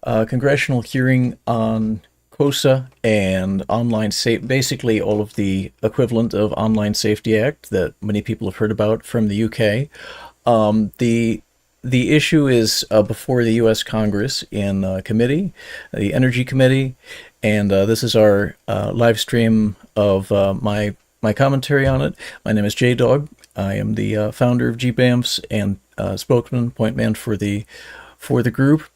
congressional hearing on KOSA and online safe, basically all of the equivalent of Online Safety Act that many people have heard about from the UK. The issue is before the U.S. Congress in committee, the Energy Committee, and this is our live stream of my commentary on it. My name is Jdawg. I am the founder of GBAMS and spokesman, point man for the group.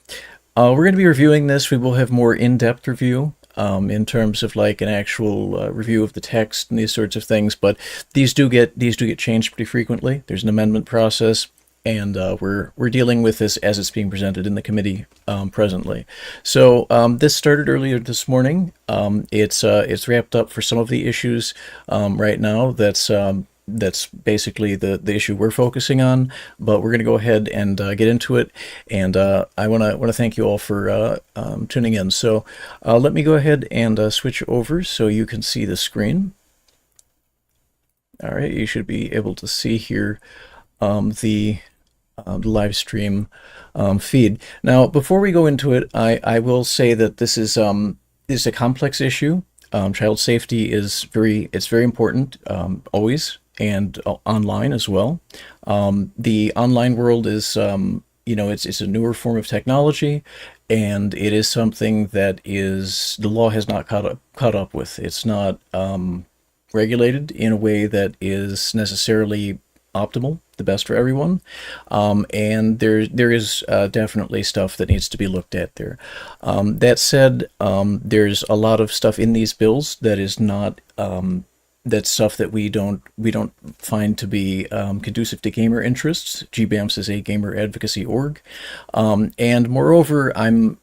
We're going to be reviewing this. We will have more in-depth review in terms of like an actual review of the text and these sorts of things. But these do get changed pretty frequently. There's an amendment process, and we're dealing with this as it's being presented in the committee presently. So this started earlier this morning. It's wrapped up for some of the issues right now. That's basically the issue we're focusing on, but we're going to go ahead and get into it. And I want to thank you all for tuning in. So let me go ahead and switch over so you can see the screen. All right, you should be able to see here the live stream feed. Now, before we go into it, I will say that this is a complex issue. Child safety is very important always, and online as well. The online world is, it's a newer form of technology, and it is something that the law has not caught up with. It's not regulated in a way that is necessarily optimal, the best for everyone, and there is definitely stuff that needs to be looked at there. That said, there's a lot of stuff in these bills that is not that's stuff that we don't find to be conducive to gamer interests. GBAMS is a gamer advocacy org, and moreover, I am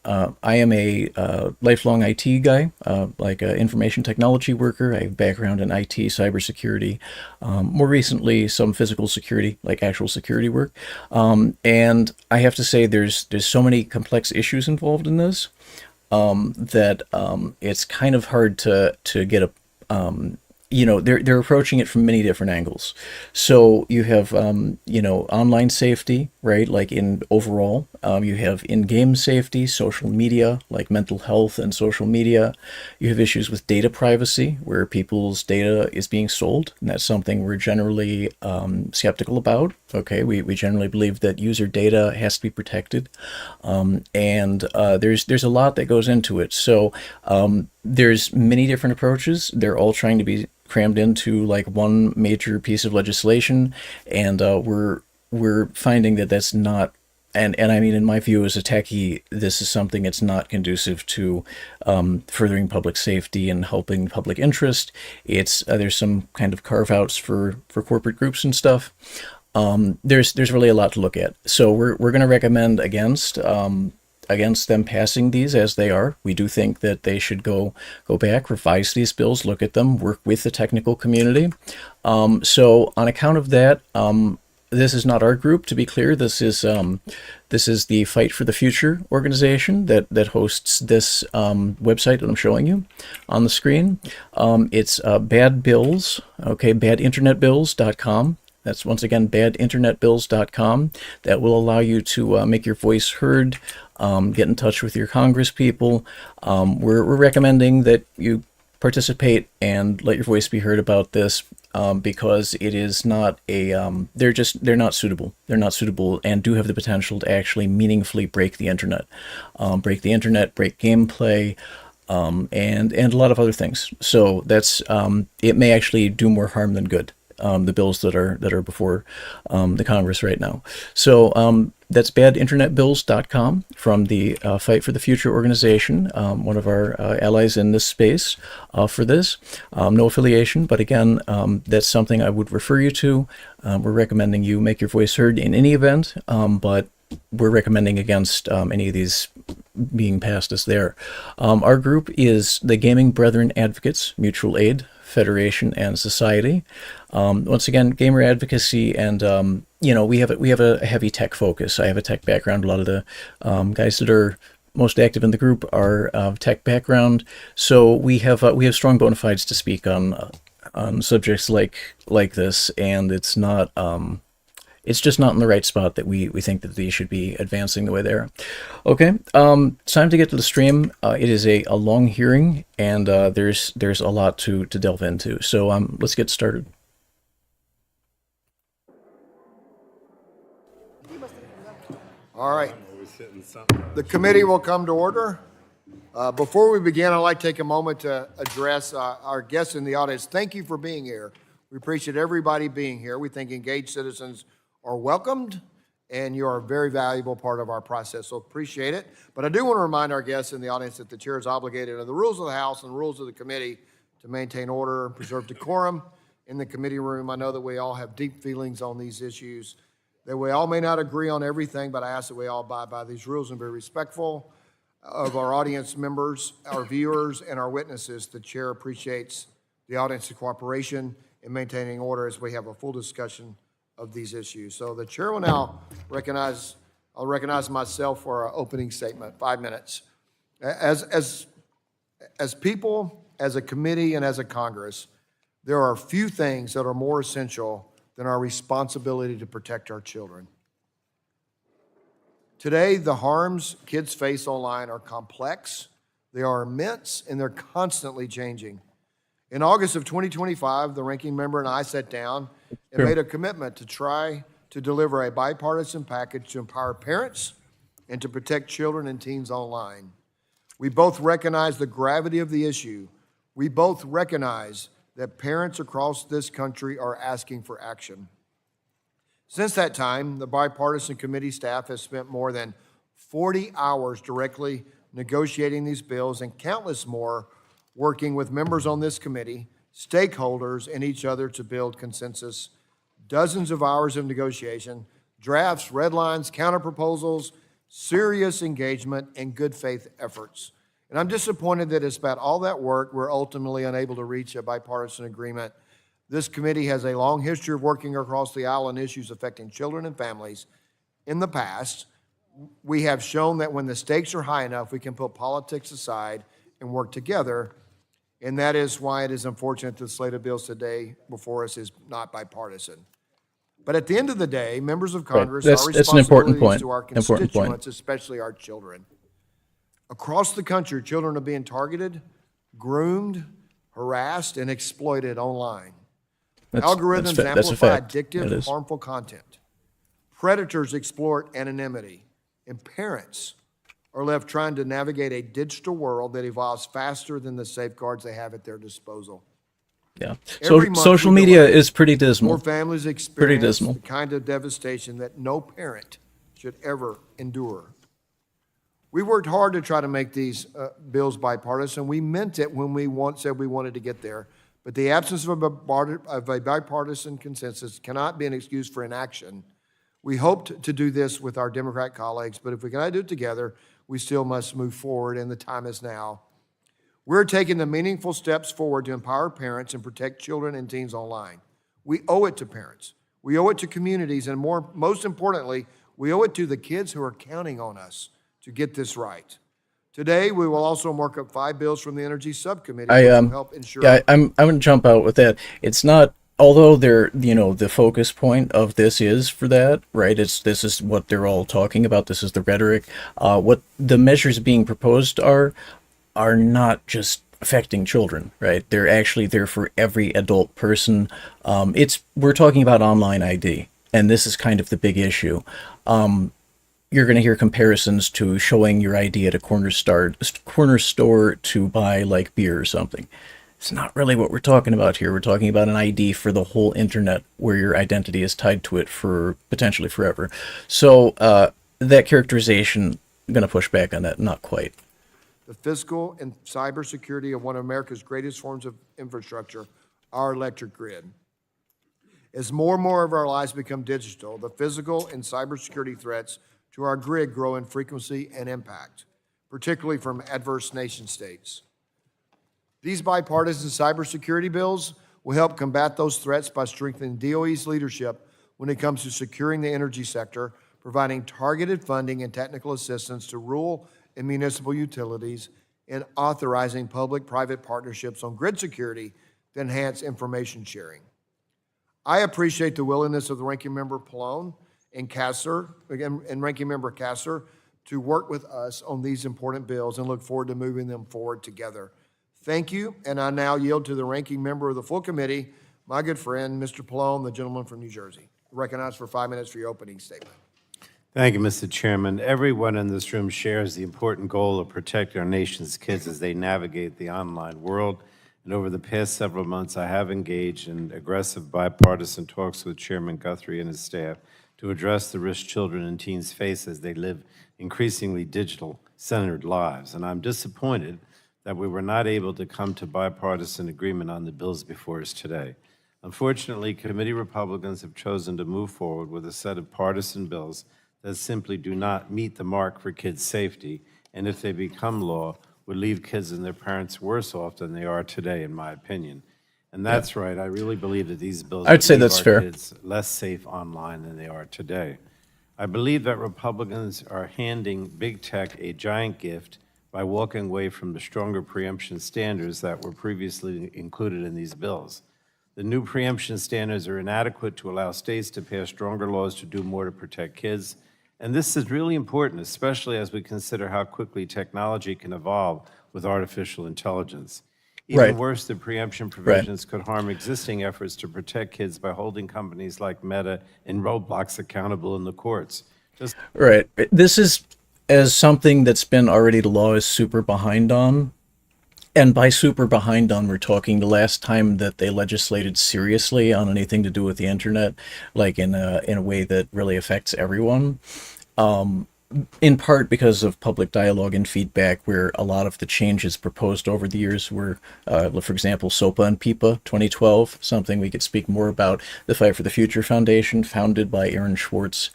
a lifelong IT guy, like an information technology worker. I have background in IT, cybersecurity, more recently some physical security, like actual security work, and I have to say there's so many complex issues involved in this that it's kind of hard to get a they're approaching it from many different angles. So you have, online safety, right? Like in overall, you have in-game safety, social media, like mental health and social media. You have issues with data privacy, where people's data is being sold, and that's something we're generally skeptical about. Okay, we generally believe that user data has to be protected, and there's a lot that goes into it. So there's many different approaches. They're all trying to be crammed into like one major piece of legislation, and we're finding that that's not, and I mean, in my view as a techie, this is something that's not conducive to furthering public safety and helping public interest. It's there's some kind of carve outs for corporate groups and stuff. There's really a lot to look at. So we're going to recommend against them passing these as they are. We do think that they should go back, revise these bills, look at them, work with the technical community. So on account of that, this is not our group, to be clear. This is the Fight for the Future organization that hosts this website that I'm showing you on the screen. It's Bad Bills, okay, badinternetbills.com. That's once again badinternetbills.com. That will allow you to make your voice heard, get in touch with your Congress people. We're recommending that you participate and let your voice be heard about this because it is not a they're not suitable. They're not suitable and do have the potential to actually meaningfully break the internet, break gameplay. And a lot of other things. So that's it may actually do more harm than good. The bills that are before the Congress right now. So that's badinternetbills.com from the Fight for the Future organization, one of our allies in this space for this. No affiliation, but again, that's something I would refer you to. We're recommending you make your voice heard in any event, but we're recommending against any of these being passed as there. Our group is the Gaming Brethren Advocates Mutual Aid Federation and Society. Once again, gamer advocacy, and we have a heavy tech focus. I have a tech background. A lot of the guys that are most active in the group are tech background, so we have strong bona fides to speak on subjects like this, and it's not it's just not in the right spot that we think that these should be advancing the way they are. Okay, it's time to get to the stream. It is a long hearing, and there's a lot to delve into. So let's get started. All right. The committee will come to order. Before we begin, I'd like to take a moment to address our guests in the audience. Thank you for being here. We appreciate everybody being here. We think engaged citizens are welcomed, and you are a very valuable part of our process, so appreciate it. But I do want to remind our guests in the audience that the chair is obligated under the rules of the House and the rules of the committee to maintain order and preserve decorum in the committee room. I know that we all have deep feelings on these issues, that we all may not agree on everything, but I ask that we all abide by these rules and be respectful of our audience members, our viewers, and our witnesses. The chair appreciates the audience's cooperation in maintaining order as we have a full discussion of these issues. So the chair will now recognize myself for our opening statement, 5 minutes. As people, as a committee, and as a Congress, there are few things that are more essential than our responsibility to protect our children. Today, the harms kids face online are complex, they are immense, and they're constantly changing. In August of 2025, the ranking member and I sat down and made a commitment to try to deliver a bipartisan package to empower parents and to protect children and teens online. We both recognize the gravity of the issue. We both recognize that parents across this country are asking for action. Since that time, the bipartisan committee staff has spent more than 40 hours directly negotiating these bills and countless more working with members on this committee, stakeholders, and each other to build consensus. Dozens of hours of negotiation, drafts, red lines, counterproposals, serious engagement, and good faith efforts. And I'm disappointed that despite all that work, we're ultimately unable to reach a bipartisan agreement. This committee has a long history of working across the aisle on issues affecting children and families. In the past, we have shown that when the stakes are high enough, we can put politics aside and work together. And that is why it is unfortunate that the slate of bills today before us is not bipartisan. But at the end of the day, members of Congress, our responsibilities to our constituents, especially our children. Across the country, children are being targeted, groomed, harassed, and exploited online. Algorithms amplify addictive, harmful content. Predators exploit anonymity, and parents are left trying to navigate a digital world that evolves faster than the safeguards they have at their disposal. Yeah, social media is pretty dismal. More families experience the kind of devastation that no parent should ever endure. We worked hard to try to make these bills bipartisan. We meant it when we said we wanted to get there. But the absence of a bipartisan consensus cannot be an excuse for inaction. We hoped to do this with our Democrat colleagues, but if we cannot do it together, we still must move forward, and the time is now. We're taking the meaningful steps forward to empower parents and protect children and teens online. We owe it to parents. We owe it to communities, and most importantly, we owe it to the kids who are counting on us to get this right. Today, we will also mark up 5 bills from the Energy Subcommittee to help ensure. Yeah, I'm going to jump out with that. It's not, although they're, the focus point of this is for that, right? This is what they're all talking about. This is the rhetoric. What the measures being proposed are not just affecting children, right? They're actually there for every adult person. We're talking about online ID, and this is kind of the big issue. You're going to hear comparisons to showing your ID at a corner store to buy like beer or something. It's not really what we're talking about here. We're talking about an ID for the whole internet where your identity is tied to it for potentially forever. So that characterization, I'm going to push back on that, not quite. The physical and cybersecurity of one of America's greatest forms of infrastructure, our electric grid. As more and more of our lives become digital, the physical and cybersecurity threats to our grid grow in frequency and impact, particularly from adverse nation states. These bipartisan cybersecurity bills will help combat those threats by strengthening DOE's leadership when it comes to securing the energy sector, providing targeted funding and technical assistance to rural and municipal utilities, and authorizing public-private partnerships on grid security to enhance information sharing. I appreciate the willingness of the Ranking Member Pallone and Kasser, again, and Ranking Member Kasser, to work with us on these important bills and look forward to moving them forward together. Thank you, and I now yield to the Ranking Member of the full committee, my good friend, Mr. Pallone, the gentleman from New Jersey. Recognized for 5 minutes for your opening statement. Thank you, Mr. Chairman. Everyone in this room shares the important goal of protecting our nation's kids as they navigate the online world. And over the past several months, I have engaged in aggressive bipartisan talks with Chairman Guthrie and his staff to address the risks children and teens face as they live increasingly digital-centered lives. And I'm disappointed that we were not able to come to bipartisan agreement on the bills before us today. Unfortunately, committee Republicans have chosen to move forward with a set of partisan bills that simply do not meet the mark for kids' safety, and if they become law, would leave kids and their parents worse off than they are today, in my opinion. And that's right. I really believe that these bills I'd say leave that's our fair. kids less safe online than they are today. I believe that Republicans are handing big tech a giant gift by walking away from the stronger preemption standards that were previously included in these bills. The new preemption standards are inadequate to allow states to pass stronger laws to do more to protect kids. And this is really important, especially as we consider how quickly technology can evolve with artificial intelligence. Even Right. worse, the preemption provisions could harm existing efforts to protect kids by holding companies like Meta and Roblox accountable in the courts. Right. This is as something that's been already the law is super behind on. And by super behind on, we're talking the last time that they legislated seriously on anything to do with the internet, like in a way that really affects everyone. In part because of public dialogue and feedback, where a lot of the changes proposed over the years were, for example, SOPA and PIPA 2012, something we could speak more about. The Fight for the Future Foundation, founded by Aaron Schwartz,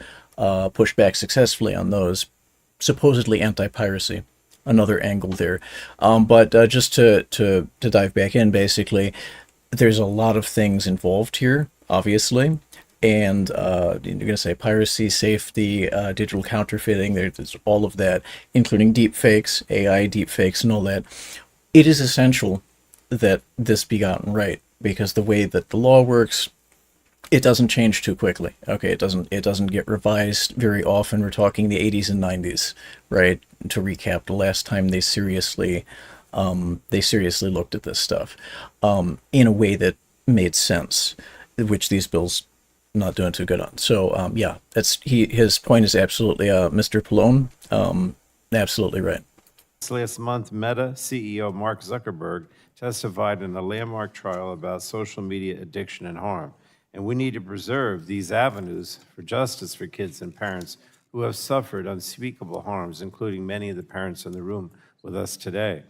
pushed back successfully on those, supposedly anti-piracy. Another angle there. But just to dive back in, basically, there's a lot of things involved here, obviously. And you're going to say piracy, safety, digital counterfeiting, there's all of that, including deep fakes, AI deep fakes, and all that. It is essential that this be gotten right, because the way that the law works, it doesn't change too quickly. Okay, it doesn't get revised very often. We're talking the 80s and 90s, right? To recap, the last time they seriously looked at this stuff in a way that made sense, which these bills not doing too good on. So yeah, his point is absolutely Mr. Pallone, absolutely right. Last month, Meta CEO Mark Zuckerberg testified in a landmark trial about social media addiction and harm. And we need to preserve these avenues for justice for kids and parents who have suffered unspeakable harms, including many of the parents in the room with us today.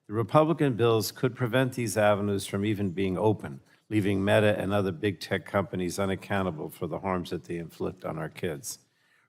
The Republican bills could prevent these avenues from even being open, leaving Meta and other big tech companies unaccountable for the harms that they inflict on our kids.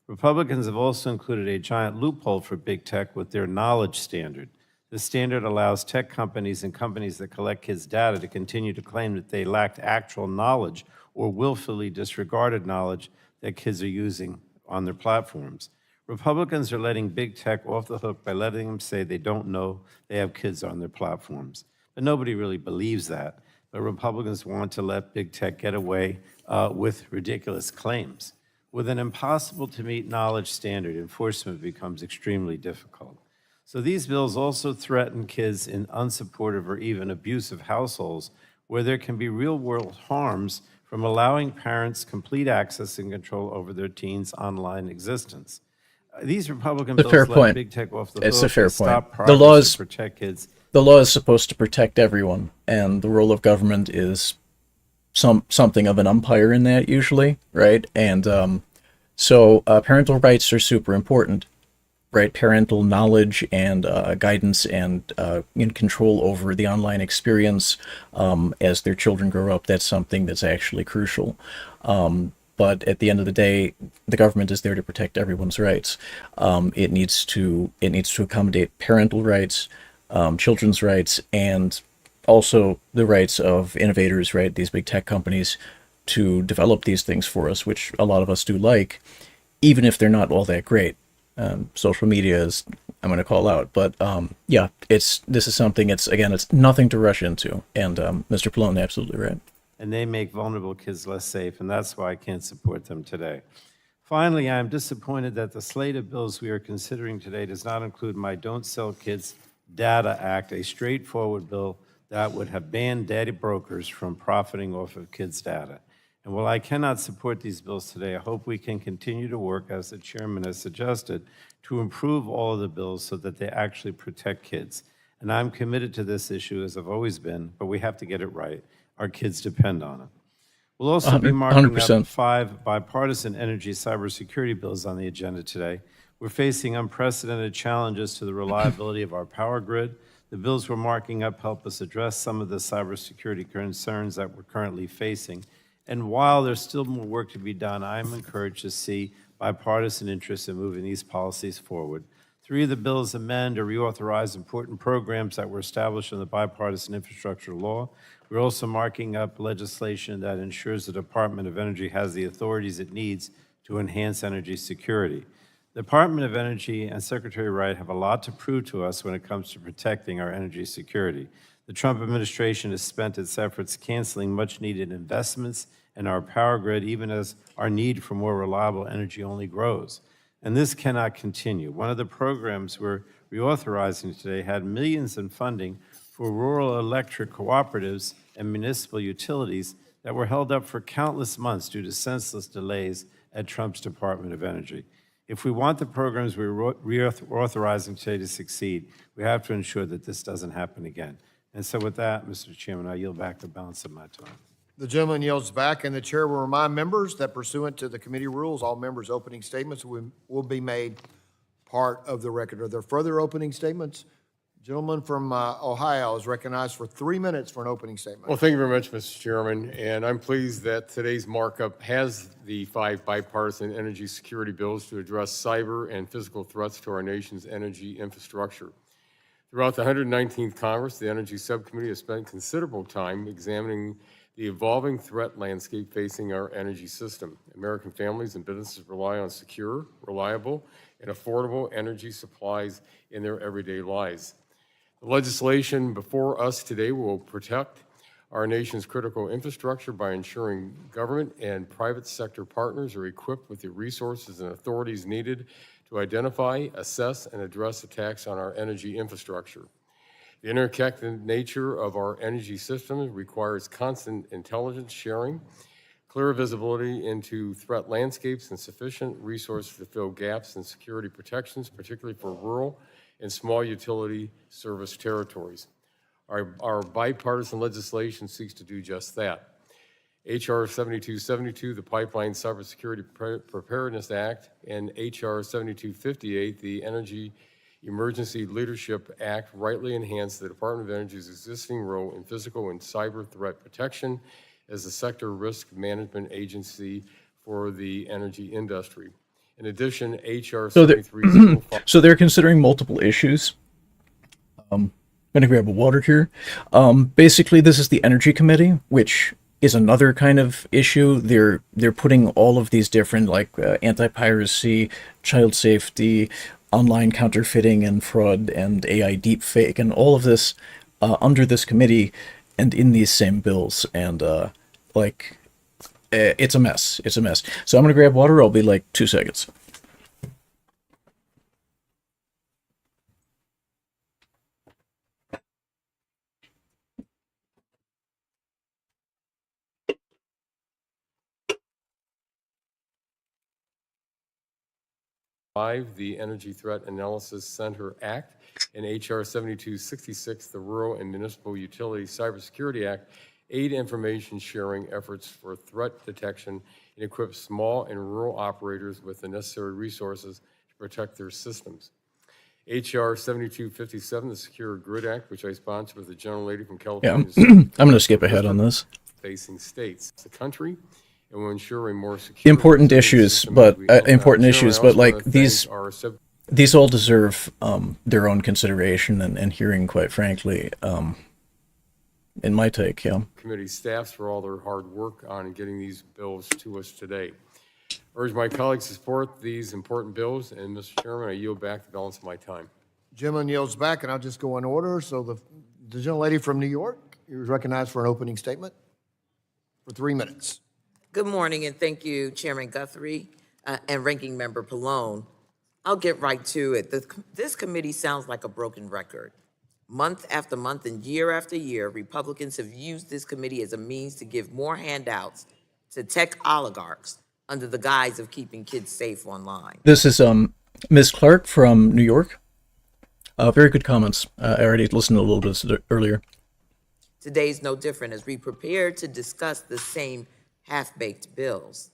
Republicans have also included a giant loophole for big tech with their knowledge standard. The standard allows tech companies and companies that collect kids' data to continue to claim that they lacked actual knowledge or willfully disregarded knowledge that kids are using on their platforms. Republicans are letting big tech off the hook by letting them say they don't know they have kids on their platforms. But nobody really believes that. But Republicans want to let big tech get away with ridiculous claims. With an impossible-to-meet knowledge standard, enforcement becomes extremely difficult. So these bills also threaten kids in unsupportive or even abusive households where there can be real-world harms from allowing parents complete access and control over their teens' online existence. These Republican It's a fair bills let point. big tech off the hook. It's a fair They stop point. The progress to protect kids. The law is supposed to protect everyone, and the role of government is something of an umpire in that usually, right? And so parental rights are super important, right? Parental knowledge and guidance and in control over the online experience as their children grow up, that's something that's actually crucial. But at the end of the day, the government is there to protect everyone's rights. It needs to accommodate parental rights, children's rights, and also the rights of innovators, right? These big tech companies to develop these things for us, which a lot of us do like, even if they're not all that great. Social media is, I'm going to call out, but yeah, this is something. It's nothing to rush into, and Mr. Pallone, absolutely right. and they make vulnerable kids less safe, and that's why I can't support them today. Finally, I am disappointed that the slate of bills we are considering today does not include my Don't Sell Kids Data Act, a straightforward bill that would have banned data brokers from profiting off of kids' data. And while I cannot support these bills today, I hope we can continue to work, as the chairman has suggested, to improve all of the bills so that they actually protect kids. And I'm committed to this issue, as I've always been, but we have to get it right. Our kids depend on it. We'll also be marking up 100%. 5 bipartisan energy cybersecurity bills on the agenda today. We're facing unprecedented challenges to the reliability of our power grid. The bills we're marking up help us address some of the cybersecurity concerns that we're currently facing. And while there's still more work to be done, I'm encouraged to see bipartisan interest in moving these policies forward. 3 of the bills amend or reauthorize important programs that were established in the bipartisan infrastructure law. We're also marking up legislation that ensures the Department of Energy has the authorities it needs to enhance energy security. The Department of Energy and Secretary Wright have a lot to prove to us when it comes to protecting our energy security. The Trump administration has spent its efforts canceling much-needed investments in our power grid, even as our need for more reliable energy only grows. And this cannot continue. One of the programs we're reauthorizing today had millions in funding for rural electric cooperatives and municipal utilities that were held up for countless months due to senseless delays at Trump's Department of Energy. If we want the programs we're reauthorizing today to succeed, we have to ensure that this doesn't happen again. And so with that, Mr. Chairman, I yield back the balance of my time. The gentleman yields back, and the chair will remind members that pursuant to the committee rules, all members' opening statements will be made part of the record. Are there further opening statements? Gentleman from Ohio is recognized for 3 minutes for an opening statement. Well, thank you very much, Mr. Chairman, and I'm pleased that today's markup has the 5 bipartisan energy security bills to address cyber and physical threats to our nation's energy infrastructure. Throughout the 119th Congress, the Energy Subcommittee has spent considerable time examining the evolving threat landscape facing our energy system. American families and businesses rely on secure, reliable, and affordable energy supplies in their everyday lives. The legislation before us today will protect our nation's critical infrastructure by ensuring government and private sector partners are equipped with the resources and authorities needed to identify, assess, and address attacks on our energy infrastructure. The interconnected nature of our energy system requires constant intelligence sharing, clear visibility into threat landscapes, and sufficient resources to fill gaps in security protections, particularly for rural and small utility service territories. Our bipartisan legislation seeks to do just that. H.R. 7272, the Pipeline Cybersecurity Preparedness Act, and H.R. 7258, the Energy Emergency Leadership Act, rightly enhance the Department of Energy's existing role in physical and cyber threat protection as a sector risk management agency for the energy industry. In addition, H.R. 7305. So they're considering multiple issues. I'm going to grab a water here. Basically, this is the Energy Committee, which is another kind of issue. They're putting all of these different, like anti-piracy, child safety, online counterfeiting and fraud, and AI deepfake, and all of this under this committee and in these same bills. And it's a mess. It's a mess. So I'm going to grab water. I'll be like 2 seconds. The Energy Threat Analysis Center Act, and H.R. 7266, the Rural and Municipal Utility Cybersecurity Act, aid information sharing efforts for threat detection and equip small and rural operators with the necessary resources to protect their systems. H.R. 7257, the Secure Grid Act, which I sponsored with the gentlelady from California. I'm going to skip ahead on this. Facing states, the country, and will ensure a more secure. Important issues, but like these all deserve their own consideration and hearing, quite frankly. In my take, yeah. Committee staffs for all their hard work on getting these bills to us today. I urge my colleagues to support these important bills, and Mr. Chairman, I yield back the balance of my time. Gentleman yields back, and I'll just go in order. So the gentlelady from New York is recognized for an opening statement. for 3 minutes. Good morning, and thank you, Chairman Guthrie and Ranking Member Pallone. I'll get right to it. This committee sounds like a broken record. Month after month and year after year, Republicans have used this committee as a means to give more handouts to tech oligarchs under the guise of keeping kids safe online. This is Ms. Clark from New York. Very good comments. I already listened a little bit earlier. Today's no different as we prepare to discuss the same half-baked bills.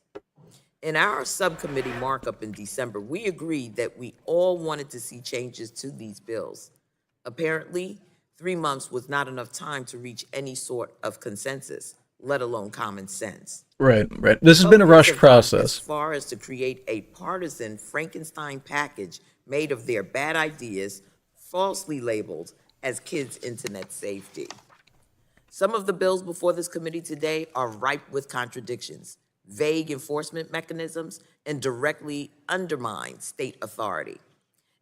In our subcommittee markup in December, we agreed that we all wanted to see changes to these bills. Apparently, 3 months was not enough time to reach any sort of consensus, let alone common sense. Right. This has been a rushed process. As far as to create a partisan Frankenstein package made of their bad ideas, falsely labeled as kids' internet safety. Some of the bills before this committee today are ripe with contradictions, vague enforcement mechanisms, and directly undermine state authority.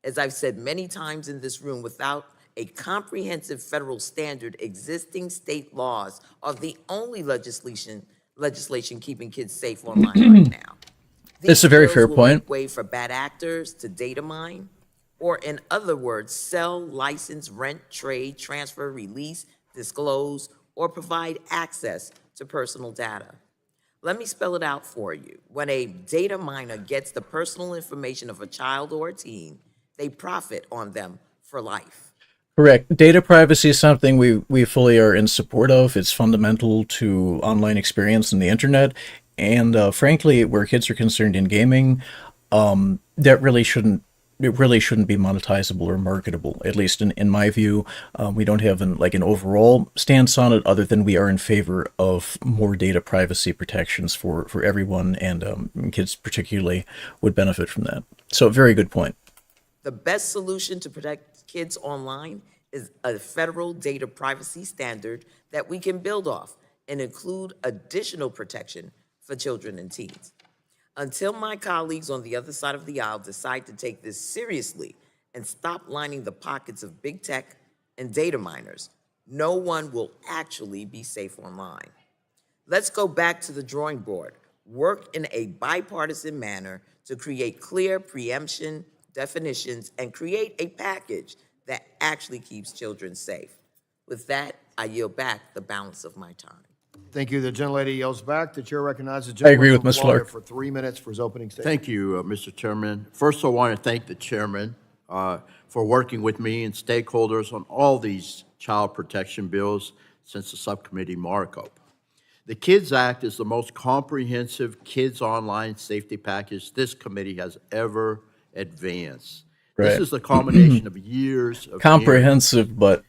As I've said many times in this room, without a comprehensive federal standard, existing state laws are the only legislation keeping kids safe online right now. It's a very fair These bills will point. make way for bad actors to data mine, or in other words, sell, license, rent, trade, transfer, release, disclose, or provide access to personal data. Let me spell it out for you. When a data miner gets the personal information of a child or a teen, they profit on them for life. Correct. Data privacy is something we fully are in support of. It's fundamental to online experience and the internet. And frankly, where kids are concerned in gaming, that really shouldn't be monetizable or marketable. At least in my view, we don't have an overall stance on it, other than we are in favor of more data privacy protections for everyone, and kids particularly would benefit from that. So, very good point. The best solution to protect kids online is a federal data privacy standard that we can build off and include additional protection for children and teens. Until my colleagues on the other side of the aisle decide to take this seriously and stop lining the pockets of big tech and data miners, no one will actually be safe online. Let's go back to the drawing board, work in a bipartisan manner to create clear preemption definitions and create a package that actually keeps children safe. With that, I yield back the balance of my time. Thank you. The gentlelady yields back. The chair recognizes the I agree gentleman with from Ms. Florida Clark. for 3 minutes for his opening statement. Thank you, Mr. Chairman. First, I want to thank the chairman for working with me and stakeholders on all these child protection bills since the subcommittee markup. The KIDS Act is the most comprehensive kids online safety package this committee has ever advanced. Right. This is the culmination of years of Comprehensive, but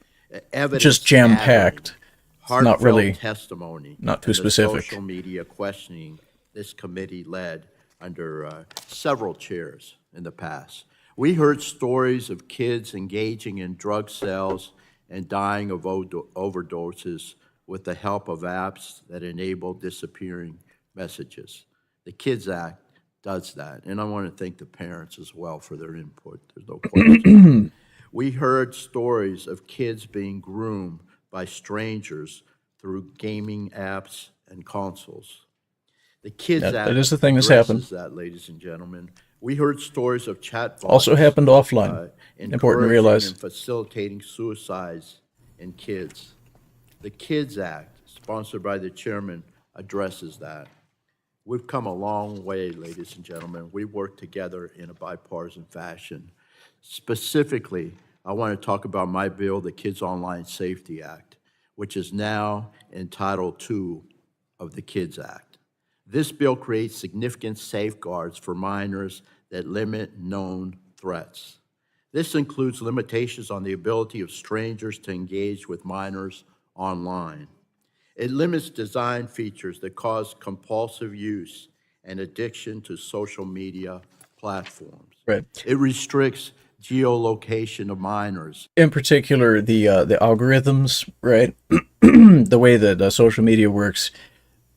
evidence just jam-packed. heartfelt not really- testimony, not too and the specific. social media questioning this committee led under several chairs in the past. We heard stories of kids engaging in drug sales and dying of overdoses with the help of apps that enable disappearing messages. The KIDS Act does that, and I want to thank the parents as well for their input. There's no question. We heard stories of kids being groomed by strangers through gaming apps and consoles. The KIDS That Act is the thing that's addresses happened. that, ladies and gentlemen. We heard stories of chatbots Also happened offline. Important to encouraging realize. and facilitating suicides in kids. The KIDS Act, sponsored by the chairman, addresses that. We've come a long way, ladies and gentlemen. We worked together in a bipartisan fashion. Specifically, I want to talk about my bill, the Kids Online Safety Act, which is now in Title II of the KIDS Act. This bill creates significant safeguards for minors that limit known threats. This includes limitations on the ability of strangers to engage with minors online. It limits design features that cause compulsive use and addiction to social media platforms. Right. It restricts geolocation of minors. In particular, the algorithms, right? The way that social media works,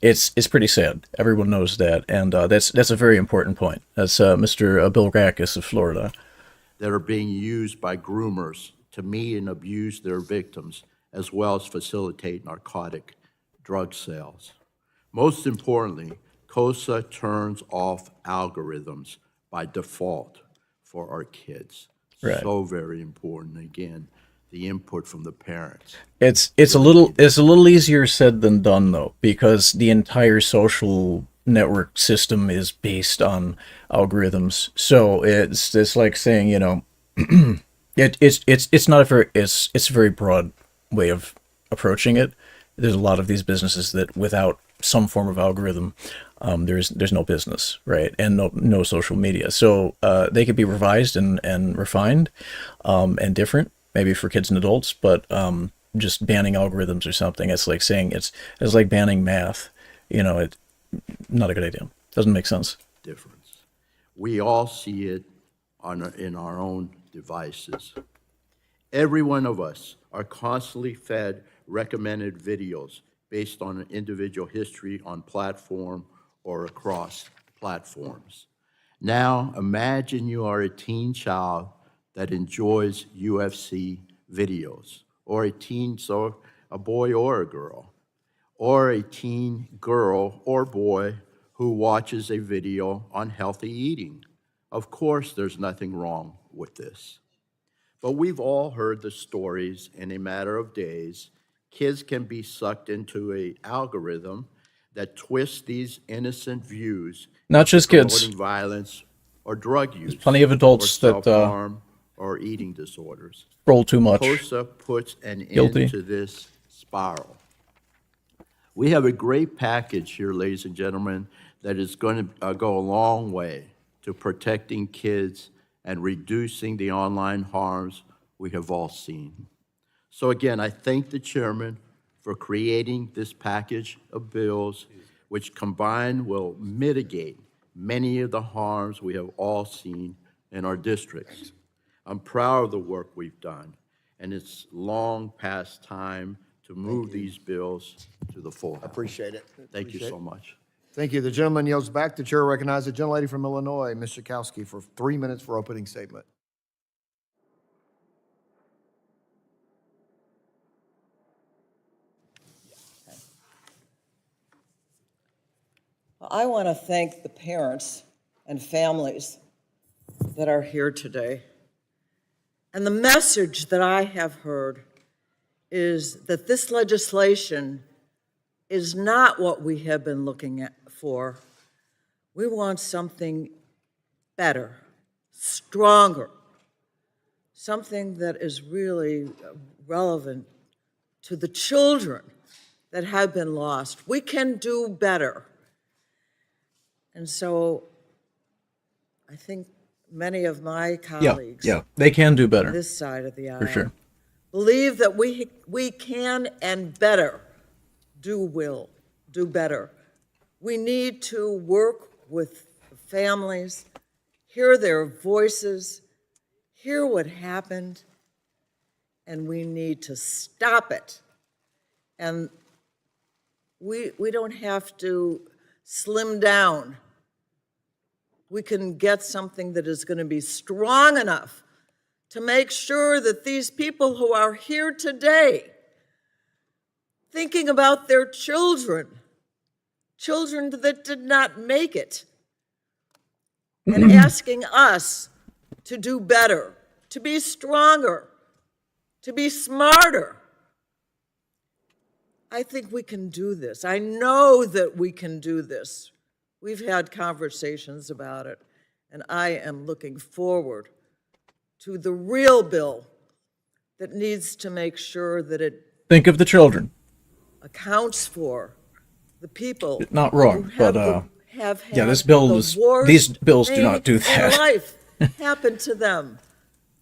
it's pretty sad. Everyone knows that, and that's a very important point. That's Mr. Bill Rackus of Florida. That are being used by groomers to meet and abuse their victims, as well as facilitate narcotic drug sales. Most importantly, KOSA turns off algorithms by default for our kids. Right. So very important. Again, the input from the parents. It's a little easier said than done though, because the entire social network system is based on algorithms. So it's like saying, you know, it's not a very it's a very broad way of approaching it. There's a lot of these businesses that without some form of algorithm, there's no business, right? And no social media. So they could be revised and refined and different, maybe for kids and adults, but just banning algorithms or something, it's like saying it's like banning math. You know, it's not a good idea. Doesn't make sense. Difference. We all see it in our own devices. Every one of us are constantly fed recommended videos based on an individual history on platform or across platforms. Now, imagine you are a teen child that enjoys UFC videos, or a boy or a girl, or a teen girl or boy who watches a video on healthy eating. Of course, there's nothing wrong with this. But we've all heard the stories in a matter of days. Kids can be sucked into an algorithm that twists these innocent views. Not just kids. Promoting violence or drug use. There's plenty of adults or that self-harm or eating disorders. roll too much. KOSA puts an Guilty. end to this spiral. We have a great package here, ladies and gentlemen, that is going to go a long way to protecting kids and reducing the online harms we have all seen. So again, I thank the chairman for creating this package of bills, which combined will mitigate many of the harms we have all seen in our districts. I'm proud of the work we've done, and it's long past time to move these bills to the full House. Appreciate it. Thank you so much. Thank you. The gentleman yields back. The chair recognizes the gentlelady from Illinois, Ms. Schakowsky, for 3 minutes for opening statement. I want to thank the parents and families that are here today. And the message that I have heard is that this legislation is not what we have been looking for. We want something better, stronger, something that is really relevant to the children that have been lost. We can do better. And so I think many of my colleagues Yeah, they can do better. this side of the aisle For sure. believe that we can and better do better. We need to work with families, hear their voices, hear what happened, and we need to stop it. And we don't have to slim down. We can get something that is going to be strong enough to make sure that these people who are here today thinking about their children that did not make it, and asking us to do better, to be stronger, to be smarter. I think we can do this. I know that we can do this. We've had conversations about it, and I am looking forward to the real bill that needs to make sure that it Think of the children. accounts for the people. Not wrong, who but have had yeah, this bill the is. worst These bills do thing not do in that. life happen to them,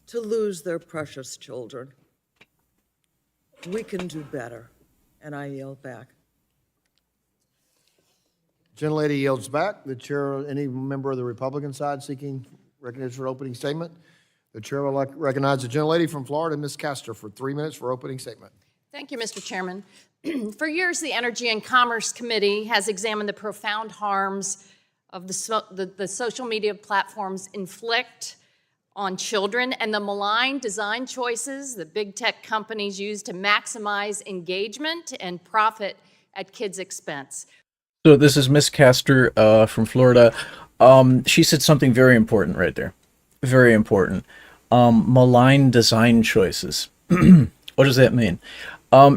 to lose their precious children. We can do better, and I yield back. Gentlelady yields back. The chair, any member of the Republican side seeking recognition for opening statement? The chair will recognize the gentlelady from Florida, Ms. Castor, for 3 minutes for opening statement. Thank you, Mr. Chairman. For years, the Energy and Commerce Committee has examined the profound harms of the social media platforms inflict on children and the malign design choices that big tech companies use to maximize engagement and profit at kids' expense. So this is Miss Castor from Florida. She said something very important right there. Very important. Malign design choices. What does that mean?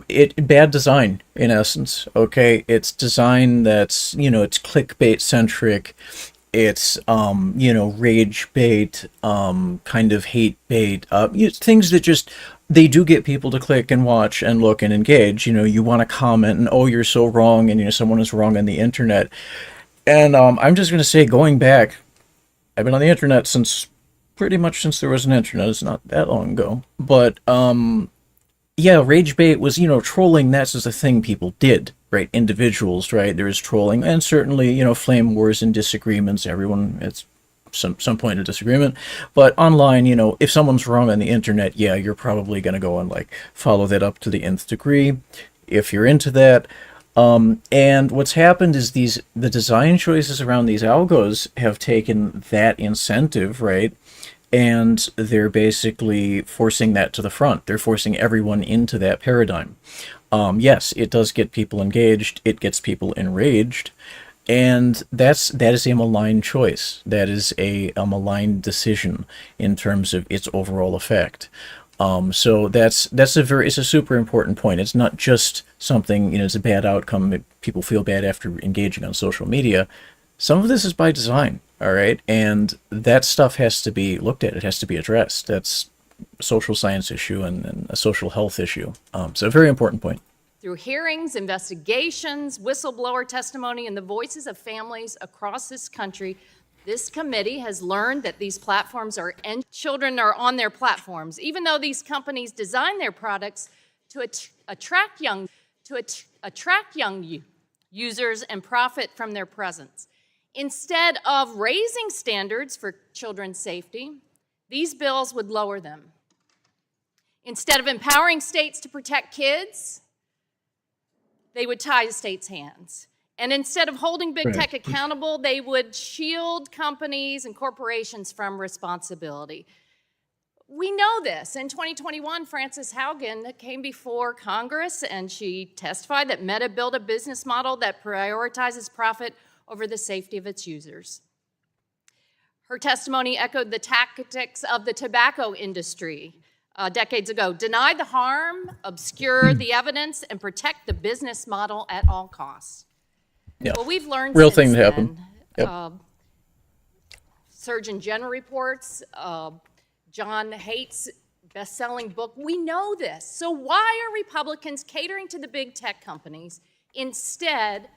It bad design in essence. Okay, it's design that's it's clickbait centric. It's rage bait, kind of hate bait. Things that just they do get people to click and watch and look and engage. You want to comment and oh you're so wrong and someone is wrong on the internet. And I'm just gonna say going back, I've been on the internet since pretty much since there was an internet. It's not that long ago, but yeah, rage bait was, trolling. That's just a thing people did, right? Individuals, right? There is trolling, and certainly, flame wars and disagreements. Everyone, it's some point of disagreement. But online, if someone's wrong on the internet, yeah, you're probably going to go and like follow that up to the nth degree, if you're into that. And what's happened is the design choices around these algos have taken that incentive, right? And they're basically forcing that to the front. They're forcing everyone into that paradigm. Yes, it does get people engaged. It gets people enraged. And that is a malign choice. That is a malign decision in terms of its overall effect. So it's a super important point. It's not just something, it's a bad outcome. People feel bad after engaging on social media. Some of this is by design, all right? And that stuff has to be looked at. It has to be addressed. That's a social science issue and a social health issue. So a very important point. Through hearings, investigations, whistleblower testimony, and the voices of families across this country, this committee has learned that these platforms and children are on their platforms, even though these companies design their products to attract young users and profit from their presence. Instead of raising standards for children's safety, these bills would lower them. Instead of empowering states to protect kids, they would tie the states' hands. And instead of holding big tech accountable, they would shield companies and corporations from responsibility. We know this. In 2021, Frances Haugen came before Congress and she testified that Meta built a business model that prioritizes profit over the safety of its users. Her testimony echoed the tactics of the tobacco industry decades ago: deny the harm, obscure the evidence, and protect the business model at all costs. Yeah. Well, we've learned Real since thing to then, happen. Yep. Surgeon General reports, John Haight's best-selling book. We know this. So why are Republicans catering to the big tech companies instead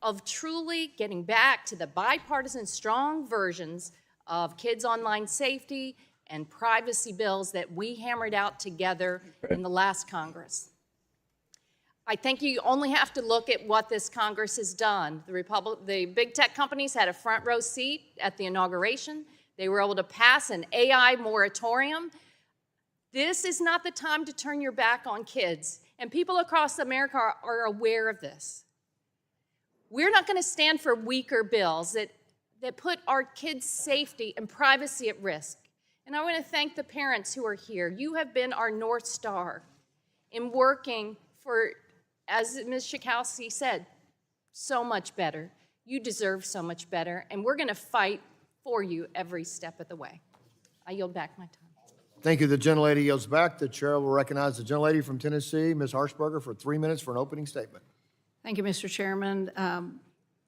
of truly getting back to the bipartisan strong versions of kids' online safety and privacy bills that we hammered out together in the last Congress? I think you only have to look at what this Congress has done. The big tech companies had a front row seat at the inauguration. They were able to pass an AI moratorium. This is not the time to turn your back on kids. And people across America are aware of this. We're not going to stand for weaker bills that put our kids' safety and privacy at risk. And I want to thank the parents who are here. You have been our North Star in working for, as Ms. Schakowsky said, so much better. You deserve so much better, and we're going to fight for you every step of the way. I yield back my time. Thank you. The gentlelady yields back. The chair will recognize the gentlelady from Tennessee, Ms. Harshberger, for 3 minutes for an opening statement. Thank you, Mr. Chairman.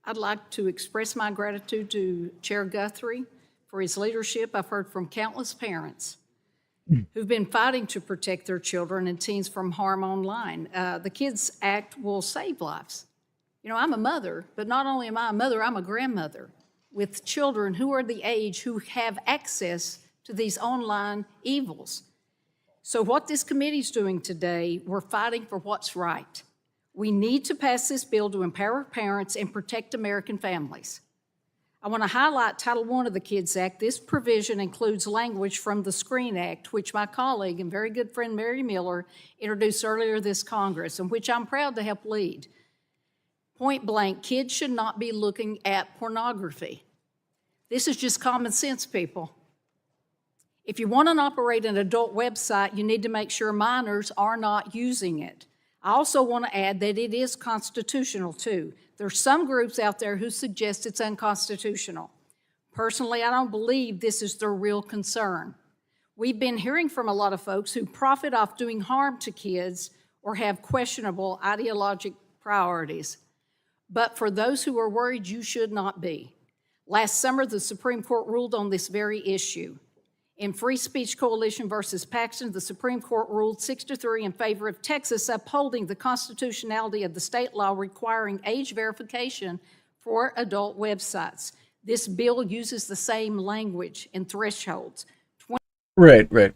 I'd like to express my gratitude to Chair Guthrie for his leadership. I've heard from countless parents who've been fighting to protect their children and teens from harm online. The Kids Act will save lives. I'm a mother, but not only am I a mother, I'm a grandmother with children who are the age who have access to these online evils. So what this committee's doing today, we're fighting for what's right. We need to pass this bill to empower parents and protect American families. I want to highlight Title I of the Kids Act. This provision includes language from the SCREEN Act, which my colleague and very good friend Mary Miller introduced earlier this Congress, and which I'm proud to help lead. Point blank, kids should not be looking at pornography. This is just common sense, people. If you want to operate an adult website, you need to make sure minors are not using it. I also want to add that it is constitutional too. There's some groups out there who suggest it's unconstitutional. Personally, I don't believe this is their real concern. We've been hearing from a lot of folks who profit off doing harm to kids or have questionable ideologic priorities. But for those who are worried, you should not be. Last summer, the Supreme Court ruled on this very issue. In Free Speech Coalition versus Paxton, the Supreme Court ruled 6-3 in favor of Texas, upholding the constitutionality of the state law requiring age verification for adult websites. This bill uses the same language and thresholds. Right, right.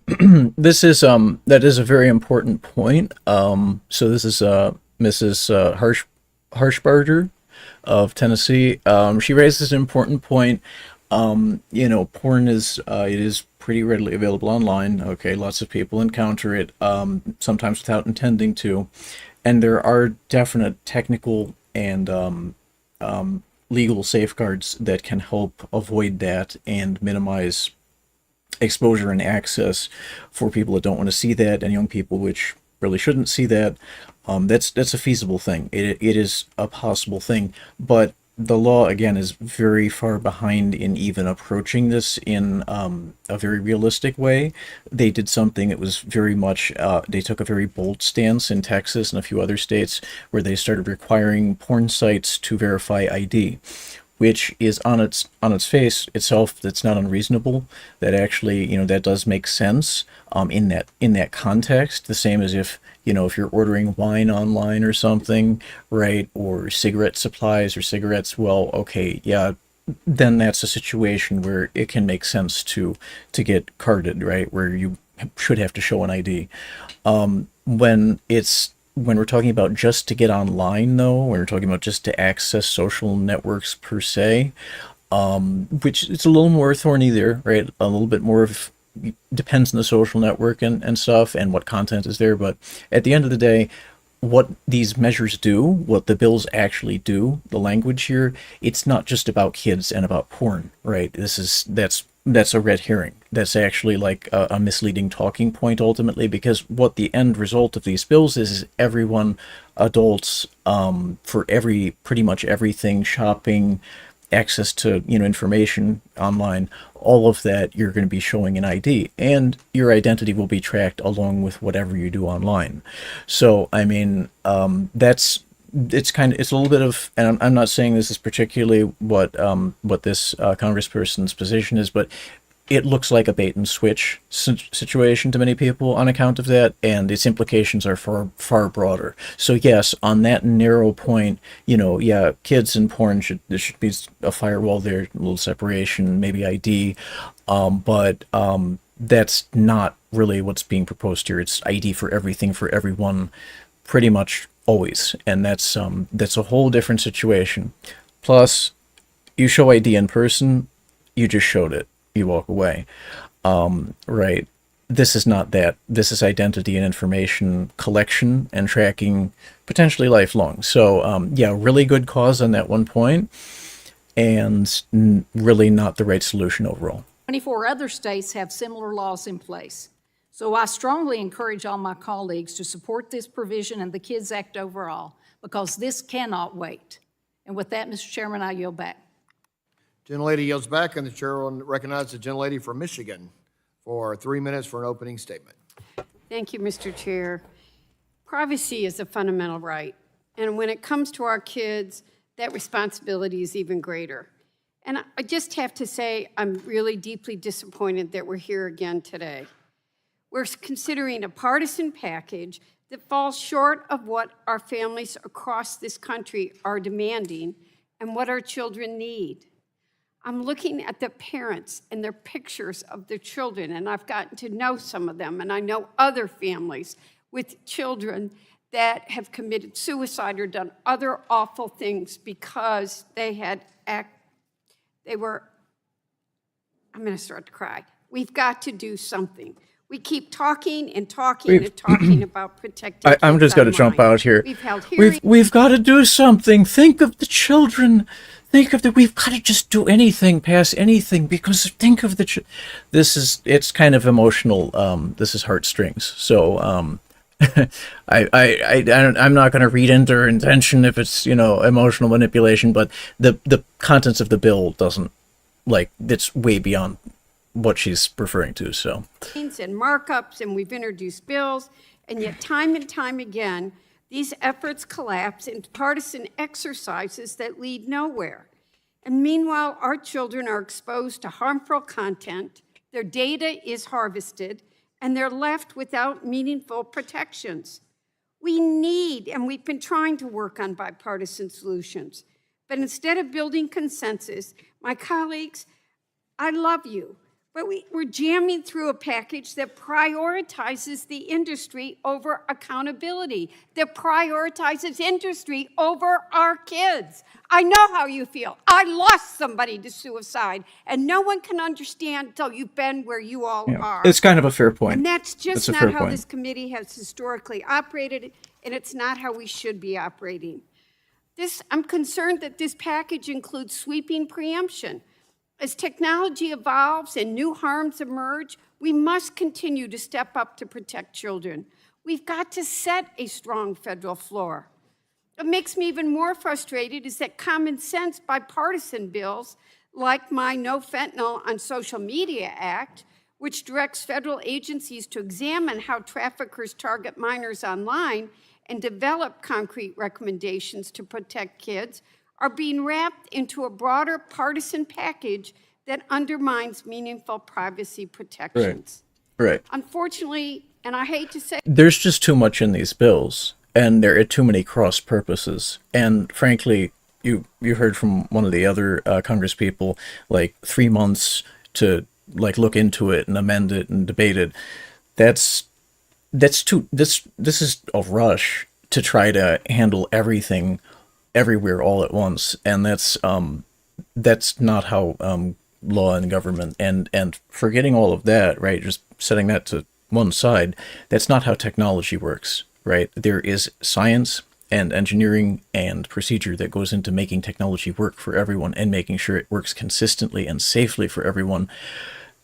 This is that is a very important point. So this is Mrs. Harshbarger of Tennessee. She raises an important point. Porn is it is pretty readily available online. Okay, lots of people encounter it, sometimes without intending to, and there are definite technical and legal safeguards that can help avoid that and minimize exposure and access for people that don't want to see that, and young people which really shouldn't see that. That's a feasible thing. It is a possible thing, but the law again is very far behind in even approaching this in a very realistic way. They did something that was very much they took a very bold stance in Texas and a few other states where they started requiring porn sites to verify ID, which is on its face itself, that's not unreasonable. That actually, that does make sense in that context. The same as if you're ordering wine online or something, right, or cigarette supplies or cigarettes. Well, okay, yeah, then that's a situation where it can make sense to get carded, right, where you should have to show an ID. When we're talking about just to get online, though, when we're talking about just to access social networks per se, which it's a little more thorny there, right? A little bit more of depends on the social network and stuff and what content is there. But at the end of the day, what these measures do, what the bills actually do, the language here, it's not just about kids and about porn, right? That's a red herring. That's actually like a misleading talking point ultimately, because what the end result of these bills is everyone, adults, for pretty much everything, shopping, access to information online, all of that, you're going to be showing an ID, and your identity will be tracked along with whatever you do online. So I mean, it's a little bit of, and I'm not saying this is particularly what this congressperson's position is, but it looks like a bait and switch situation to many people on account of that, and its implications are far broader. So yes, on that narrow point, yeah, kids and porn there should be a firewall there, a little separation, maybe ID, but that's not really what's being proposed here. It's ID for everything, for everyone, pretty much always, and that's a whole different situation. Plus, you show ID in person, you just showed it. You walk away, right? This is not that. This is identity and information collection and tracking, potentially lifelong. So yeah, really good cause on that one point, and really not the right solution overall. 24 other states have similar laws in place. So I strongly encourage all my colleagues to support this provision and the KIDS Act overall, because this cannot wait. And with that, Mr. Chairman, I yield back. Gentlelady yields back, and the chair will recognize the gentlelady from Michigan for 3 minutes for an opening statement. Thank you, Mr. Chair. Privacy is a fundamental right, and when it comes to our kids, that responsibility is even greater. And I just have to say, I'm really deeply disappointed that we're here again today. We're considering a partisan package that falls short of what our families across this country are demanding and what our children need. I'm looking at the parents and their pictures of their children, and I've gotten to know some of them, and I know other families with children that have committed suicide or done other awful things because I'm going to start to cry. We've got to do something. We keep talking and talking and talking about protecting kids I'm just going to online. jump out here. We've held hearings. We've got to do something. Think of the children. Think of we've got to just do anything, pass anything, because think of it's kind of emotional. This is heartstrings. So I'm not going to read into her intention if it's, emotional manipulation, but the contents of the bill doesn't, it's way beyond what she's referring to, so. And markups, and we've introduced bills, and yet time and time again, these efforts collapse into partisan exercises that lead nowhere. And meanwhile, our children are exposed to harmful content, their data is harvested, and they're left without meaningful protections. We need, and we've been trying to work on bipartisan solutions, but instead of building consensus, my colleagues, I love you, but we're jamming through a package that prioritizes the industry over accountability, that prioritizes industry over our kids. I know how you feel. I lost somebody to suicide, and no one can understand until you've been where you all are. It's kind of a fair point. And that's just a not fair how point. this committee has historically operated, and it's not how we should be operating. I'm concerned that this package includes sweeping preemption. As technology evolves and new harms emerge, we must continue to step up to protect children. We've got to set a strong federal floor. What makes me even more frustrated is that common sense bipartisan bills, like my No Fentanyl on Social Media Act, which directs federal agencies to examine how traffickers target minors online and develop concrete recommendations to protect kids, are being wrapped into a broader partisan package that undermines meaningful privacy protections. Right. Unfortunately, and I hate to say, There's just too much in these bills, and there are too many cross purposes. And frankly, you heard from one of the other Congress people, 3 months to look into it and amend it and debate it. That's too. This is a rush to try to handle everything everywhere all at once, and that's not how law and government, and forgetting all of that, right, just setting that to one side, that's not how technology works, right? There is science and engineering and procedure that goes into making technology work for everyone and making sure it works consistently and safely for everyone.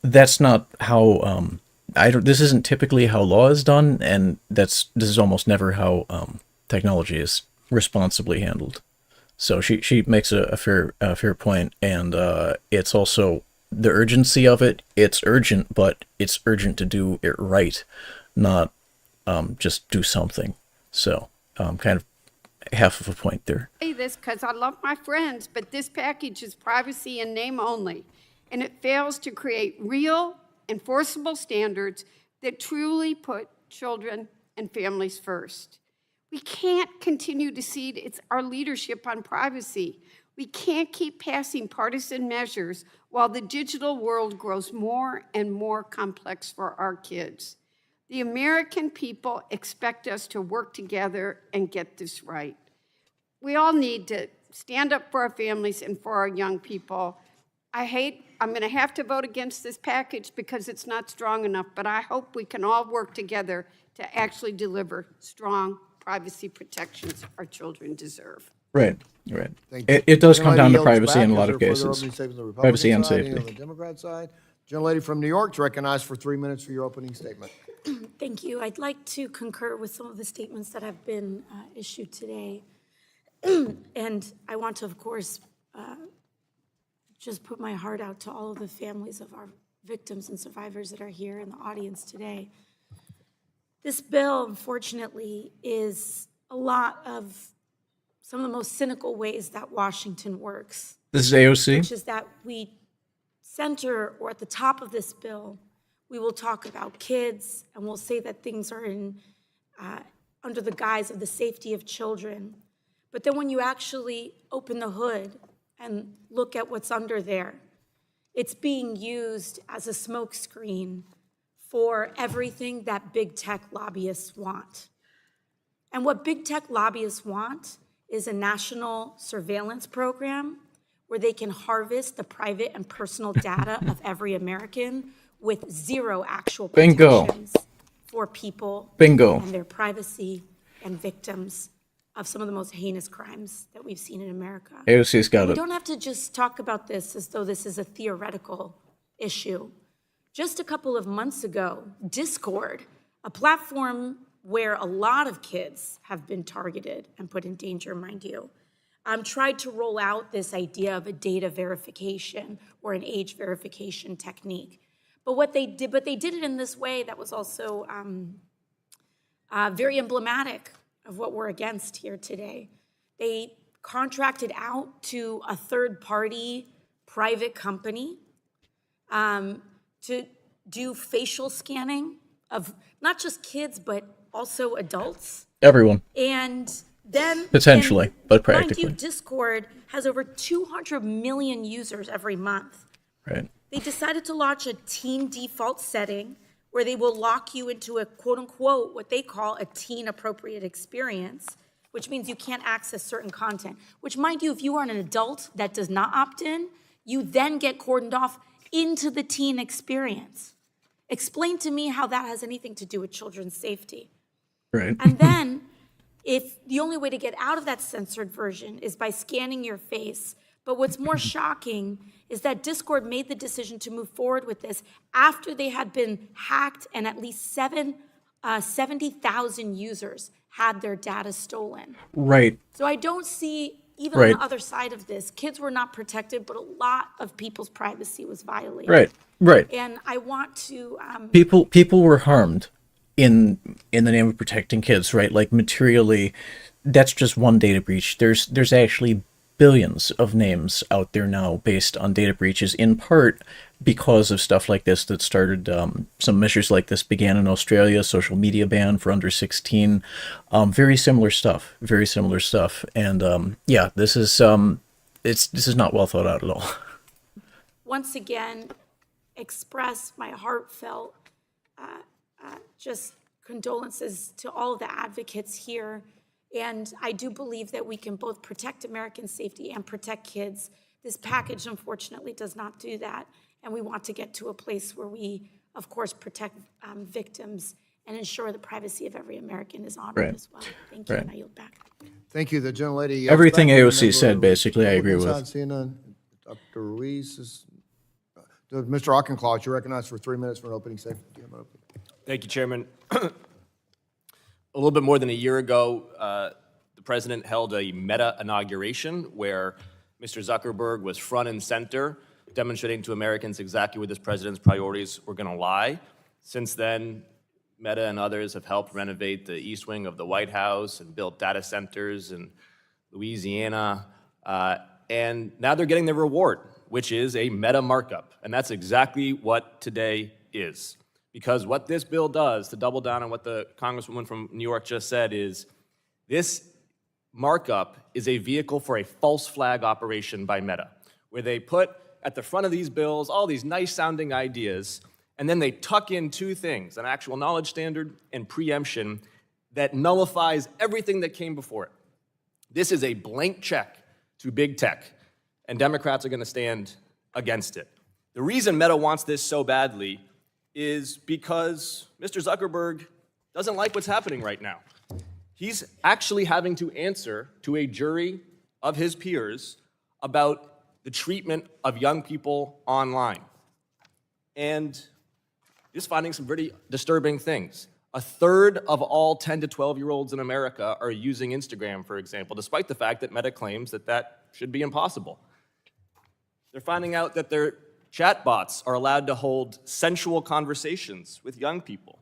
That's not how this isn't typically how law is done, and this is almost never how technology is responsibly handled. So she makes a fair point, and it's also the urgency of it. It's urgent, but it's urgent to do it right, not just do something. So kind of half of a point there. I say this because I love my friends, but this package is privacy in name only, and it fails to create real, enforceable standards that truly put children and families first. We can't continue to cede our leadership on privacy. We can't keep passing partisan measures while the digital world grows more and more complex for our kids. The American people expect us to work together and get this right. We all need to stand up for our families and for our young people. I'm going to have to vote against this package because it's not strong enough, but I hope we can all work together to actually deliver strong privacy protections our children deserve. Right. Thank you. It does come Gentlelady down to yields privacy back. in a Is lot there of further cases. opening statements on the Privacy and Republican side, any safety. on the Democrat side? Gentlelady from New York is recognized for 3 minutes for your opening statement. Thank you. I'd like to concur with some of the statements that have been issued today. And I want to, of course, just put my heart out to all of the families of our victims and survivors that are here in the audience today. This bill, unfortunately, is a lot of some of the most cynical ways that Washington works. This is AOC. Which is that we center, or at the top of this bill, we will talk about kids, and we'll say that things are under the guise of the safety of children. But then when you actually open the hood and look at what's under there, it's being used as a smokescreen for everything that big tech lobbyists want. And what big tech lobbyists want is a national surveillance program where they can harvest the private and personal data of every American with zero actual protections for people and their privacy and victims of some of the most heinous crimes that we've seen in America. AOC's got We it. don't have to just talk about this as though this is a theoretical issue. Just a couple of months ago, Discord, a platform where a lot of kids have been targeted and put in danger, mind you, tried to roll out this idea of a data verification or an age verification technique. But they did it in this way that was also very emblematic of what we're against here today. They contracted out to a third-party private company to do facial scanning of not just kids, but also adults. Everyone, And then potentially, but mind practically. you, Discord has over 200 million users every month. Right. They decided to launch a teen default setting where they will lock you into a quote unquote, what they call a teen appropriate experience, which means you can't access certain content, which mind you, if you are an adult that does not opt in, you then get cordoned off into the teen experience. Explain to me how that has anything to do with children's safety. Right. And then, if the only way to get out of that censored version is by scanning your face, but what's more shocking is that Discord made the decision to move forward with this after they had been hacked and at least 70,000 users had their data stolen. Right. So I don't see, even Right. on the other side of this, kids were not protected, but a lot of people's privacy was violated. Right. Right. And I want to, People were harmed in the name of protecting kids, right? Like materially, that's just one data breach. There's actually billions of names out there now based on data breaches, in part because of stuff like this that started. Some measures like this began in Australia, social media ban for under 16. Very similar stuff. And yeah, this is this is not well thought out at all. once again, express my heartfelt just condolences to all of the advocates here. And I do believe that we can both protect American safety and protect kids. This package, unfortunately, does not do that. And we want to get to a place where we, of course, protect victims and ensure the privacy of every American is honored Right. as well. Thank you, Right. and I yield back. Thank you. The gentlelady. Everything Back to the AOC said, member basically, I agree with. Republican side, seeing none. Dr. Ruiz is, Mr. Auchincloss, you're recognized for 3 minutes for an opening statement. Do you have an opening? Thank you, Chairman. A little bit more than a year ago, the president held a Meta inauguration where Mr. Zuckerberg was front and center, demonstrating to Americans exactly where this president's priorities were going to lie. Since then, Meta and others have helped renovate the East Wing of the White House and built data centers in Louisiana. And now they're getting their reward, which is a Meta markup. And that's exactly what today is. Because what this bill does, to double down on what the Congresswoman from New York just said, is this markup is a vehicle for a false flag operation by Meta, where they put at the front of these bills all these nice-sounding ideas, and then they tuck in two things, an actual knowledge standard and preemption, that nullifies everything that came before it. This is a blank check to big tech, and Democrats are going to stand against it. The reason Meta wants this so badly is because Mr. Zuckerberg doesn't like what's happening right now. He's actually having to answer to a jury of his peers about the treatment of young people online. And he's finding some pretty disturbing things. A third of all 10 to 12-year-olds in America are using Instagram, for example, despite the fact that Meta claims that that should be impossible. They're finding out that their chatbots are allowed to hold sensual conversations with young people.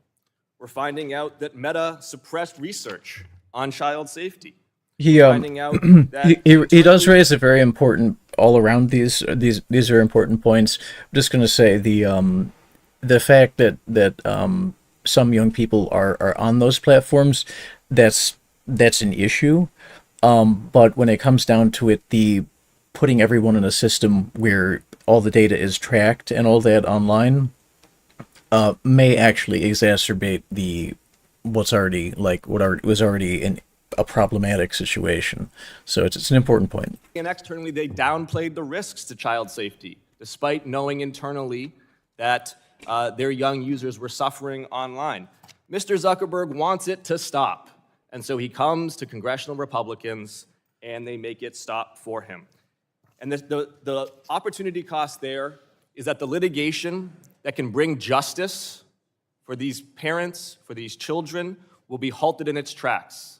We're finding out that Meta suppressed research on child safety. He Finding out that he does raise a very important all around these are important points. I'm just going to say the fact that some young people are on those platforms, that's an issue. But when it comes down to it, the putting everyone in a system where all the data is tracked and all that online may actually exacerbate what was already a problematic situation. So it's an important point. And externally, they downplayed the risks to child safety, despite knowing internally that their young users were suffering online. Mr. Zuckerberg wants it to stop. And so he comes to congressional Republicans, and they make it stop for him. And the opportunity cost there is that the litigation that can bring justice for these parents, for these children, will be halted in its tracks.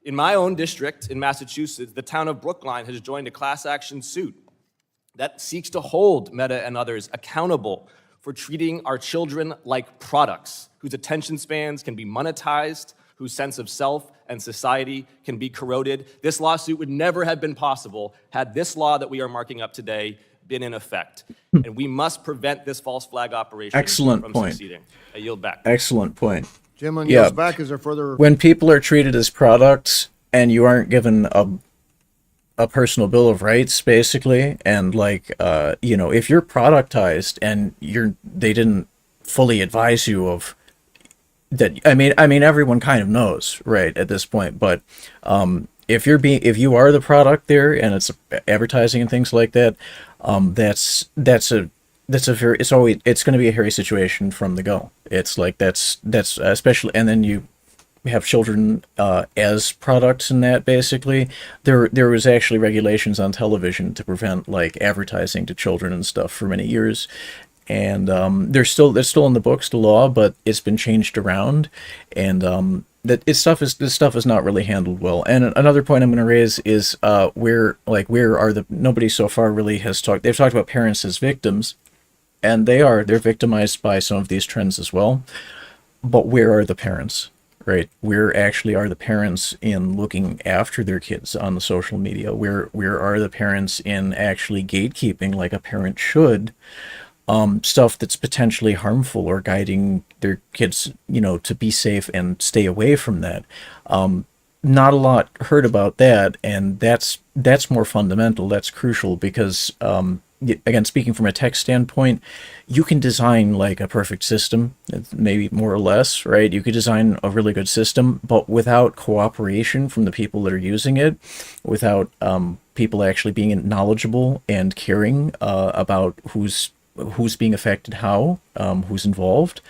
In my own district in Massachusetts, the town of Brookline has joined a class action suit that seeks to hold Meta and others accountable for treating our children like products whose attention spans can be monetized, whose sense of self and society can be corroded. This lawsuit would never have been possible had this law that we are marking up today been in effect. And we must prevent this false flag operation Excellent from point. succeeding. I yield back. Excellent point. Jim, on Yeah. yours back, is there further? When people are treated as products and you aren't given a personal bill of rights, basically, and like if you're productized and they didn't fully advise you of that, I mean everyone kind of knows, right, at this point, but if you are the product there and it's advertising and things like that, it's going to be a hairy situation from the go. It's like that's especially, and then you have children as products in that. Basically, there was actually regulations on television to prevent like advertising to children and stuff for many years, and they're still in the books, the law, but it's been changed around, and this stuff is not really handled well. And another point I'm going to raise is nobody so far really has talked. They've talked about parents as victims, and they're victimized by some of these trends as well. But where are the parents? Right, where actually are the parents in looking after their kids on the social media? Where are the parents in actually gatekeeping like a parent should? Stuff that's potentially harmful or guiding their kids, to be safe and stay away from that. Not a lot heard about that, and that's more fundamental. That's crucial because, again, speaking from a tech standpoint, you can design like a perfect system, maybe more or less, right? You could design a really good system, but without cooperation from the people that are using it, without people actually being knowledgeable and caring about who's being affected, who's involved,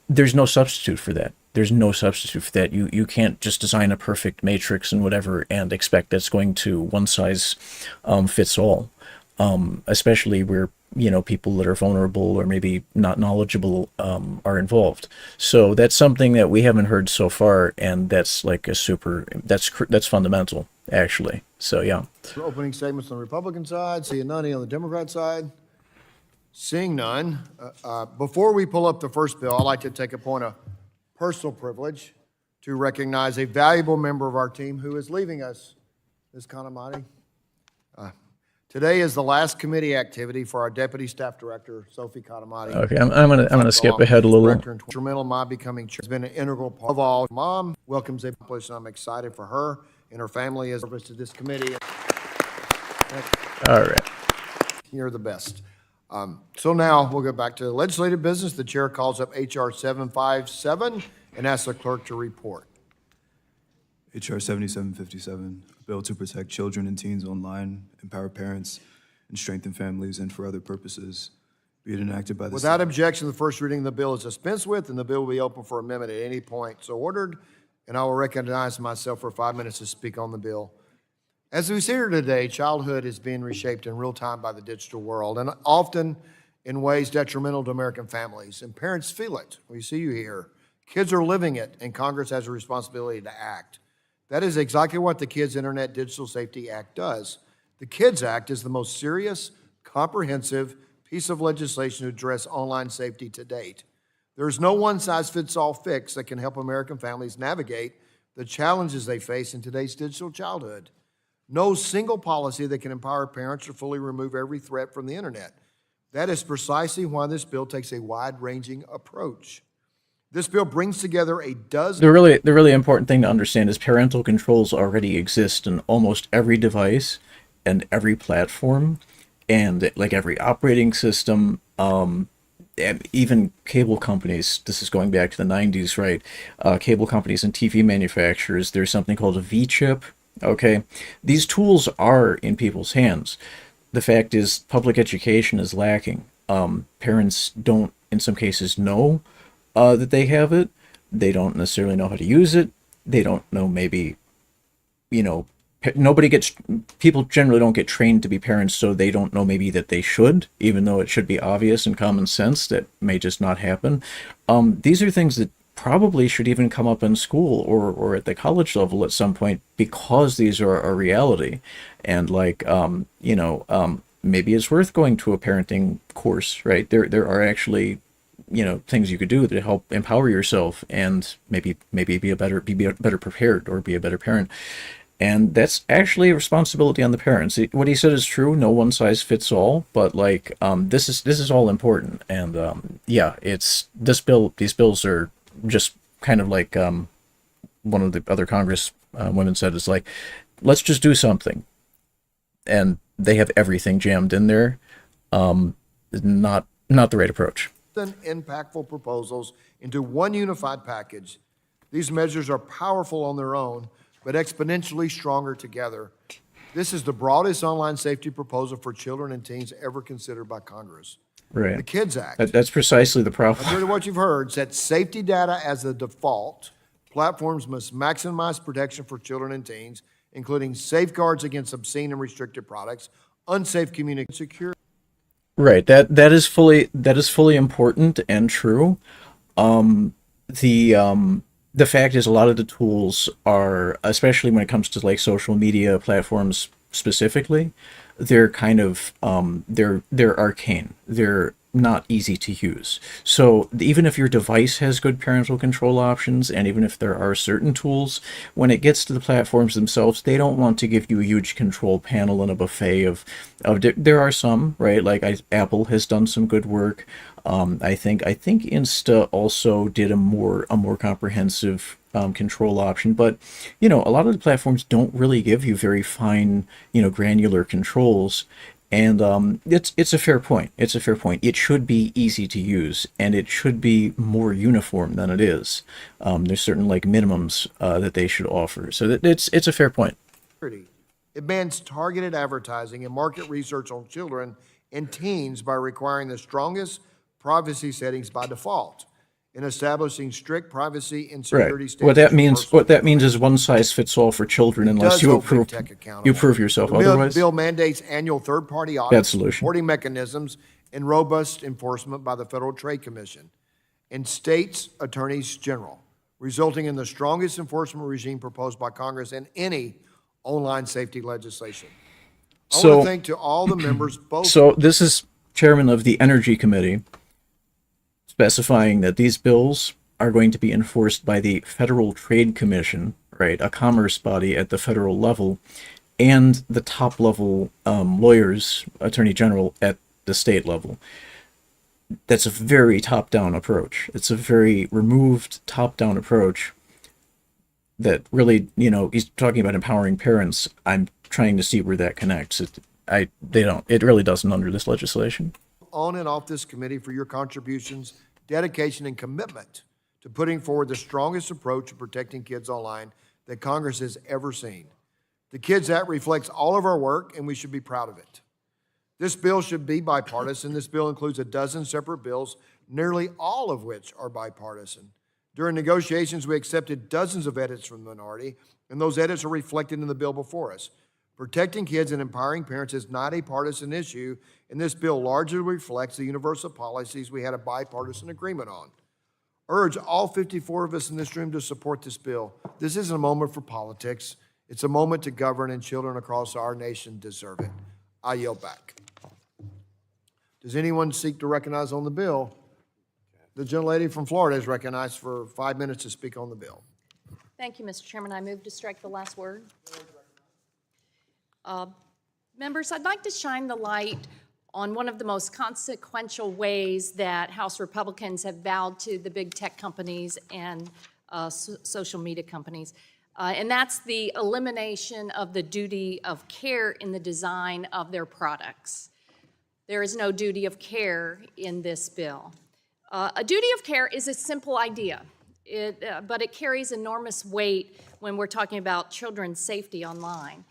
there's no substitute for that. There's no substitute for that. You can't just design a perfect matrix and whatever and expect that's going to one size fits all. Especially where people that are vulnerable or maybe not knowledgeable are involved. So that's something that we haven't heard so far, and that's like that's fundamental actually. So yeah. Opening statements on the Republican side, seeing none on the Democrat side. Seeing none, before we pull up the first bill, I'd like to take a point of personal privilege to recognize a valuable member of our team who is leaving us, Ms. Kanamati. Today is the last committee activity for our Deputy Staff Director, Sophie Kanamati. Okay, I'm gonna skip ahead a little. Instrumental in my becoming chair. Has been an integral part of all. Mom welcomes a publisher. I'm excited for her and her family as service to this committee. All right. You're the best. So now we'll go back to legislative business. The chair calls up H.R. 757 and asks the clerk to report. H.R. 7757, a bill to protect children and teens online, empower parents, and strengthen families, and for other purposes, be it enacted by the... Without objection, the first reading of the bill is dispensed with, and the bill will be open for amendment at any point. So ordered, and I will recognize myself for 5 minutes to speak on the bill. As we see here today, childhood is being reshaped in real time by the digital world, and often in ways detrimental to American families. And parents feel it. We see you here. Kids are living it, and Congress has a responsibility to act. That is exactly what the Kids Internet Digital Safety Act does. The KIDS Act is the most serious, comprehensive piece of legislation to address online safety to date. There's no one-size-fits-all fix that can help American families navigate the challenges they face in today's digital childhood. No single policy that can empower parents to fully remove every threat from the internet. That is precisely why this bill takes a wide-ranging approach. This bill brings together a dozen... The really important thing to understand is parental controls already exist in almost every device and every platform, and like every operating system, even cable companies. This is going back to the 90s, right? Cable companies and TV manufacturers, there's something called a V-chip. Okay, these tools are in people's hands. The fact is, public education is lacking. Parents don't, in some cases, know that they have it. They don't necessarily know how to use it. They don't know, maybe, people generally don't get trained to be parents, so they don't know maybe that they should, even though it should be obvious and common sense. That may just not happen. These are things that probably should even come up in school or at the college level at some point, because these are a reality. And like, maybe it's worth going to a parenting course, right? There are actually, things you could do to help empower yourself and maybe be better prepared or be a better parent. And that's actually a responsibility on the parents. What he said is true. No one size fits all, but like, this is all important. And yeah, these bills are just kind of like, one of the other Congress women said, it's like, let's just do something. And they have everything jammed in there. Not the right approach. Impactful proposals into one unified package. These measures are powerful on their own, but exponentially stronger together. This is the broadest online safety proposal for children and teens ever considered by Congress. Right. The KIDS Act, That's precisely the problem. contrary to what you've heard, sets safety data as the default. Platforms must maximize protection for children and teens, including safeguards against obscene and restricted products, unsafe communication, security. Right. That is fully important and true. The fact is, a lot of the tools are, especially when it comes to like social media platforms specifically, they're kind of they're arcane. They're not easy to use. So even if your device has good parental control options, and even if there are certain tools, when it gets to the platforms themselves, they don't want to give you a huge control panel and a buffet of there are some, right? Like Apple has done some good work. I think Insta also did a more comprehensive control option, but a lot of the platforms don't really give you very fine, granular controls. And it's a fair point. It's a fair point. It should be easy to use, and it should be more uniform than it is. There's certain like minimums that they should offer. So it's a fair point. It bans targeted advertising and market research on children and teens by requiring the strongest privacy settings by default, in establishing strict privacy and security standards. What that means is one size fits all for children, unless you prove yourself otherwise. The bill mandates annual third-party Bad audits, solution. reporting mechanisms, and robust enforcement by the Federal Trade Commission and states' attorneys general, resulting in the strongest enforcement regime proposed by Congress in any online safety legislation. I want to thank to all the members, both. So this is chairman of the Energy Committee, specifying that these bills are going to be enforced by the Federal Trade Commission, right, a commerce body at the federal level, and the top level lawyers, attorney general at the state level. That's a very top-down approach. It's a very removed top-down approach that really, he's talking about empowering parents. I'm trying to see where that connects. It really doesn't under this legislation. On and off this committee for your contributions, dedication, and commitment to putting forward the strongest approach to protecting kids online that Congress has ever seen. The KIDS Act reflects all of our work, and we should be proud of it. This bill should be bipartisan. This bill includes a dozen separate bills, nearly all of which are bipartisan. During negotiations, we accepted dozens of edits from the minority, and those edits are reflected in the bill before us. Protecting kids and empowering parents is not a partisan issue, and this bill largely reflects the universal policies we had a bipartisan agreement on. Urge all 54 of us in this room to support this bill. This isn't a moment for politics. It's a moment to govern, and children across our nation deserve it. I yield back. Does anyone seek to recognize on the bill? The gentlelady from Florida is recognized for 5 minutes to speak on the bill. Thank you, Mr. Chairman. I move to strike the last word. Members, I'd like to shine the light on one of the most consequential ways that House Republicans have bowed to the big tech companies and social media companies, and that's the elimination of the duty of care in the design of their products. There is no duty of care in this bill. A duty of care is a simple idea, but it carries enormous weight when we're talking about children's safety online.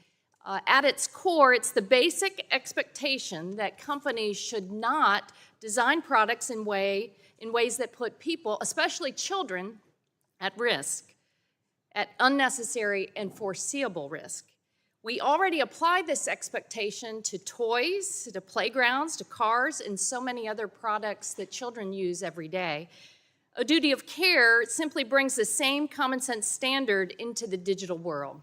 At its core, it's the basic expectation that companies should not design products in ways that put people, especially children, at risk, at unnecessary and foreseeable risk. We already apply this expectation to toys, to playgrounds, to cars, and so many other products that children use every day. A duty of care simply brings the same common sense standard into the digital world.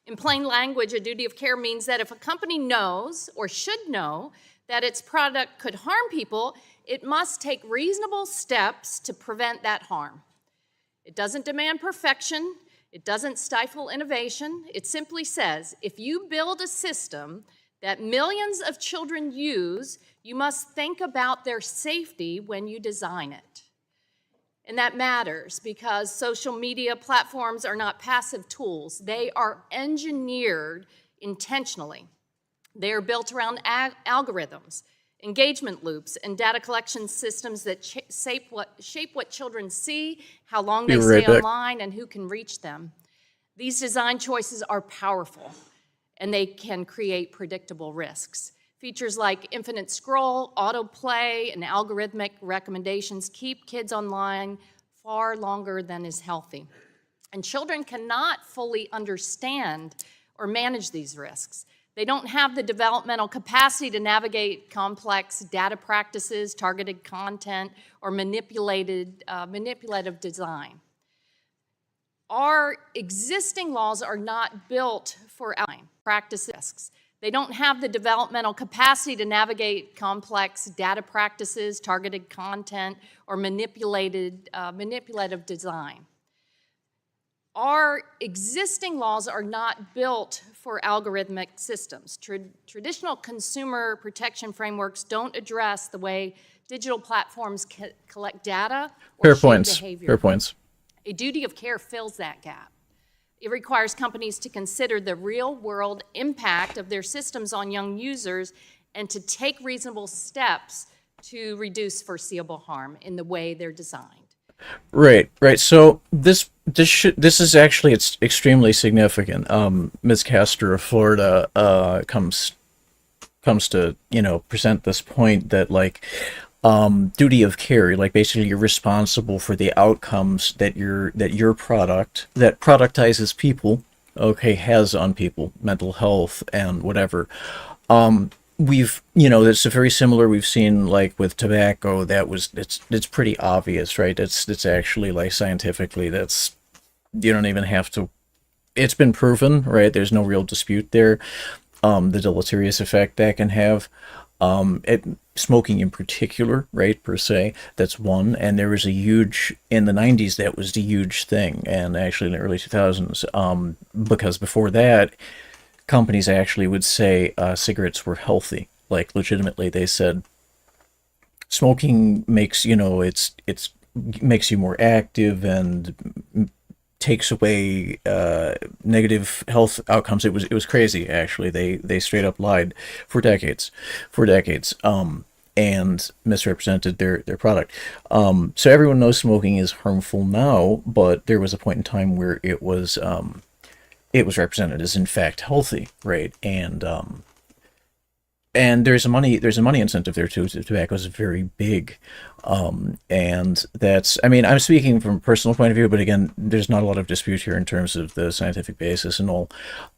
In plain language, a duty of care means that if a company knows or should know that its product could harm people, it must take reasonable steps to prevent that harm. It doesn't demand perfection. It doesn't stifle innovation. It simply says, if you build a system that millions of children use, you must think about their safety when you design it. And that matters because social media platforms are not passive tools. They are engineered intentionally. They are built around algorithms, engagement loops, and data collection systems that shape what children see, how long they stay online, and who can reach them. These design choices are powerful, and they can create predictable risks. Features like infinite scroll, autoplay, and algorithmic recommendations keep kids online far longer than is healthy. And children cannot fully understand or manage these risks. They don't have the developmental capacity to navigate complex data practices, targeted content, or manipulative design. Our existing laws are not built for practice risks. They don't have the developmental capacity to navigate complex data practices, targeted content, or manipulative design. Our existing laws are not built for algorithmic systems. Traditional consumer protection frameworks don't address the way digital platforms collect data or shape behavior. Fair points. A duty of care fills that gap. It requires companies to consider the real-world impact of their systems on young users and to take reasonable steps to reduce foreseeable harm in the way they're designed. Right. So this is actually, it's extremely significant. Ms. Castor of Florida comes to present this point that duty of care, like basically you're responsible for the outcomes that your product that productizes people, has on people, mental health and whatever. It's very similar. We've seen like with tobacco, it's pretty obvious, right? It's actually like scientifically, you don't even have to, it's been proven, right? There's no real dispute there. The deleterious effect that can have. Smoking in particular, right, per se, that's one. And there was a huge, in the 90s, that was the huge thing, and actually in the early 2000s, because before that, companies actually would say cigarettes were healthy. Like, legitimately, they said, smoking makes, it's makes you more active and takes away negative health outcomes. It was crazy, actually. They straight up lied for decades, and misrepresented their product. So everyone knows smoking is harmful now, but there was a point in time where it was represented as in fact healthy, right? And there's a money incentive there too. Tobacco is very big, and that's, I'm speaking from a personal point of view, but again, there's not a lot of dispute here in terms of the scientific basis and all.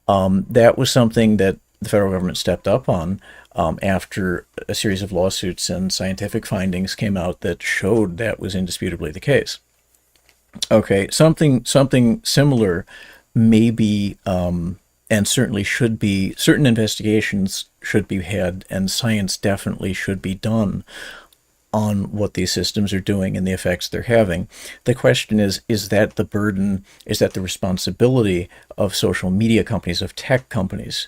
That was something that the federal government stepped up on after a series of lawsuits and scientific findings came out that showed that was indisputably the case. Okay, something similar maybe, and certainly should be, certain investigations should be had, and science definitely should be done on what these systems are doing and the effects they're having. The question is that the burden, is that the responsibility of social media companies, of tech companies?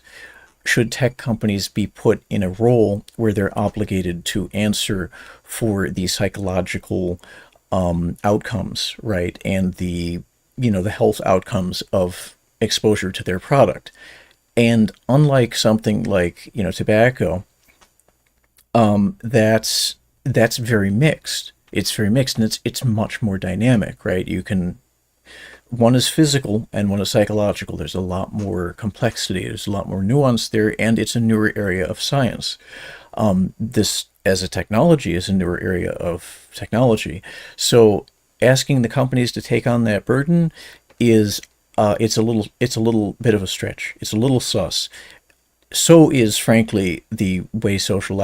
Should tech companies be put in a role where they're obligated to answer for the psychological outcomes, right, and the health outcomes of exposure to their product? And unlike something like tobacco, that's very mixed. It's very mixed, and it's much more dynamic, right? One is physical and one is psychological. There's a lot more complexity. There's a lot more nuance there, and it's a newer area of science. This, as a technology, is a newer area of technology. So asking the companies to take on that burden is it's a little bit of a stretch. It's a little sus. So is, frankly, the way social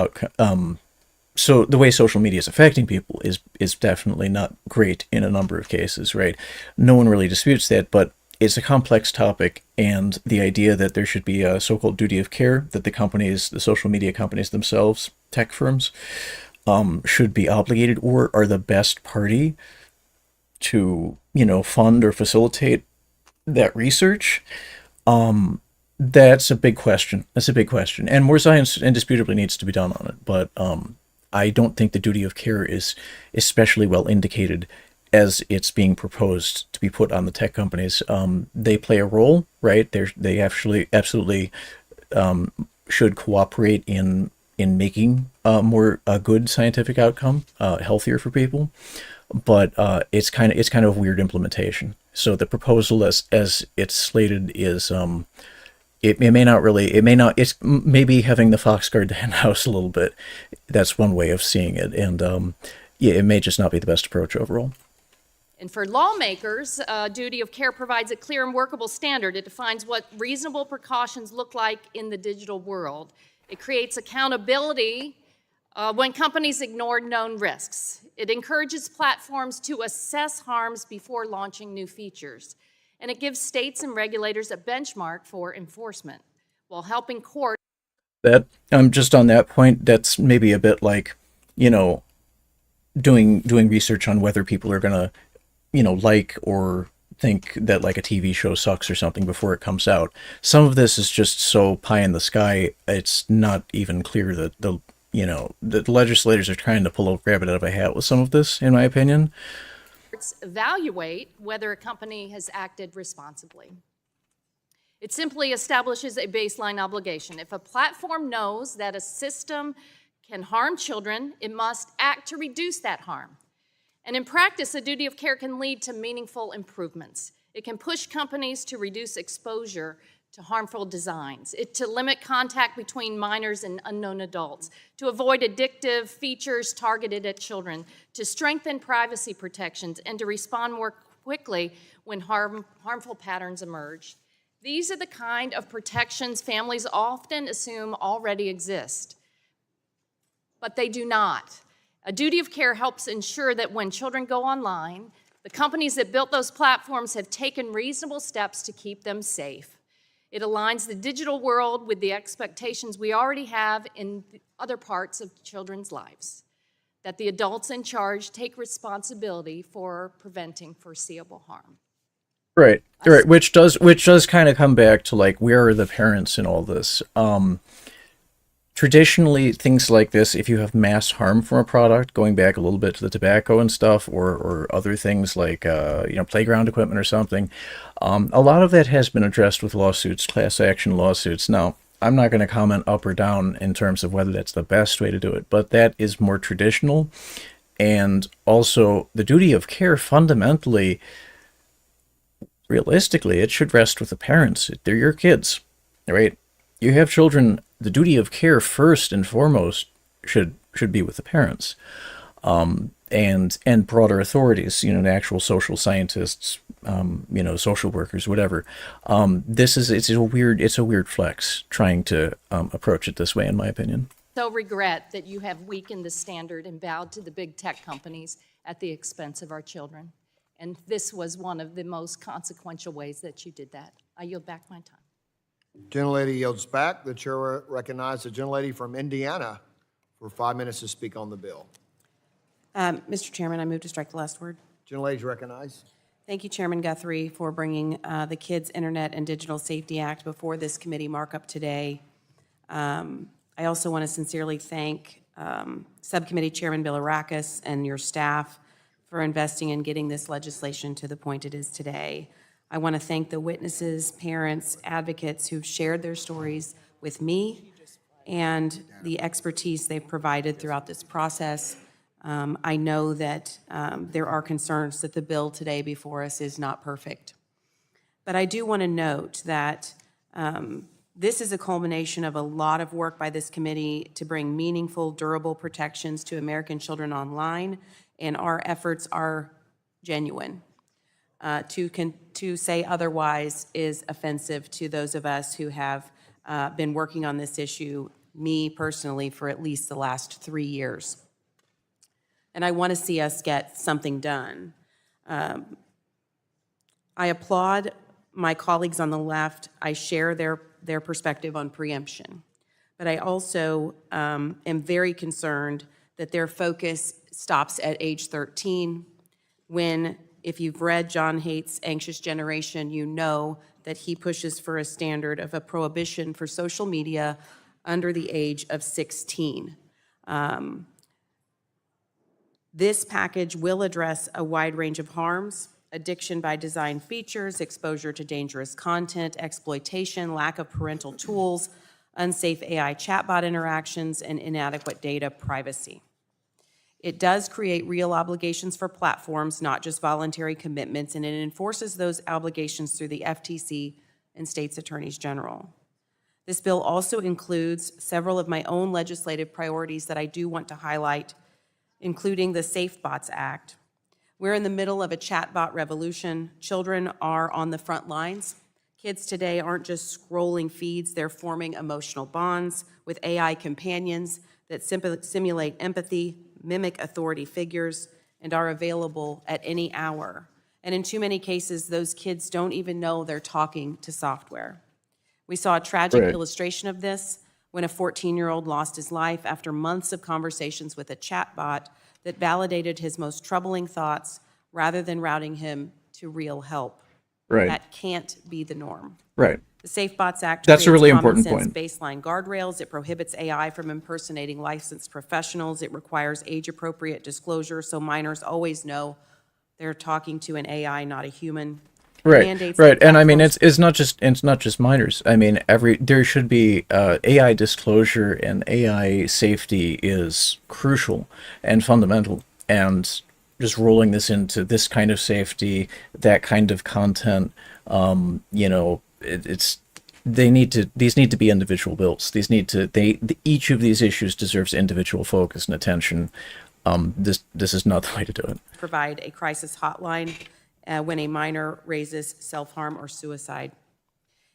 so the way social media is affecting people is definitely not great in a number of cases, right? No one really disputes that, but it's a complex topic, and the idea that there should be a so-called duty of care, that the companies, the social media companies themselves, tech firms, should be obligated or are the best party to, fund or facilitate that research. That's a big question. That's a big question. And more science indisputably needs to be done on it. But I don't think the duty of care is especially well indicated as it's being proposed to be put on the tech companies. They play a role, right? They actually absolutely should cooperate in making a good scientific outcome, healthier for people. But it's kind of weird implementation. So the proposal as it's slated is it may not, it's maybe having the fox guard the hen house a little bit. That's one way of seeing it. And yeah, it may just not be the best approach overall. And for lawmakers, duty of care provides a clear and workable standard. It defines what reasonable precautions look like in the digital world. It creates accountability when companies ignore known risks. It encourages platforms to assess harms before launching new features. And it gives states and regulators a benchmark for enforcement while helping courts. That just on that point, that's maybe a bit like, doing research on whether people are gonna, like or think that like a TV show sucks or something before it comes out. Some of this is just so pie in the sky. It's not even clear that the legislators are trying to pull a rabbit out of a hat with some of this, in my opinion. Evaluate whether a company has acted responsibly. It simply establishes a baseline obligation. If a platform knows that a system can harm children, it must act to reduce that harm. And in practice, a duty of care can lead to meaningful improvements. It can push companies to reduce exposure to harmful designs, to limit contact between minors and unknown adults, to avoid addictive features targeted at children, to strengthen privacy protections, and to respond more quickly when harmful patterns emerge. These are the kind of protections families often assume already exist, but they do not. A duty of care helps ensure that when children go online, the companies that built those platforms have taken reasonable steps to keep them safe. It aligns the digital world with the expectations we already have in other parts of children's lives, that the adults in charge take responsibility for preventing foreseeable harm. Right. Which does kind of come back to like, where are the parents in all this? Traditionally, things like this, if you have mass harm from a product, going back a little bit to the tobacco and stuff, or other things like playground equipment or something, a lot of that has been addressed with lawsuits, class action lawsuits. Now, I'm not going to comment up or down in terms of whether that's the best way to do it, but that is more traditional. And also, the duty of care fundamentally, realistically, it should rest with the parents. They're your kids, right? You have children. The duty of care first and foremost should be with the parents, and broader authorities, the actual social scientists, social workers, whatever. It's a weird flex trying to approach it this way, in my opinion. So regret that you have weakened the standard and bowed to the big tech companies at the expense of our children. And this was one of the most consequential ways that you did that. I yield back my time. Gentlelady yields back. The chair recognizes the gentlelady from Indiana for 5 minutes to speak on the bill. Mr. Chairman, I move to strike the last word. Gentlelady's recognized. Thank you, Chairman Guthrie, for bringing the Kids Internet and Digital Safety Act before this committee markup today. I also want to sincerely thank Subcommittee Chairman Bilirakis and your staff for investing in getting this legislation to the point it is today. I want to thank the witnesses, parents, advocates who've shared their stories with me and the expertise they've provided throughout this process. I know that there are concerns that the bill today before us is not perfect. But I do want to note that this is a culmination of a lot of work by this committee to bring meaningful, durable protections to American children online, and our efforts are genuine. To say otherwise is offensive to those of us who have been working on this issue, me personally, for at least the last 3 years. and I want to see us get something done. I applaud my colleagues on the left. I share their perspective on preemption. But I also am very concerned that their focus stops at age 13 when, if you've read John Haight's Anxious Generation, you know that he pushes for a standard of a prohibition for social media under the age of 16. This package will address a wide range of harms: addiction by design features, exposure to dangerous content, exploitation, lack of parental tools, unsafe AI chatbot interactions, and inadequate data privacy. It does create real obligations for platforms, not just voluntary commitments, and it enforces those obligations through the FTC and states' attorneys general. This bill also includes several of my own legislative priorities that I do want to highlight, including the SafeBots Act. We're in the middle of a chatbot revolution. Children are on the front lines. Kids today aren't just scrolling feeds, they're forming emotional bonds with AI companions that simulate empathy, mimic authority figures, and are available at any hour. And in too many cases, those kids don't even know they're talking to software. We saw a tragic illustration of this when a 14-year-old lost his life after months of conversations with a chatbot that validated his most troubling thoughts rather than routing him to real help. Right. That can't be the norm. Right. The SafeBots Act That's a creates really important common-sense point. baseline guardrails. It prohibits AI from impersonating licensed professionals. It requires age-appropriate disclosure so minors always know they're talking to an AI, not a human. Right, Mandates right, that and I mean platforms- it's not just minors. I mean there should be AI disclosure, and AI safety is crucial and fundamental. And just rolling this into this kind of safety, that kind of content, these need to be individual bills. Each of these issues deserves individual focus and attention. This is not the way to do it. Provide a crisis hotline when a minor raises self-harm or suicide.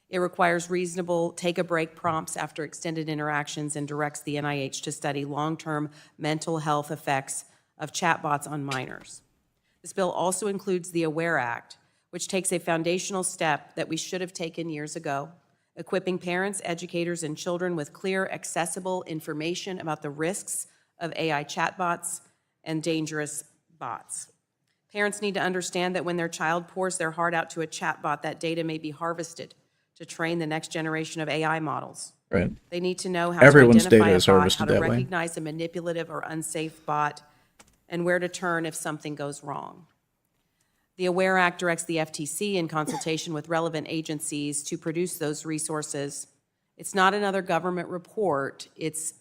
It requires reasonable take-a-break prompts after extended interactions and directs the NIH to study long-term mental health effects of chatbots on minors. This bill also includes the AWARE Act, which takes a foundational step that we should have taken years ago, equipping parents, educators, and children with clear, accessible information about the risks of AI chatbots and dangerous bots. Parents need to understand that when their child pours their heart out to a chatbot, that data may be harvested to train the next generation of AI models. Right. They need to know how Everyone's to identify data a is bot, how harvested to that way. recognize a manipulative or unsafe bot, and where to turn if something goes wrong. The AWARE Act directs the FTC, in consultation with relevant agencies, to produce those resources. It's not another government report. It's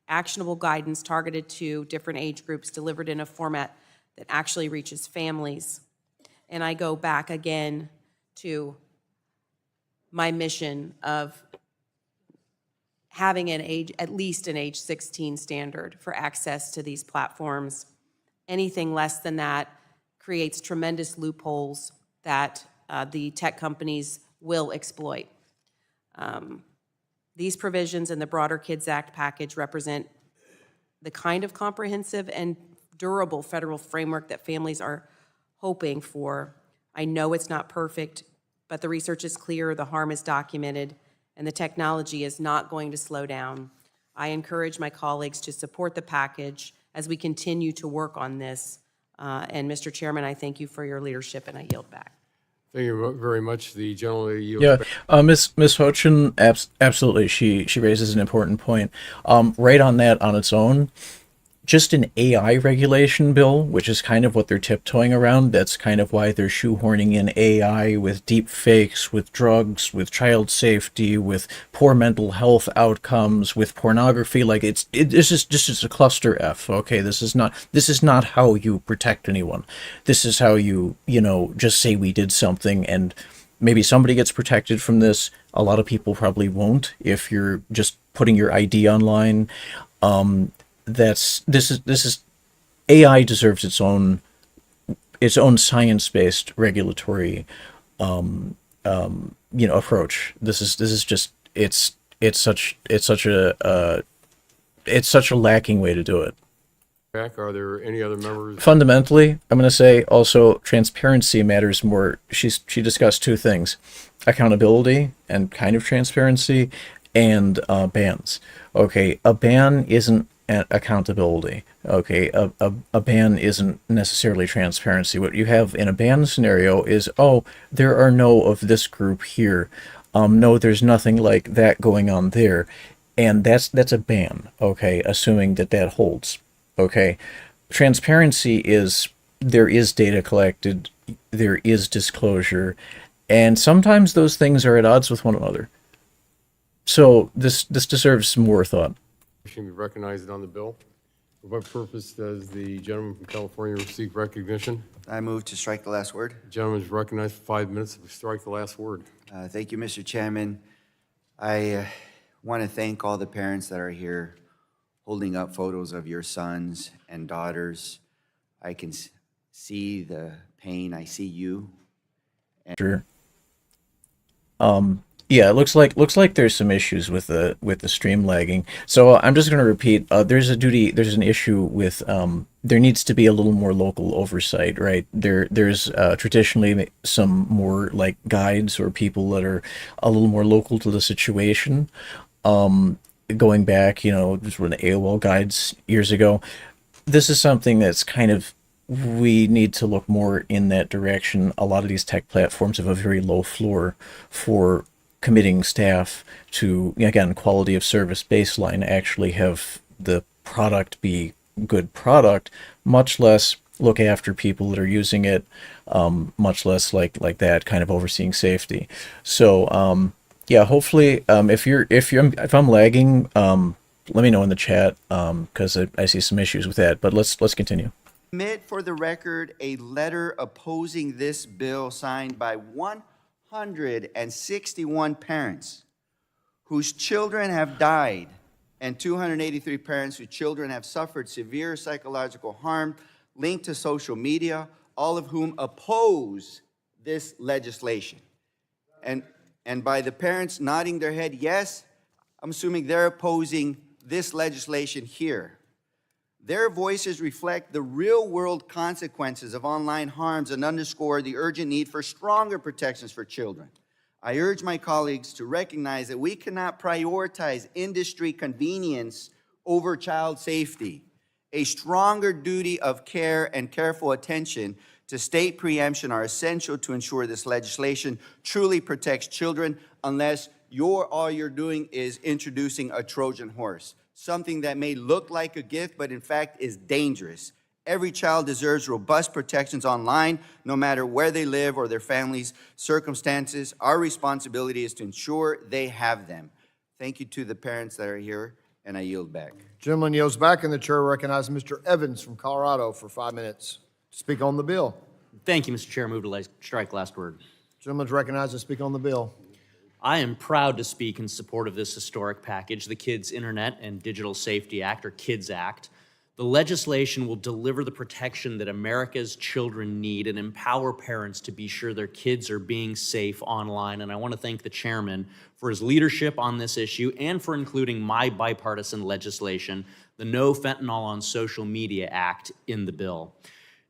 actionable guidance targeted to different age groups, delivered in a format that actually reaches families. And I go back again to my mission of having at least an age 16 standard for access to these platforms. Anything less than that creates tremendous loopholes that the tech companies will exploit. These provisions in the broader Kids Act package represent the kind of comprehensive and durable federal framework that families are hoping for. I know it's not perfect, but the research is clear, the harm is documented, and the technology is not going to slow down. I encourage my colleagues to support the package as we continue to work on this. And Mr. Chairman, I thank you for your leadership, and I yield back. Thank you very much. The gentleman yields Yeah, back. Miss Hochin, absolutely. She raises an important point. Right on that on its own, just an AI regulation bill, which is kind of what they're tiptoeing around. That's kind of why they're shoehorning in AI with deep fakes, with drugs, with child safety, with poor mental health outcomes, with pornography. Like this is just a cluster F. Okay, this is not how you protect anyone. This is how you just say we did something, and maybe somebody gets protected from this. A lot of people probably won't if you're just putting your ID online. This is AI deserves its own science-based regulatory approach. This is just it's such a lacking way to do it. Back, are there any other members? Fundamentally, I'm going to say also transparency matters more. She discussed two things: accountability and kind of transparency, and bans. Okay, a ban isn't accountability. Okay, a ban isn't necessarily transparency. What you have in a ban scenario is, oh, there are no of this group here. No, there's nothing like that going on there, and that's a ban. Okay, assuming that that holds. Okay, transparency is there is data collected, there is disclosure, and sometimes those things are at odds with one another. So this deserves more thought. Should be recognized on the bill. For what purpose does the gentleman from California seek recognition? I move to strike the last word. The gentleman is recognized for 5 minutes. Strike the last word. Thank you, Mr. Chairman. I want to thank all the parents that are here holding up photos of your sons and daughters. I can see the pain. I see you. Sure. Yeah, it looks like there's some issues with the stream lagging. So I'm just going to repeat. There's an issue with there needs to be a little more local oversight, right? There's traditionally some more like guides or people that are a little more local to the situation. Going back, just when the AOL guides years ago, this is something that's kind of, we need to look more in that direction. A lot of these tech platforms have a very low floor for committing staff to, again, quality of service baseline, actually have the product be good product, much less look after people that are using it, much less like that kind of overseeing safety. So yeah, hopefully if I'm lagging, let me know in the chat, because I see some issues with that. But let's continue. Submit for the record a letter opposing this bill signed by 161 parents whose children have died and 283 parents whose children have suffered severe psychological harm linked to social media, all of whom oppose this legislation. And by the parents nodding their head yes, I'm assuming they're opposing this legislation here. Their voices reflect the real-world consequences of online harms and underscore the urgent need for stronger protections for children. I urge my colleagues to recognize that we cannot prioritize industry convenience over child safety. A stronger duty of care and careful attention to state preemption are essential to ensure this legislation truly protects children, unless all you're doing is introducing a Trojan horse, something that may look like a gift, but in fact is dangerous. Every child deserves robust protections online, no matter where they live or their family's circumstances. Our responsibility is to ensure they have them. Thank you to the parents that are here, and I yield back. Gentleman yields back, and the chair recognizes Mr. Evans from Colorado for 5 minutes to speak on the bill. Thank you, Mr. Chair. Move to strike last word. Gentleman's recognized to speak on the bill. I am proud to speak in support of this historic package, the Kids Internet and Digital Safety Act, or KIDS Act. The legislation will deliver the protection that America's children need and empower parents to be sure their kids are being safe online. And I want to thank the chairman for his leadership on this issue and for including my bipartisan legislation, the No Fentanyl on Social Media Act, in the bill.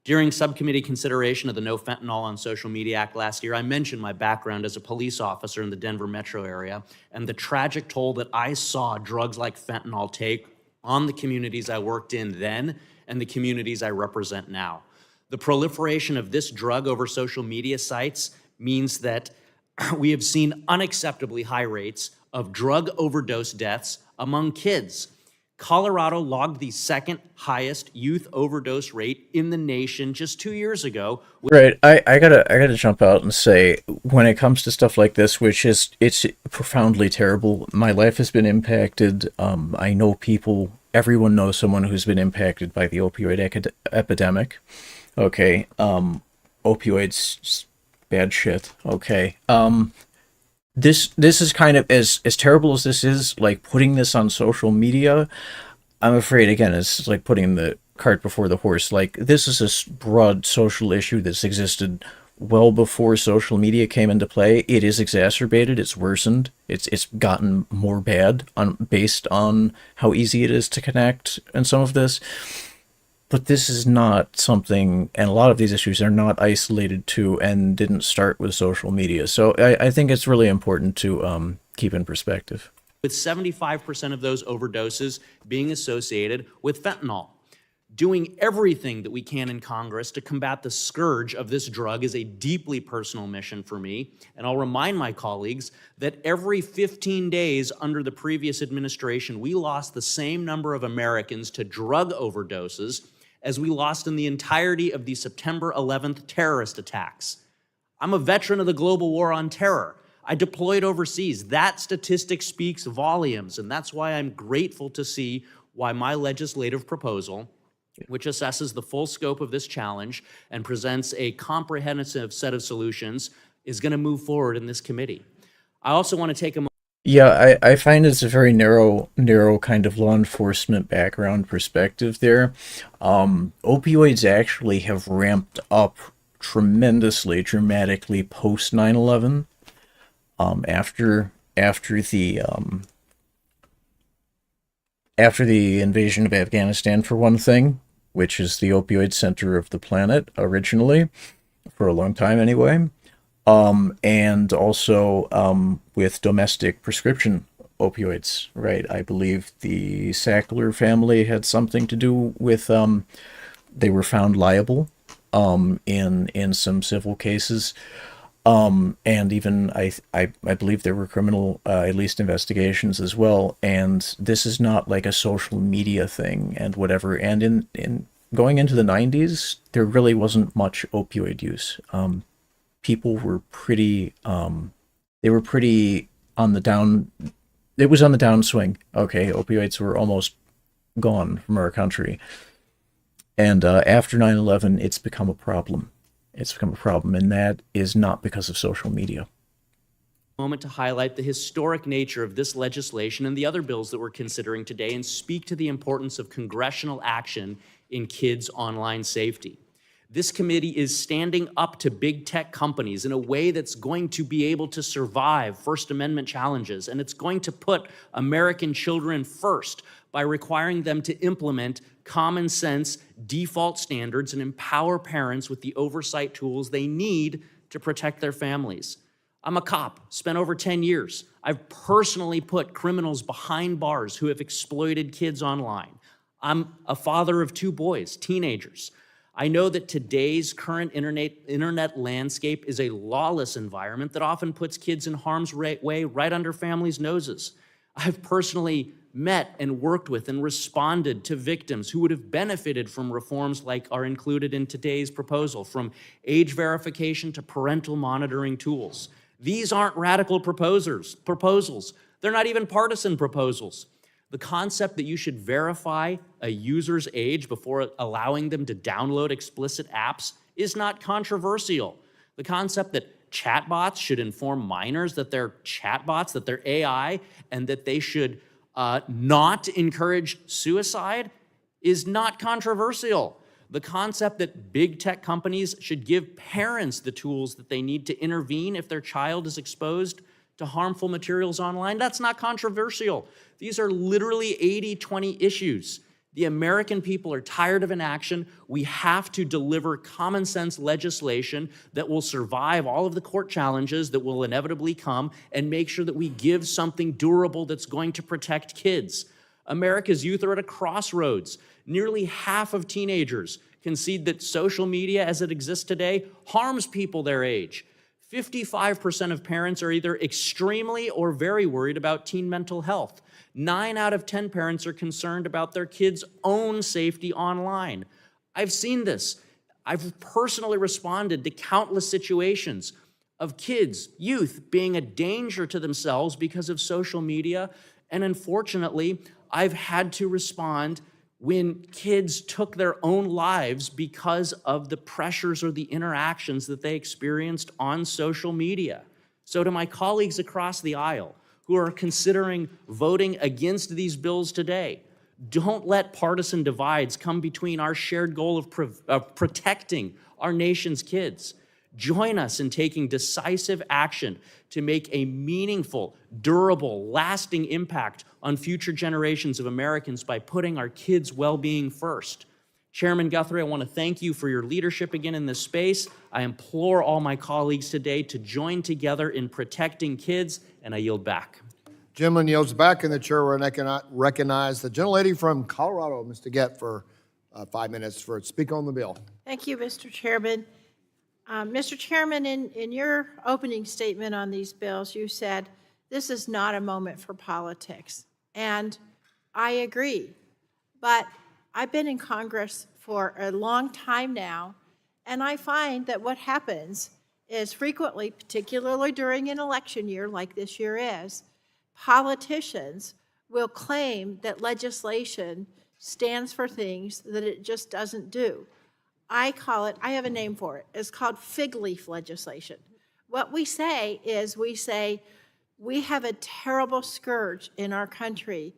During subcommittee consideration of the No Fentanyl on Social Media Act last year, I mentioned my background as a police officer in the Denver metro area and the tragic toll that I saw drugs like fentanyl take on the communities I worked in then and the communities I represent now. The proliferation of this drug over social media sites means that we have seen unacceptably high rates of drug overdose deaths among kids. Colorado logged the second highest youth overdose rate in the nation just 2 years ago. Right. I gotta jump out and say, when it comes to stuff like this, it's profoundly terrible. My life has been impacted. I know people, everyone knows someone who's been impacted by the opioid epidemic. Okay. Opioids, bad shit. Okay. This is kind of, as terrible as this is, like putting this on social media, I'm afraid, again, it's like putting the cart before the horse. Like, this is a broad social issue that's existed well before social media came into play. It is exacerbated, it's worsened, it's gotten more bad based on how easy it is to connect and some of this. But this is not something, and a lot of these issues are not isolated to and didn't start with social media. So I think it's really important to keep in perspective. With 75% of those overdoses being associated with fentanyl. Doing everything that we can in Congress to combat the scourge of this drug is a deeply personal mission for me, and I'll remind my colleagues that every 15 days under the previous administration, we lost the same number of Americans to drug overdoses as we lost in the entirety of the September 11th terrorist attacks. I'm a veteran of the global war on terror. I deployed overseas. That statistic speaks volumes, and that's why I'm grateful to see why my legislative proposal, which assesses the full scope of this challenge and presents a comprehensive set of solutions, is going to move forward in this committee. I also want to take a moment. Yeah, I find it's a very narrow kind of law enforcement background perspective there. Opioids actually have ramped up tremendously, dramatically post 9/11. After the invasion of Afghanistan, for one thing, which is the opioid center of the planet originally, for a long time anyway, and also with domestic prescription opioids, right? I believe the Sackler family had something to do with, they were found liable in some civil cases. And even I believe there were criminal, at least investigations as well. And this is not like a social media thing and whatever. And in going into the 90s, there really wasn't much opioid use. People were pretty, they were pretty on the down. It was on the downswing. Okay, opioids were almost gone from our country. And after 9/11, it's become a problem. It's become a problem, and that is not because of social media. Moment to highlight the historic nature of this legislation and the other bills that we're considering today and speak to the importance of congressional action in kids' online safety. This committee is standing up to big tech companies in a way that's going to be able to survive First Amendment challenges, and it's going to put American children first by requiring them to implement common sense default standards and empower parents with the oversight tools they need to protect their families. I'm a cop, spent over 10 years. I've personally put criminals behind bars who have exploited kids online. I'm a father of 2 boys, teenagers. I know that today's current internet landscape is a lawless environment that often puts kids in harm's way right under families' noses. I've personally met and worked with and responded to victims who would have benefited from reforms like are included in today's proposal, from age verification to parental monitoring tools. These aren't radical proposals. They're not even partisan proposals. The concept that you should verify a user's age before allowing them to download explicit apps is not controversial. The concept that chatbots should inform minors that they're chatbots, that they're AI, and that they should not encourage suicide is not controversial. The concept that big tech companies should give parents the tools that they need to intervene if their child is exposed to harmful materials online, that's not controversial. These are literally 80-20 issues. The American people are tired of inaction. We have to deliver common sense legislation that will survive all of the court challenges that will inevitably come and make sure that we give something durable that's going to protect kids. America's youth are at a crossroads. Nearly half of teenagers concede that social media as it exists today harms people their age. 55% of parents are either extremely or very worried about teen mental health. 9 out of 10 parents are concerned about their kids' own safety online. I've seen this. I've personally responded to countless situations of kids, youth, being a danger to themselves because of social media. And unfortunately, I've had to respond when kids took their own lives because of the pressures or the interactions that they experienced on social media. So to my colleagues across the aisle who are considering voting against these bills today, don't let partisan divides come between our shared goal of protecting our nation's kids. Join us in taking decisive action to make a meaningful, durable, lasting impact on future generations of Americans by putting our kids' well-being first. Chairman Guthrie, I want to thank you for your leadership again in this space. I implore all my colleagues today to join together in protecting kids, and I yield back. Gentleman yields back, and the chair will recognize the gentlelady from Colorado, Ms. Gett, for 5 minutes for speak on the bill. Thank you, Mr. Chairman. Mr. Chairman, in your opening statement on these bills, you said this is not a moment for politics. And I agree. But I've been in Congress for a long time now, and I find that what happens is frequently, particularly during an election year like this year is, politicians will claim that legislation stands for things that it just doesn't do. I call it, I have a name for it, it's called fig leaf legislation. What we say is we have a terrible scourge in our country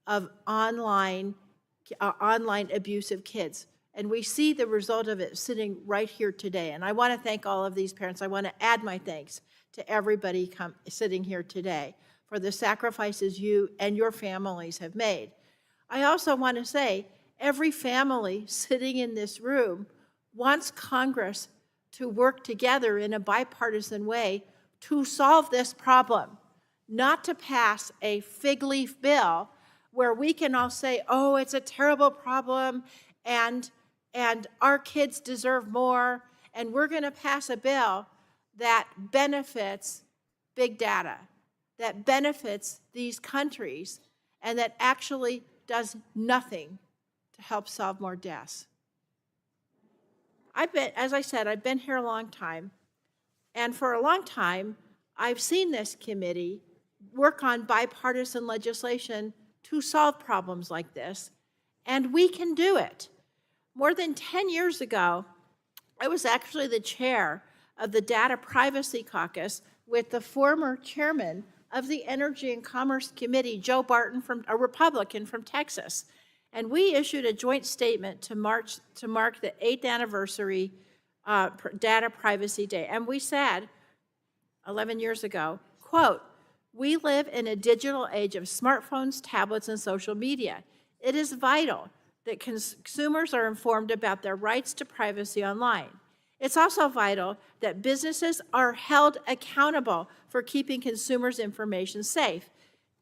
of online abuse of kids. And we see the result of it sitting right here today. And I want to thank all of these parents. I want to add my thanks to everybody sitting here today for the sacrifices you and your families have made. I also want to say every family sitting in this room wants Congress to work together in a bipartisan way to solve this problem, not to pass a fig leaf bill where we can all say, oh, it's a terrible problem, and our kids deserve more, and we're going to pass a bill that benefits big data, that benefits these countries, and that actually does nothing to help solve more deaths. As I said, I've been here a long time, and for a long time, I've seen this committee work on bipartisan legislation to solve problems like this, and we can do it. More than 10 years ago, I was actually the chair of the Data Privacy Caucus with the former chairman of the Energy and Commerce Committee, Joe Barton, a Republican from Texas. And we issued a joint statement to mark the 8th anniversary Data Privacy Day. And we said, 11 years ago, quote, "We live in a digital age of smartphones, tablets, and social media. It is vital that consumers are informed about their rights to privacy online. It's also vital that businesses are held accountable for keeping consumers' information safe.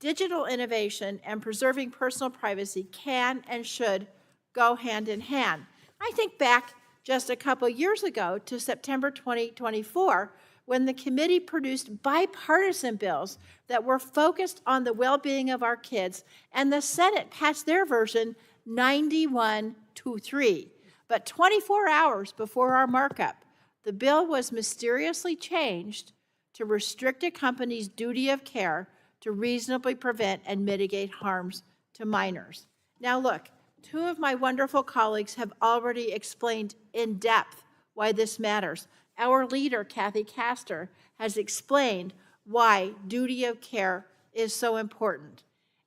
Digital innovation and preserving personal privacy can and should go hand in hand." I think back just a couple years ago to September 2024, when the committee produced bipartisan bills that were focused on the well-being of our kids, and the Senate passed their version 91-3. But 24 hours before our markup, the bill was mysteriously changed to restrict a company's duty of care to reasonably prevent and mitigate harms to minors. Now look, two of my wonderful colleagues have already explained in depth why this matters. Our leader, Kathy Castor, has explained why duty of care is so important.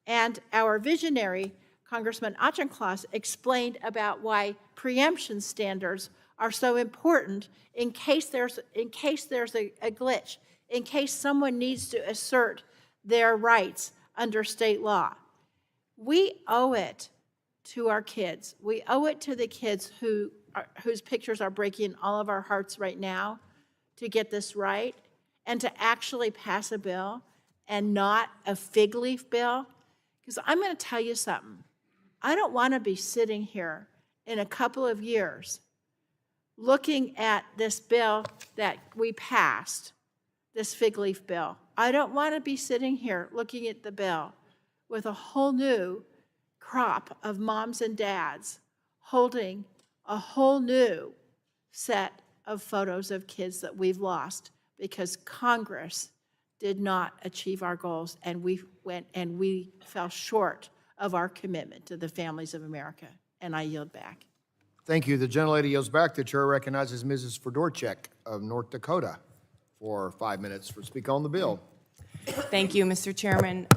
And our visionary, Congressman Auchincloss, explained about why preemption standards are so important in case there's a glitch, in case someone needs to assert their rights under state law. We owe it to our kids. We owe it to the kids whose pictures are breaking all of our hearts right now to get this right and to actually pass a bill and not a fig leaf bill. Because I'm going to tell you something. I don't want to be sitting here in a couple of years looking at this bill that we passed, this fig leaf bill. I don't want to be sitting here looking at the bill with a whole new crop of moms and dads holding a whole new set of photos of kids that we've lost because Congress did not achieve our goals, and we fell short of our commitment to the families of America. And I yield back. Thank you. The gentlelady yields back. The chair recognizes Mrs. Fedorchak of North Dakota for 5 minutes for speak on the bill. Thank you, Mr. Chairman.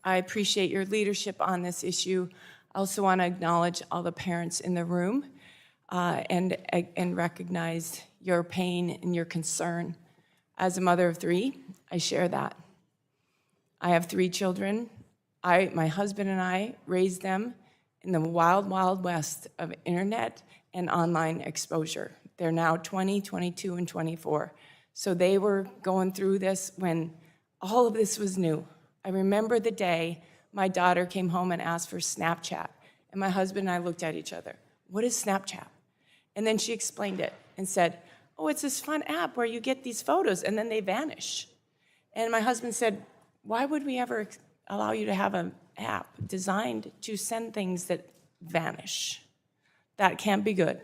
I appreciate your leadership on this issue. I also want to acknowledge all the parents in the room and recognize your pain and your concern. As a mother of three, I share that. I have 3 children. My husband and I raised them in the wild, wild west of internet and online exposure. They're now 20, 22, and 24. So they were going through this when all of this was new. I remember the day my daughter came home and asked for Snapchat, and my husband and I looked at each other. What is Snapchat? And then she explained it and said, oh, it's this fun app where you get these photos and then they vanish. And my husband said, why would we ever allow you to have an app designed to send things that vanish? That can't be good.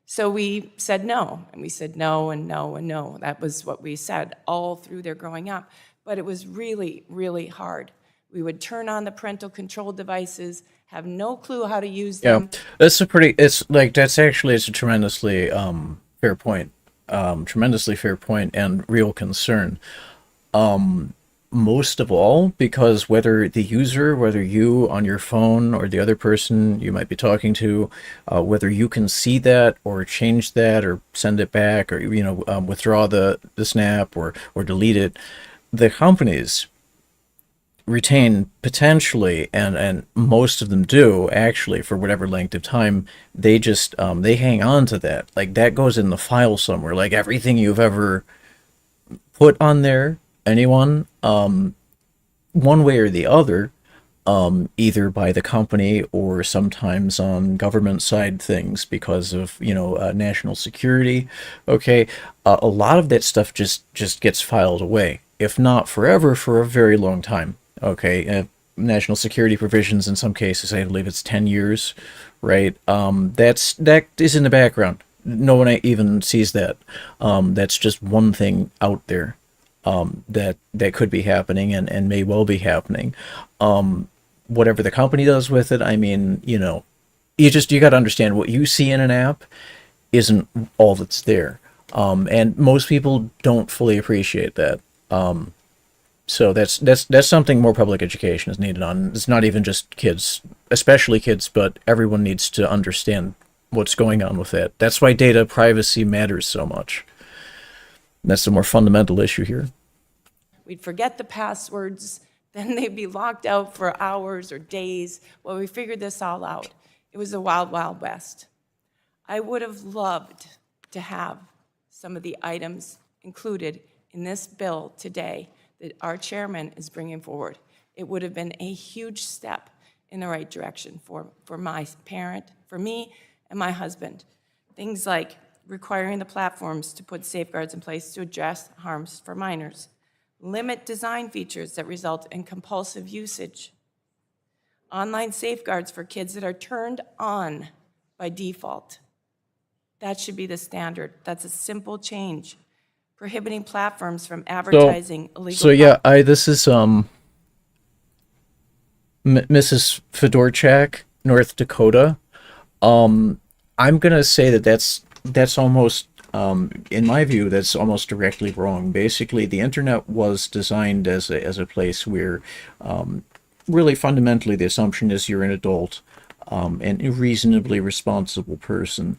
So we said no, and we said no and no and no. That was what we said all through their growing up. But it was really, really hard. We would turn on the parental control devices, have no clue how to use them. Yeah, that's it's a tremendously fair point. Tremendously fair point and real concern. Most of all, because whether the user, whether you on your phone or the other person you might be talking to, whether you can see that or change that or send it back or withdraw the snap or delete it, the companies retain potentially, and most of them do actually, for whatever length of time, they just they hang on to that. Like that goes in the file somewhere. Like everything you've ever put on there, anyone, one way or the other, either by the company or sometimes on government side things because of national security. Okay, a lot of that stuff just gets filed away, if not forever, for a very long time. Okay, national security provisions in some cases, I believe it's 10 years, right? That is in the background. No one even sees that. That's just one thing out there that could be happening and may well be happening. Whatever the company does with it, I mean, you got to understand what you see in an app isn't all that's there. And most people don't fully appreciate that. So that's something more public education is needed on. It's not even just kids, especially kids, but everyone needs to understand what's going on with that. That's why data privacy matters so much. That's the more fundamental issue here. We'd forget the passwords, then they'd be locked out for hours or days while we figured this all out. It was a wild, wild west. I would have loved to have some of the items included in this bill today that our chairman is bringing forward. It would have been a huge step in the right direction for my parent, for me, and my husband. Things like requiring the platforms to put safeguards in place to address harms for minors, limit design features that result in compulsive usage, online safeguards for kids that are turned on by default. That should be the standard. That's a simple change. Prohibiting platforms from advertising illegal. So yeah, this is Mrs. Fedorchak, North Dakota. I'm gonna say that's almost, in my view, that's almost directly wrong. Basically, the internet was designed as a place where, really fundamentally, the assumption is you're an adult, and a reasonably responsible person.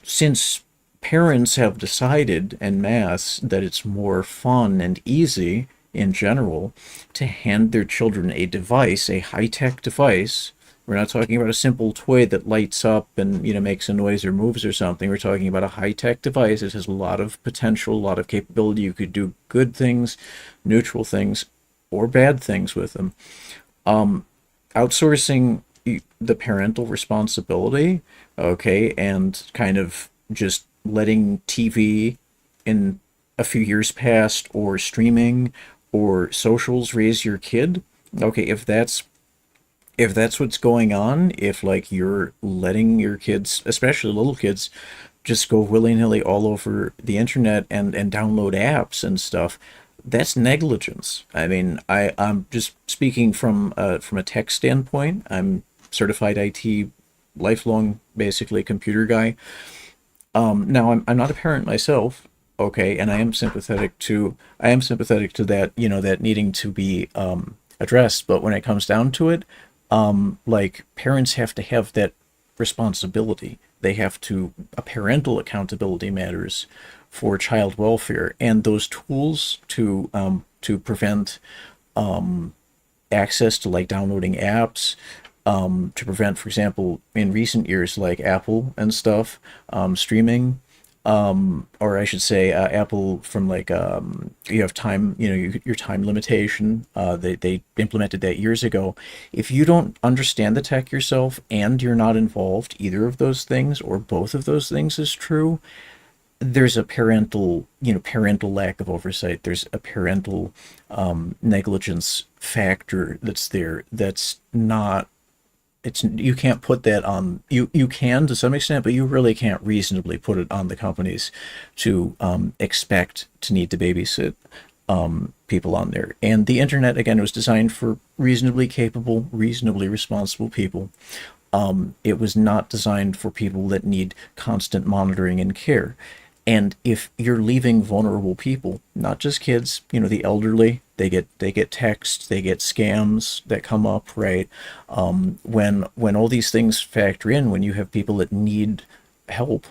Since parents have decided en masse that it's more fun and easy in general to hand their children a device, a high-tech device. We're not talking about a simple toy that lights up and makes a noise or moves or something. We're talking about a high-tech device that has a lot of potential, a lot of capability. You could do good things, neutral things, or bad things with them. Outsourcing the parental responsibility, okay, and kind of just letting TV in a few years past or streaming or socials raise your kid. Okay, if that's what's going on, if like you're letting your kids, especially little kids, just go willy-nilly all over the internet and download apps and stuff, that's negligence. I mean, I'm just speaking from a tech standpoint. I'm certified IT, lifelong, basically computer guy. Now I'm not a parent myself, okay, and I am sympathetic to that, that needing to be addressed. But when it comes down to it, like parents have to have that responsibility. They have to, a parental accountability matters for child welfare, and those tools to prevent access to like downloading apps, to prevent, for example, in recent years, like Apple and stuff, streaming, or I should say, Apple from like, you have time, your time limitation. They implemented that years ago. If you don't understand the tech yourself and you're not involved, either of those things or both of those things is true, there's a parental lack of oversight. There's a parental negligence factor that's there. That's not. You can't put that on. You can to some extent, but you really can't reasonably put it on the companies to expect to need to babysit people on there. And the internet, again, was designed for reasonably capable, reasonably responsible people. It was not designed for people that need constant monitoring and care. And if you're leaving vulnerable people, not just kids, the elderly, they get texts, they get scams that come up, right? When all these things factor in, when you have people that need help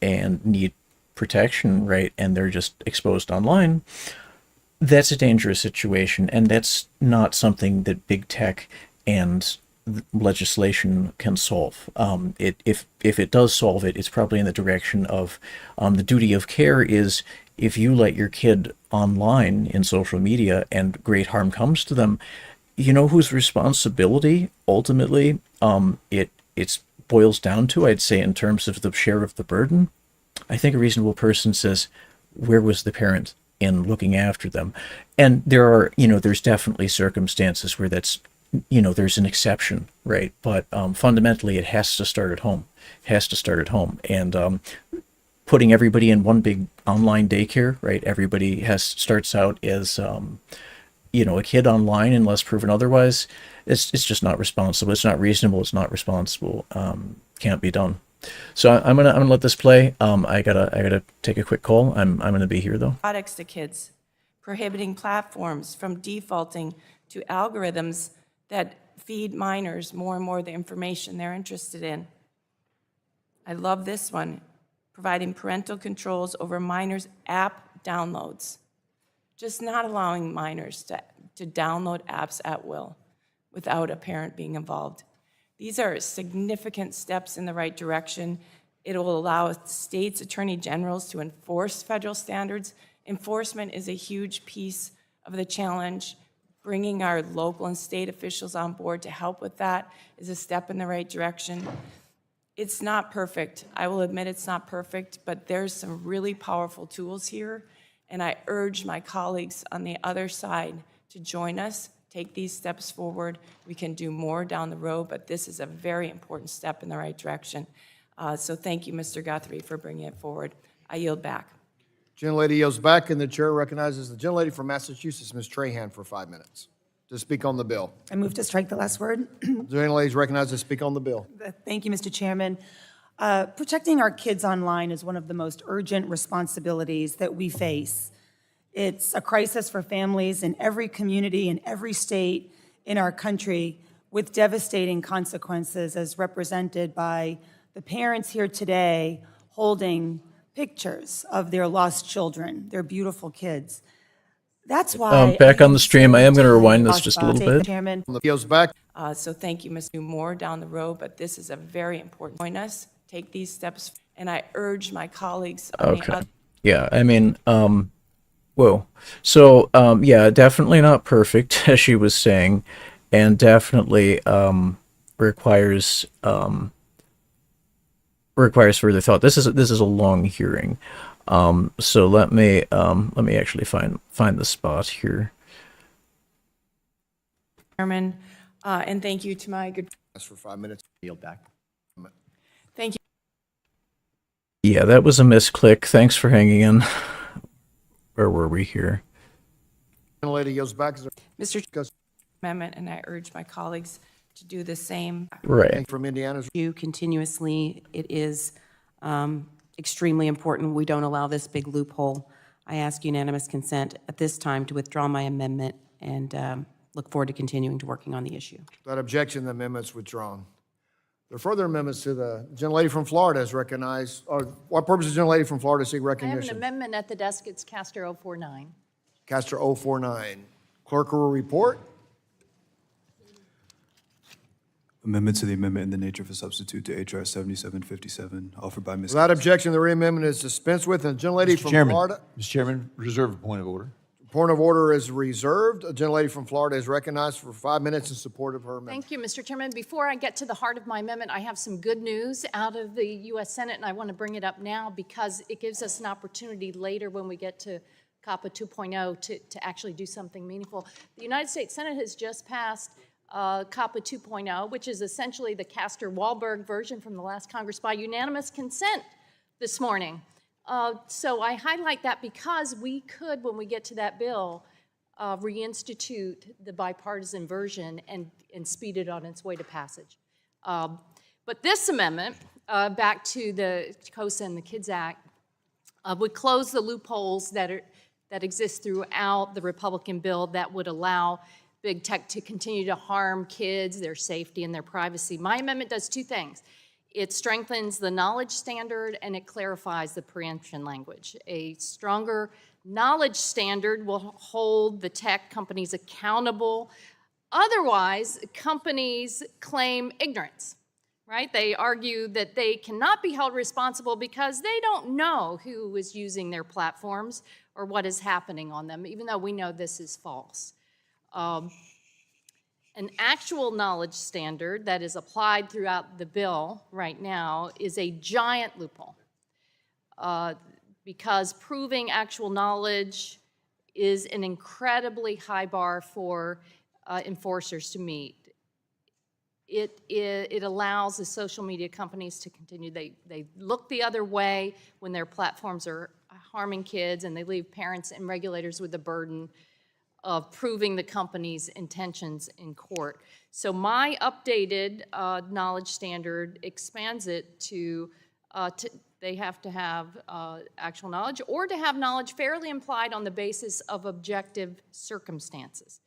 and need protection, right, and they're just exposed online, that's a dangerous situation, and that's not something that big tech and legislation can solve. If it does solve it, it's probably in the direction of the duty of care is if you let your kid online in social media and great harm comes to them, whose responsibility ultimately it boils down to, I'd say, in terms of the share of the burden. I think a reasonable person says, where was the parent in looking after them? And there's definitely circumstances where that's there's an exception, right? But fundamentally, it has to start at home. And putting everybody in one big online daycare, right? Everybody starts out as a kid online unless proven otherwise. It's just not responsible. It's not reasonable. It's not responsible. Can't be done. So I'm gonna let this play. I gotta take a quick call. I'm gonna be here though. Products to kids, prohibiting platforms from defaulting to algorithms that feed minors more and more the information they're interested in. I love this one, providing parental controls over minors' app downloads. Just not allowing minors to download apps at will without a parent being involved. These are significant steps in the right direction. It will allow states' attorney generals to enforce federal standards. Enforcement is a huge piece of the challenge. Bringing our local and state officials on board to help with that is a step in the right direction. It's not perfect. I will admit it's not perfect, but there's some really powerful tools here, and I urge my colleagues on the other side to join us, take these steps forward. We can do more down the road, but this is a very important step in the right direction. So thank you, Mr. Guthrie, for bringing it forward. I yield back. Gentlelady yields back, and the chair recognizes the gentlelady from Massachusetts, Ms. Trahan, for 5 minutes to speak on the bill. I move to strike the last word. The gentlelady is recognized to speak on the bill. Thank you, Mr. Chairman. Protecting our kids online is one of the most urgent responsibilities that we face. It's a crisis for families in every community, in every state in our country, with devastating consequences as represented by the parents here today holding pictures of their lost children, their beautiful kids. That's why. Back on the stream, I am going to rewind this just a little bit. Chairman. Yields back. So thank you, Mr. More down the road, but this is a very important. Join us, take these steps, and I urge my colleagues. Okay. Yeah, I mean, whoa. So, yeah, definitely not perfect, as she was saying, and definitely requires further thought. This is a long hearing. So let me actually find the spot here. Chairman, and thank you to my good. For 5 minutes. Yield back. Thank you. Yeah, that was a misclick. Thanks for hanging in. Where were we here? Gentlelady yields back. Mr. Amendment, and I urge my colleagues to do the same. Right. From Indiana's. Continuously, it is extremely important we don't allow this big loophole. I ask unanimous consent at this time to withdraw my amendment and look forward to continuing to working on the issue. That objection, the amendment's withdrawn. There are further amendments to the gentlelady from Florida is recognized. What purpose is gentlelady from Florida seek I have an recognition? amendment at the desk. It's Castor 049. Castor 049. Clerk will report. Amendment to the amendment in the nature of a substitute to H.R. 7757, offered by Ms. Without objection, the reamendment is dispensed with. And the gentlelady from Florida. Mr. Chairman, reserve a point of order. Point of order is reserved. The gentlelady from Florida is recognized for 5 minutes in support of her amendment. Thank you, Mr. Chairman. Before I get to the heart of my amendment, I have some good news out of the U.S. Senate, and I want to bring it up now because it gives us an opportunity later when we get to COPPA 2.0 to actually do something meaningful. The United States Senate has just passed COPPA 2.0, which is essentially the Castor-Wahlberg version from the last Congress by unanimous consent this morning. So I highlight that because we could, when we get to that bill, reinstitute the bipartisan version and speed it on its way to passage. But this amendment, back to the KOSA and the KIDS Act, would close the loopholes that exist throughout the Republican bill that would allow big tech to continue to harm kids, their safety, and their privacy. My amendment does two things. It strengthens the knowledge standard and it clarifies the preemption language. A stronger knowledge standard will hold the tech companies accountable. Otherwise, companies claim ignorance, right? They argue that they cannot be held responsible because they don't know who is using their platforms or what is happening on them, even though we know this is false. An actual knowledge standard that is applied throughout the bill right now is a giant loophole because proving actual knowledge is an incredibly high bar for enforcers to meet. It allows the social media companies to continue. They look the other way when their platforms are harming kids, and they leave parents and regulators with the burden of proving the company's intentions in court. So my updated knowledge standard expands it to they have to have actual knowledge or to have knowledge fairly implied on the basis of objective circumstances.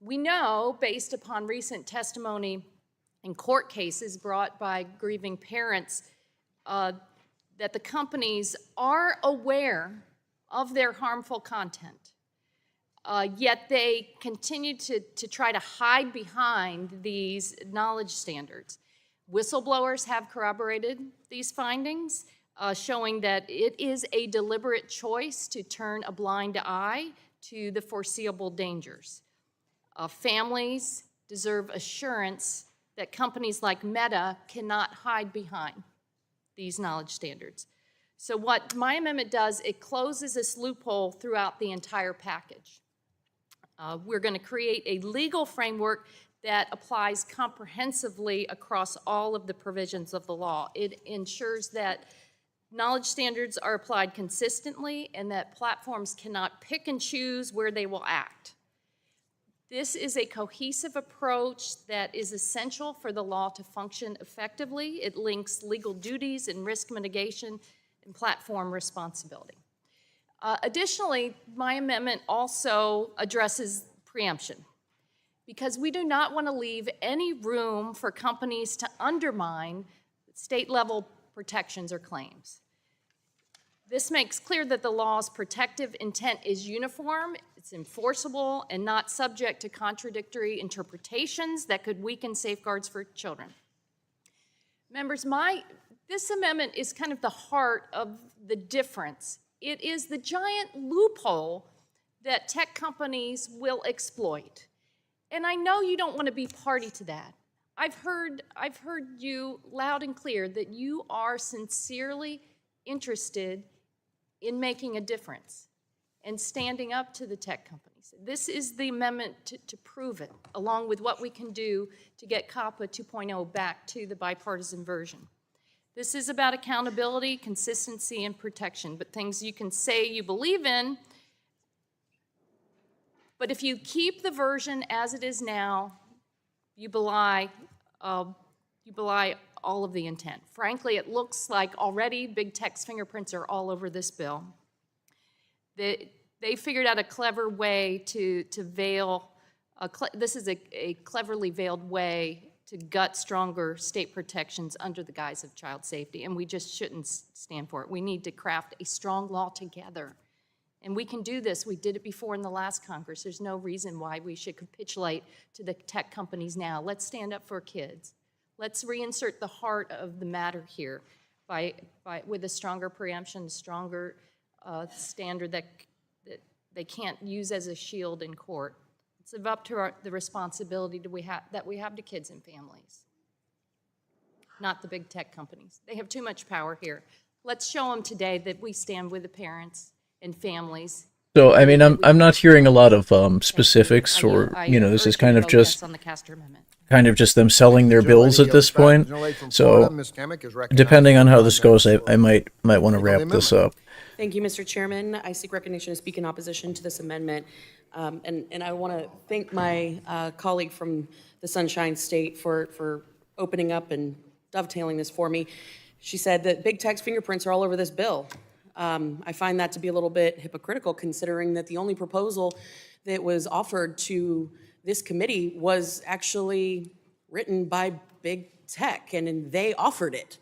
We know, based upon recent testimony in court cases brought by grieving parents, that the companies are aware of their harmful content. Yet they continue to try to hide behind these knowledge standards. Whistleblowers have corroborated these findings, showing that it is a deliberate choice to turn a blind eye to the foreseeable dangers. Families deserve assurance that companies like Meta cannot hide behind these knowledge standards. So what my amendment does, it closes this loophole throughout the entire package. We're going to create a legal framework that applies comprehensively across all of the provisions of the law. It ensures that knowledge standards are applied consistently and that platforms cannot pick and choose where they will act. This is a cohesive approach that is essential for the law to function effectively. It links legal duties and risk mitigation and platform responsibility. Additionally, my amendment also addresses preemption because we do not want to leave any room for companies to undermine state-level protections or claims. This makes clear that the law's protective intent is uniform, it's enforceable, and not subject to contradictory interpretations that could weaken safeguards for children. Members, this amendment is kind of the heart of the difference. It is the giant loophole that tech companies will exploit. And I know you don't want to be party to that. I've heard you loud and clear that you are sincerely interested in making a difference and standing up to the tech companies. This is the amendment to prove it, along with what we can do to get COPPA 2.0 back to the bipartisan version. This is about accountability, consistency, and protection, but things you can say you believe in. But if you keep the version as it is now, you belie all of the intent. Frankly, it looks like already big tech's fingerprints are all over this bill. They figured out a clever way to veil, this is a cleverly veiled way to gut stronger state protections under the guise of child safety, and we just shouldn't stand for it. We need to craft a strong law together. And we can do this. We did it before in the last Congress. There's no reason why we should capitulate to the tech companies now. Let's stand up for kids. Let's reinsert the heart of the matter here with a stronger preemption, stronger standard that they can't use as a shield in court. It's live up to the responsibility that we have to kids and families, not the big tech companies. They have too much power here. Let's show them today that we stand with the parents and families. So, I mean, I'm not hearing a lot of specifics, or this is kind of just them selling their bills at this point. So, depending on how this goes, I might want to wrap this up. Thank you, Mr. Chairman. I seek recognition to speak in opposition to this amendment. And I want to thank my colleague from the Sunshine State for opening up and dovetailing this for me. She said that big tech's fingerprints are all over this bill. I find that to be a little bit hypocritical, considering that the only proposal that was offered to this committee was actually written by big tech, and they offered it.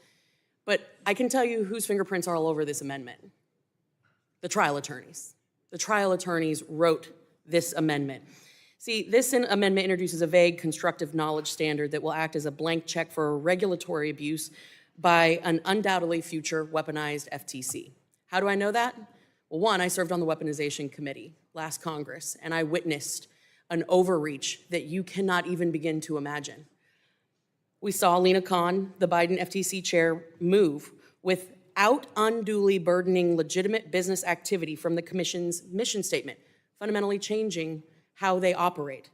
But I can tell you whose fingerprints are all over this amendment. The trial attorneys. The trial attorneys wrote this amendment. See, this amendment introduces a vague constructive knowledge standard that will act as a blank check for regulatory abuse by an undoubtedly future weaponized FTC. How do I know that? Well, one, I served on the Weaponization Committee last Congress, and I witnessed an overreach that you cannot even begin to imagine. We saw Lena Khan, the Biden FTC chair, move without unduly burdening legitimate business activity from the commission's mission statement, fundamentally changing how they operate.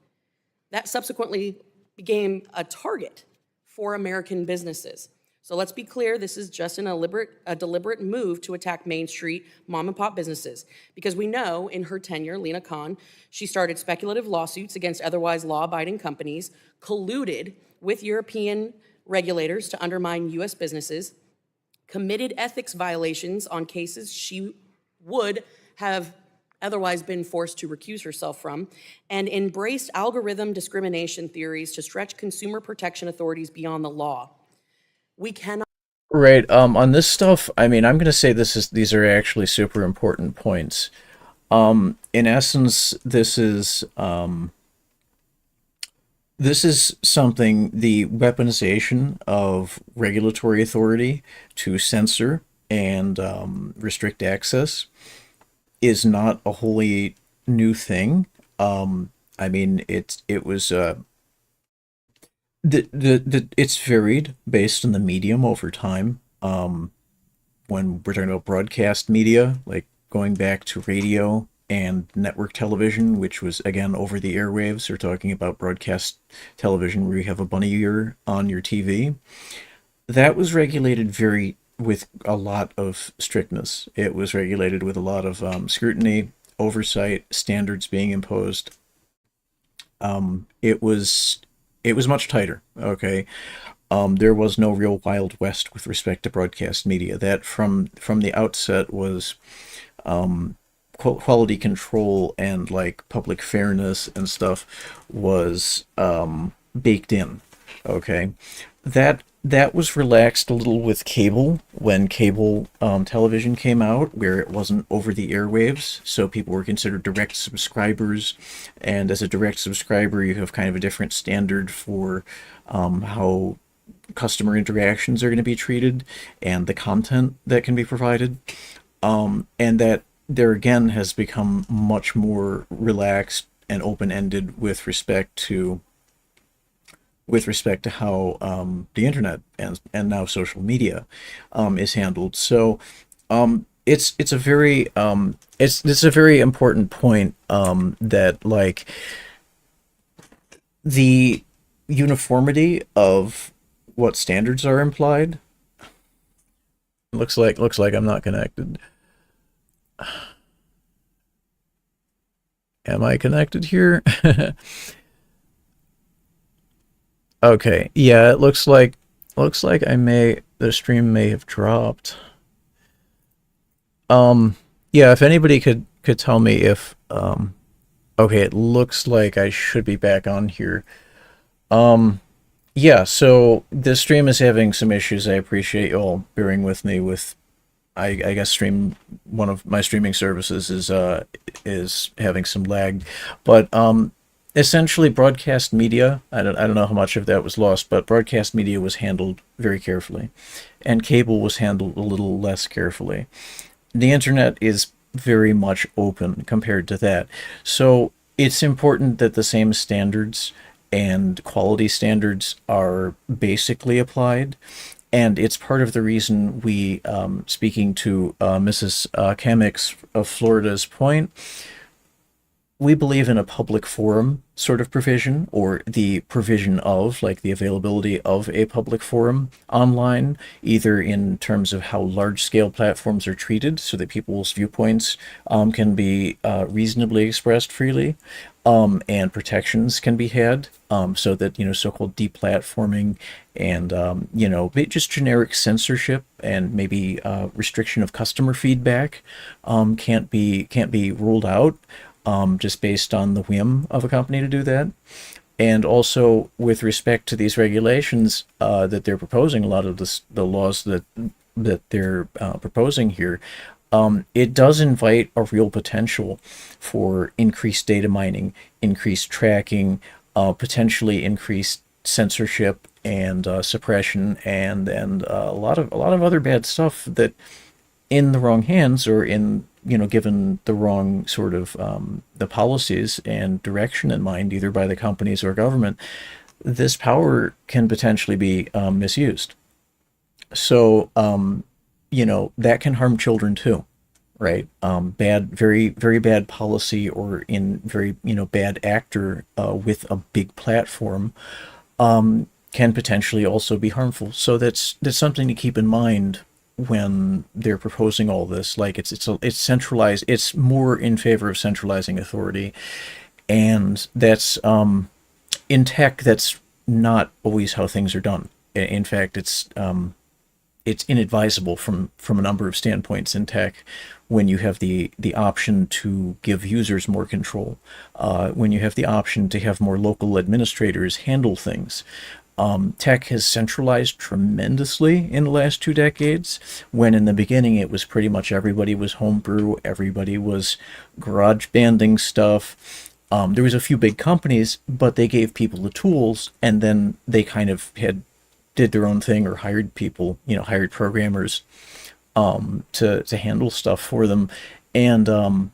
That subsequently became a target for American businesses. So let's be clear, this is just a deliberate move to attack Main Street mom and pop businesses, because we know in her tenure, Lena Khan, she started speculative lawsuits against otherwise law-abiding companies, colluded with European regulators to undermine US businesses, committed ethics violations on cases she would have otherwise been forced to recuse herself from, and embraced algorithm discrimination theories to stretch consumer protection authorities beyond the law. We cannot. Right. On this stuff, I mean, I'm going to say these are actually super important points. In essence, this is something, the weaponization of regulatory authority to censor and restrict access is not a wholly new thing. I mean, it was it's varied based on the medium over time. When we're talking about broadcast media, like going back to radio and network television, which was again over the airwaves, or talking about broadcast television where you have a bunny ear on your TV, that was regulated with a lot of strictness. It was regulated with a lot of scrutiny, oversight, standards being imposed. It was much tighter, okay? There was no real Wild West with respect to broadcast media. That from the outset was quality control and like public fairness and stuff was baked in, okay? That was relaxed a little with cable, when cable television came out, where it wasn't over the airwaves, so people were considered direct subscribers, and as a direct subscriber, you have kind of a different standard for how customer interactions are going to be treated and the content that can be provided, and that there again has become much more relaxed and open-ended with respect to how the internet and now social media is handled. So it's a very it's a very important point that like the uniformity of what standards are implied. Looks like I'm not connected. Am I connected here? Okay, yeah, it looks like the stream may have dropped. Yeah, if anybody could tell me if okay, it looks like I should be back on here. Yeah, so this stream is having some issues. I appreciate you all bearing with me with I guess one of my streaming services is having some lag. But essentially broadcast media, I don't know how much of that was lost, but broadcast media was handled very carefully, and cable was handled a little less carefully. The internet is very much open compared to that. So it's important that the same standards and quality standards are basically applied. And it's part of the reason we, speaking to Mrs. Kamix of Florida's point, we believe in a public forum sort of provision, or the provision of, like the availability of a public forum online, either in terms of how large scale platforms are treated so that people's viewpoints can be reasonably expressed freely, and protections can be had, so that, so-called deplatforming and, just generic censorship and maybe restriction of customer feedback can't be ruled out, just based on the whim of a company to do that. And also, with respect to these regulations that they're proposing, a lot of the laws that they're proposing here, it does invite a real potential for increased data mining, increased tracking, potentially increased censorship and suppression, and a lot of other bad stuff that, in the wrong hands, or in, given the wrong sort of the policies and direction in mind, either by the companies or government, this power can potentially be misused. So, that can harm children too, right? Very, very bad policy, or in very, bad actor with a big platform can potentially also be harmful. So that's something to keep in mind when they're proposing all this. Like, it's centralized. It's more in favor of centralizing authority, and that's in tech. That's not always how things are done. In fact, it's inadvisable from a number of standpoints in tech, when you have the option to give users more control, when you have the option to have more local administrators handle things. Tech has centralized tremendously in the last 2 decades, when in the beginning it was pretty much everybody was homebrew, everybody was garage banding stuff. There was a few big companies, but they gave people the tools, and then they kind of did their own thing, or hired people, hired programmers to handle stuff for them. And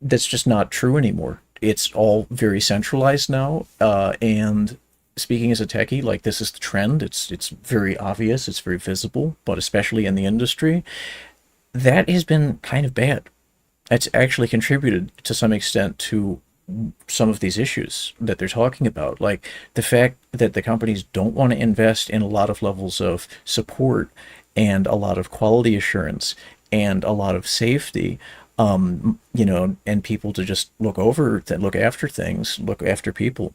that's just not true anymore. It's all very centralized now, and speaking as a techie, like, this is the trend. It's very obvious, it's very visible, but especially in the industry, that has been kind of bad. It's actually contributed to some extent to some of these issues that they're talking about, like the fact that the companies don't want to invest in a lot of levels of support and a lot of quality assurance and a lot of safety, and people to just look after things, look after people.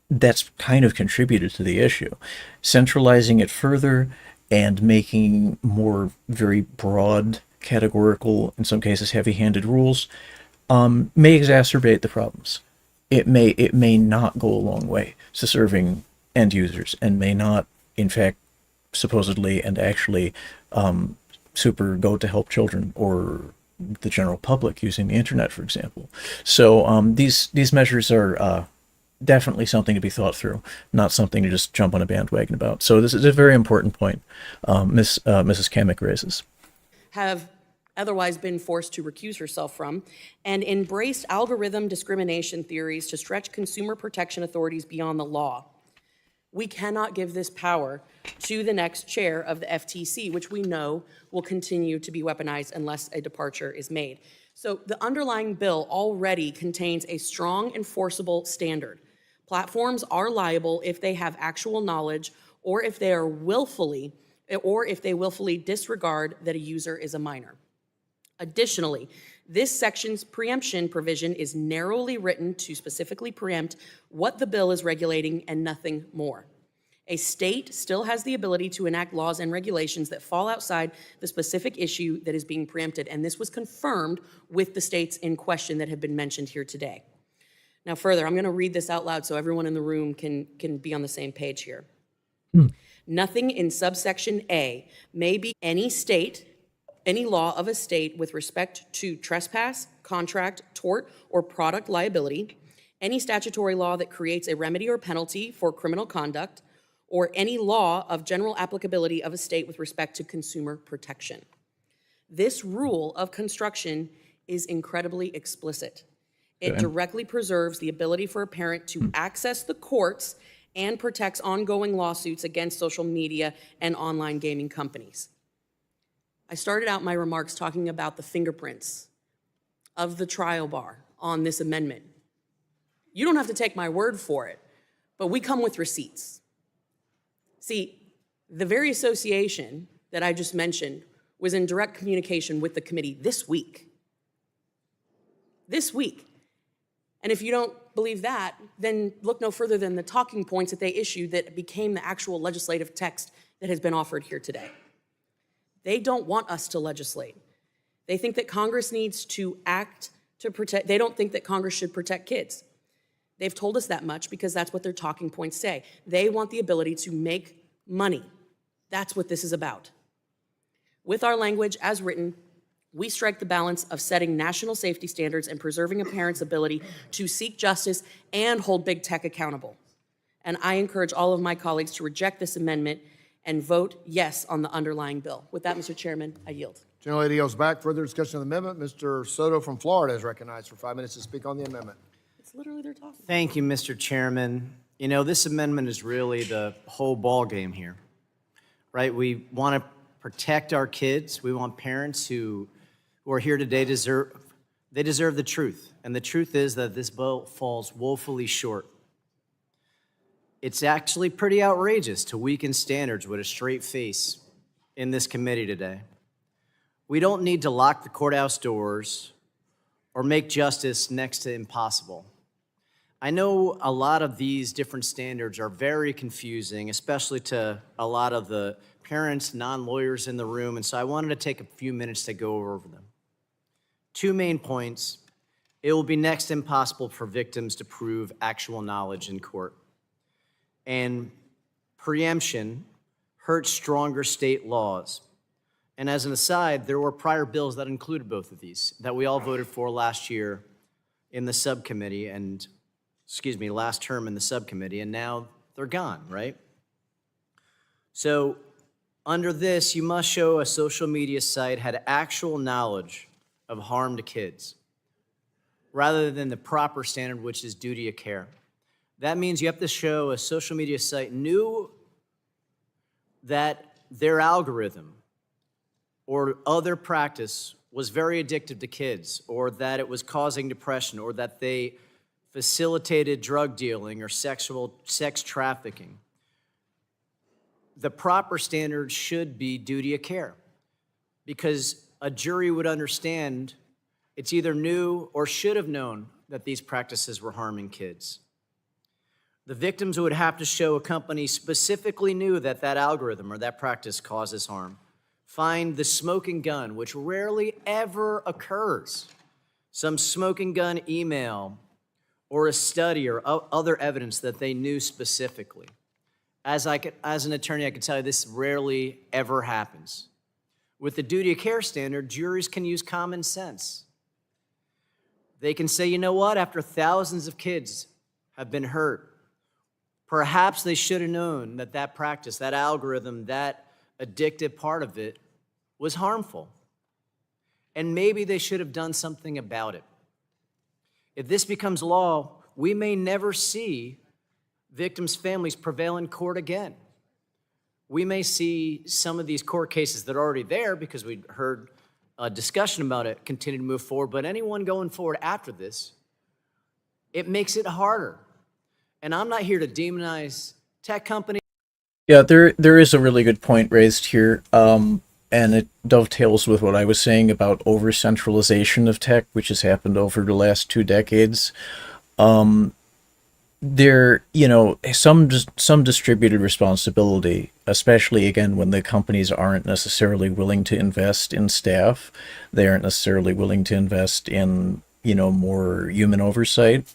That's kind of contributed to the issue. Centralizing it further and making more very broad, categorical, in some cases heavy-handed rules may exacerbate the problems. It may not go a long way to serving end users, and may not, in fact, supposedly and actually super go to help children or the general public using the internet, for example. So these measures are definitely something to be thought through, not something to just jump on a bandwagon about. So this is a very important point Mrs. Kamik raises. Have otherwise been forced to recuse herself from, and embraced algorithm discrimination theories to stretch consumer protection authorities beyond the law. We cannot give this power to the next chair of the FTC, which we know will continue to be weaponized unless a departure is made. So the underlying bill already contains a strong enforceable standard. Platforms are liable if they have actual knowledge, or if they willfully disregard that a user is a minor. Additionally, this section's preemption provision is narrowly written to specifically preempt what the bill is regulating and nothing more. A state still has the ability to enact laws and regulations that fall outside the specific issue that is being preempted, and this was confirmed with the states in question that have been mentioned here today. Now further, I'm going to read this out loud so everyone in the room can be on the same page here. Nothing in subsection A may be any law of a state with respect to trespass, contract, tort, or product liability, any statutory law that creates a remedy or penalty for criminal conduct, or any law of general applicability of a state with respect to consumer protection. This rule of construction is incredibly explicit. It directly preserves the ability for a parent to access the courts and protects ongoing lawsuits against social media and online gaming companies. I started out my remarks talking about the fingerprints of the trial bar on this amendment. You don't have to take my word for it, but we come with receipts. See, the very association that I just mentioned was in direct communication with the committee this week. This week. And if you don't believe that, then look no further than the talking points that they issued that became the actual legislative text that has been offered here today. They don't want us to legislate. They think that Congress needs to act to protect, they don't think that Congress should protect kids. They've told us that much because that's what their talking points say. They want the ability to make money. That's what this is about. With our language as written, we strike the balance of setting national safety standards and preserving a parent's ability to seek justice and hold big tech accountable. And I encourage all of my colleagues to reject this amendment and vote yes on the underlying bill. With that, Mr. Chairman, I yield. Gentlelady yields back. Further discussion of the amendment. Mr. Soto from Florida is recognized for 5 minutes to speak on the amendment. It's literally their talking. Thank you, Mr. Chairman. You know, this amendment is really the whole ball game here, right? We want to protect our kids. We want parents who are here today deserve the truth. And the truth is that this bill falls woefully short. It's actually pretty outrageous to weaken standards with a straight face in this committee today. We don't need to lock the courthouse doors or make justice next to impossible. I know a lot of these different standards are very confusing, especially to a lot of the parents, non-lawyers in the room, and so I wanted to take a few minutes to go over them. 2 main points. It will be next to impossible for victims to prove actual knowledge in court. And preemption hurts stronger state laws. And as an aside, there were prior bills that included both of these that we all voted for last year in the subcommittee and, last term in the subcommittee, and now they're gone, right? So under this, you must show a social media site had actual knowledge of harm to kids, rather than the proper standard, which is duty of care. That means you have to show a social media site knew that their algorithm or other practice was very addictive to kids, or that it was causing depression, or that they facilitated drug dealing or sex trafficking. The proper standard should be duty of care, because a jury would understand it's either knew or should have known that these practices were harming kids. The victims would have to show a company specifically knew that that algorithm or that practice causes harm. Find the smoking gun, which rarely ever occurs. Some smoking gun email or a study or other evidence that they knew specifically. As an attorney, I can tell you this rarely ever happens. With the duty of care standard, juries can use common sense. They can say, you know what, after thousands of kids have been hurt, perhaps they should have known that that practice, that algorithm, that addictive part of it was harmful. And maybe they should have done something about it. If this becomes law, we may never see victims' families prevail in court again. We may see some of these court cases that are already there, because we heard a discussion about it, continue to move forward, but anyone going forward after this, it makes it harder. And I'm not here to demonize tech companies. Yeah, there is a really good point raised here, and it dovetails with what I was saying about over-centralization of tech, which has happened over the last 2 decades. There, some distributed responsibility, especially, again, when the companies aren't necessarily willing to invest in staff. They aren't necessarily willing to invest in, more human oversight.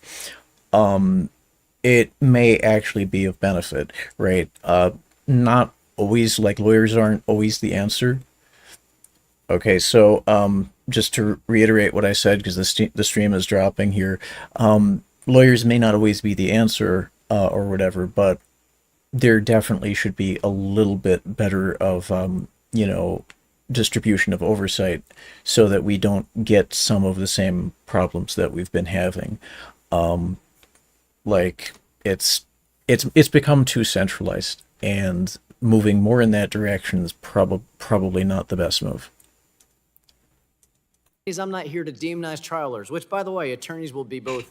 It may actually be of benefit, right? Not always, like lawyers aren't always the answer. Okay, so just to reiterate what I said, because the stream is dropping here, lawyers may not always be the answer or whatever, but there definitely should be a little bit better of, distribution of oversight so that we don't get some of the same problems that we've been having. Like it's become too centralized, and moving more in that direction is probably not the best move. I'm not here to demonize trial lawyers, which, by the way, attorneys will be both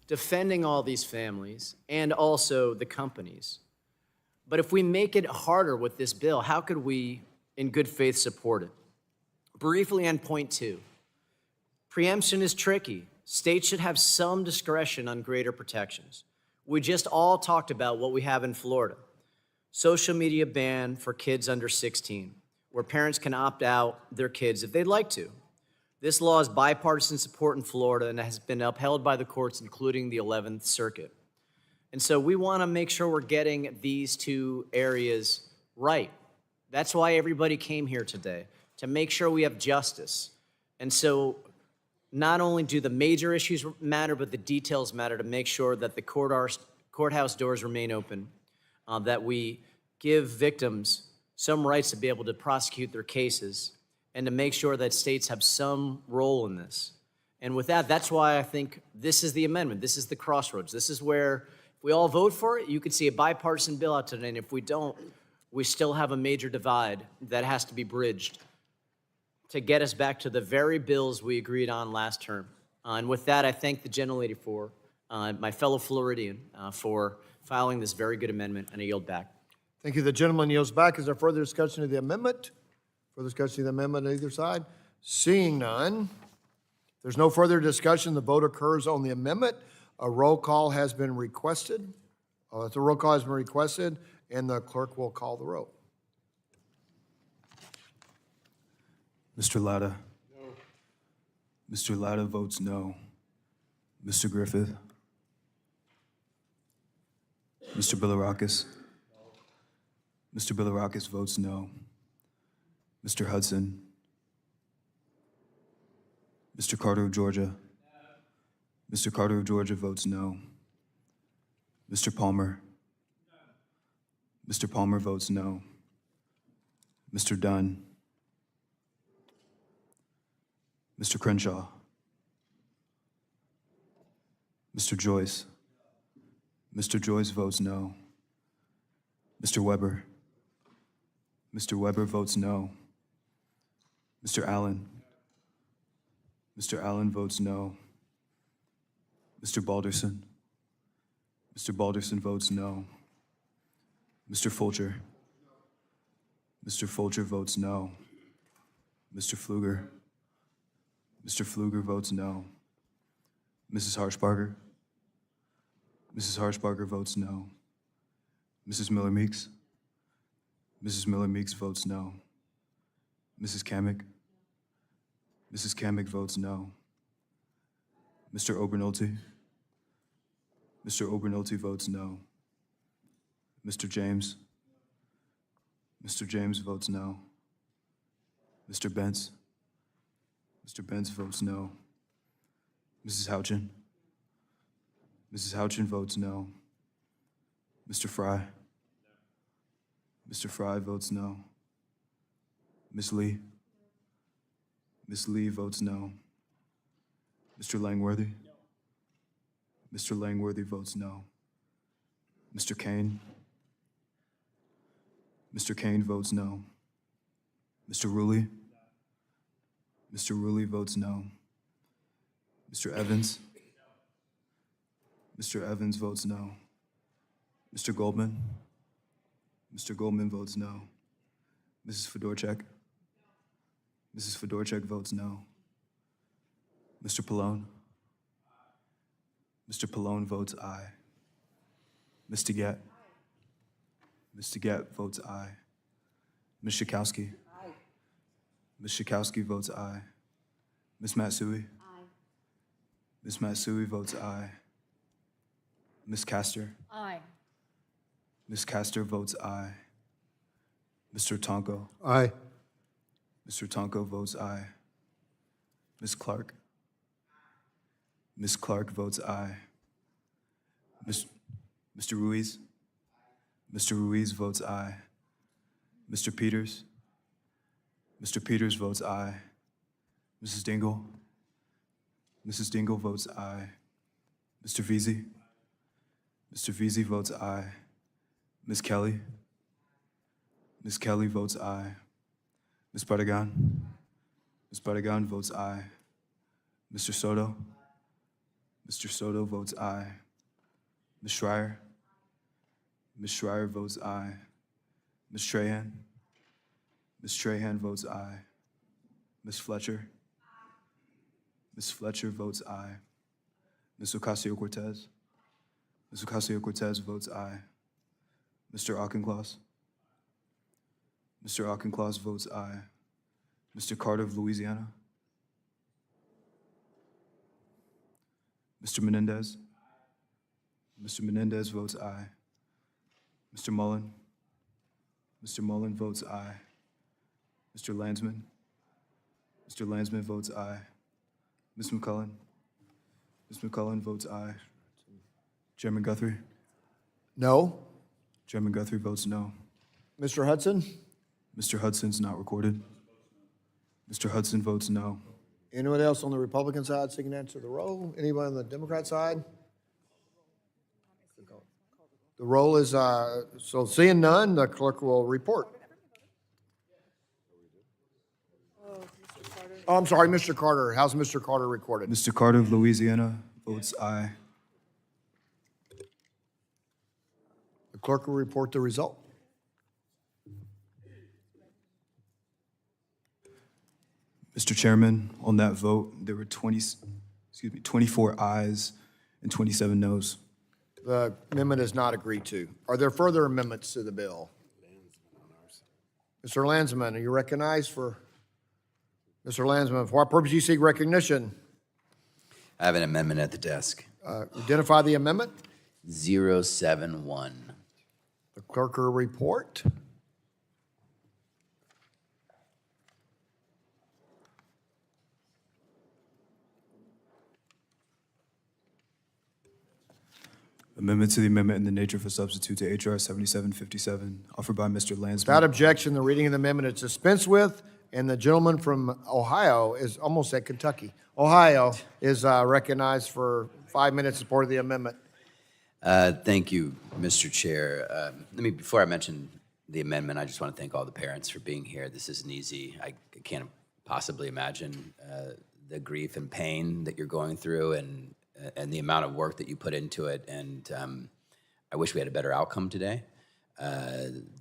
defending all these families and also the companies. But if we make it harder with this bill, how could we, in good faith, support it? Briefly on point 2, preemption is tricky. States should have some discretion on greater protections. We just all talked about what we have in Florida. Social media ban for kids under 16, where parents can opt out their kids if they'd like to. This law is bipartisan support in Florida and has been upheld by the courts, including the 11th Circuit. And so we want to make sure we're getting these two areas right. That's why everybody came here today, to make sure we have justice. And so not only do the major issues matter, but the details matter to make sure that the courthouse doors remain open, that we give victims some rights to be able to prosecute their cases, and to make sure that states have some role in this. And with that, that's why I think this is the amendment. This is the crossroads. This is where, if we all vote for it, you could see a bipartisan bill out today. And if we don't, we still have a major divide that has to be bridged to get us back to the very bills we agreed on last term. And with that, I thank the gentlelady for, my fellow Floridian, for filing this very good amendment, and I yield back. Thank you. The gentleman yields back. Is there further discussion of the amendment? Further discussion of the amendment on either side? Seeing none, there's no further discussion. The vote occurs on the amendment. A roll call has been requested. The roll call has been requested, and the clerk will call the roll. Mr. Latta? No. Mr. Latta votes no. Mr. Griffith? Mr. Bilirakis? No. Mr. Bilirakis votes no. Mr. Hudson? Mr. Carter of Georgia? No. Mr. Carter of Georgia votes no. Mr. Palmer? No. Mr. Palmer votes no. Mr. Dunn? Mr. Crenshaw? Mr. Joyce? Mr. Joyce votes no. Mr. Weber? Mr. Weber votes no. Mr. Allen? Mr. Allen votes no. Mr. Balderson? Mr. Balderson votes no. Mr. Fulcher? Mr. Fulcher votes no. Mr. Pfluger? Mr. Pfluger votes no. Mrs. Harshbarger? Mrs. Harshbarger votes no. Mrs. Miller-Meeks? Mrs. Miller-Meeks votes no. Mrs. Kamick? Mrs. Kamick votes no. Mr. Obernolte? Mr. Obernolte votes no. Mr. James? Mr. James votes no. Mr. Bentz? Mr. Bentz votes no. Mrs. Houchin? Mrs. Houchin votes no. Mr. Fry? Mr. Fry votes no. Ms. Lee? Ms. Lee votes no. Mr. Langworthy? Mr. Langworthy votes no. Mr. Kane? Mr. Kane votes no. Mr. Ruley? Mr. Ruley votes no. Mr. Evans? Mr. Evans votes no. Mr. Goldman? Mr. Goldman votes no. Mrs. Fedorchak? Mrs. Fedorchak votes no. Mr. Pallone? Mr. Pallone votes aye. Ms. DeGette? Ms. DeGette votes aye. Ms. Schakowsky? Aye. Ms. Schakowsky votes aye. Ms. Matsui? Aye. Ms. Matsui votes aye. Ms. Castor? Aye. Ms. Castor votes aye. Mr. Tonko? Aye. Mr. Tonko votes aye. Ms. Clark? Ms. Clark votes aye. Mr. Ruiz? Mr. Ruiz votes aye. Mr. Peters? Mr. Peters votes aye. Mrs. Dingle? Mrs. Dingle votes aye. Mr. Veazey? Mr. Veazey votes aye. Ms. Kelly? Ms. Kelly votes aye. Ms. Bardagan? Ms. Bardagan votes aye. Mr. Soto? Mr. Soto votes aye. Ms. Schreier? Ms. Schreier votes aye. Ms. Strahan? Ms. Strahan votes aye. Ms. Fletcher? Ms. Fletcher votes aye. Ms. Ocasio-Cortez? Ms. Ocasio-Cortez votes aye. Mr. Auchincloss? Mr. Auchincloss votes aye. Mr. Carter of Louisiana? Mr. Menendez? Mr. Menendez votes aye. Mr. Mullen? Mr. Mullen votes aye. Mr. Landsman? Mr. Landsman votes aye. Ms. McCullen? Ms. McCullen votes aye. Chairman Guthrie? No. Chairman Guthrie votes no. Mr. Hudson? Mr. Hudson's not recorded. Mr. Hudson votes no. Anyone else on the Republican side seeking to answer the roll? Anyone on the Democrat side? The roll is, so seeing none, the clerk will report. Oh, I'm sorry, Mr. Carter. How's Mr. Carter recorded? Mr. Carter of Louisiana votes aye. The clerk will report the result. Mr. Chairman, on that vote, there were 24 ayes and 27 noes. The amendment is not agreed to. Are there further amendments to the bill? Mr. Landsman, are you recognized for? Mr. Landsman, for what purpose do you seek recognition? I have an amendment at the desk. Identify the amendment. 071. The clerk will report. Amendment to the amendment in the nature of a substitute to H.R. 7757, offered by Mr. Landsman. Without objection, the reading of the amendment is dispensed with, and the gentleman from Ohio is almost at Kentucky. Ohio is recognized for 5 minutes in support of the amendment. Thank you, Mr. Chair. Before I mention the amendment, I just want to thank all the parents for being here. This isn't easy. I can't possibly imagine the grief and pain that you're going through and the amount of work that you put into it. And I wish we had a better outcome today.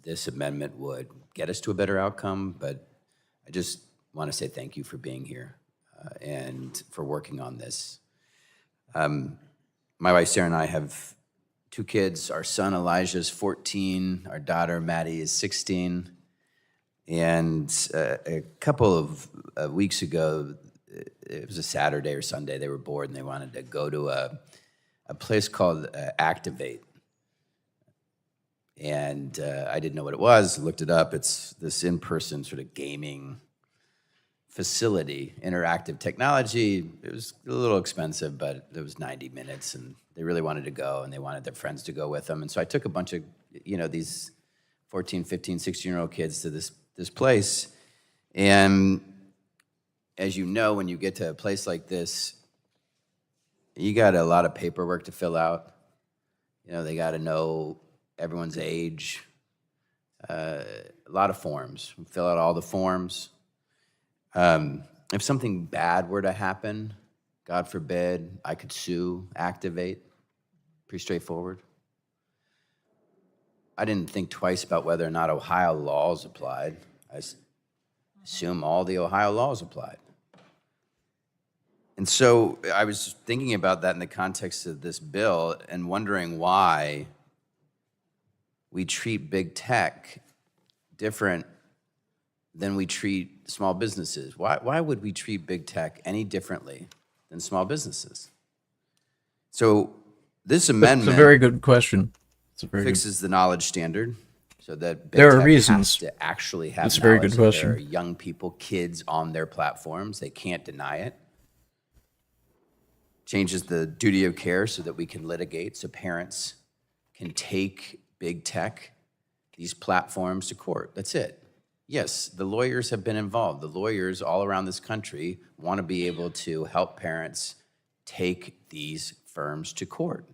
This amendment would get us to a better outcome, but I just want to say thank you for being here and for working on this. My wife Sarah and I have 2 kids. Our son Elijah is 14. Our daughter Maddie is 16. And a couple of weeks ago, it was a Saturday or Sunday, they were bored and they wanted to go to a place called Activate. And I didn't know what it was, looked it up. It's this in-person sort of gaming facility, interactive technology. It was a little expensive, but it was 90 minutes, and they really wanted to go, and they wanted their friends to go with them. And so I took a bunch of, these 14, 15, 16-year-old kids to this place. And as you know, when you get to a place like this, you got a lot of paperwork to fill out. They got to know everyone's age, a lot of forms. Fill out all the forms. If something bad were to happen, God forbid, I could sue, Activate. Pretty straightforward. I didn't think twice about whether or not Ohio laws applied. I assume all the Ohio laws applied. And so I was thinking about that in the context of this bill and wondering why we treat big tech different than we treat small businesses. Why would we treat big tech any differently than small businesses? So this amendment— It's a very good question. fixes the knowledge standard so that big There are tech reasons. has to actually have It's a very good knowledge that question. there are young people, kids on their platforms. They can't deny it. changes the duty of care so that we can litigate, so parents can take big tech, these platforms to court. That's it. Yes, the lawyers have been involved. The lawyers all around this country want to be able to help parents take these firms to court.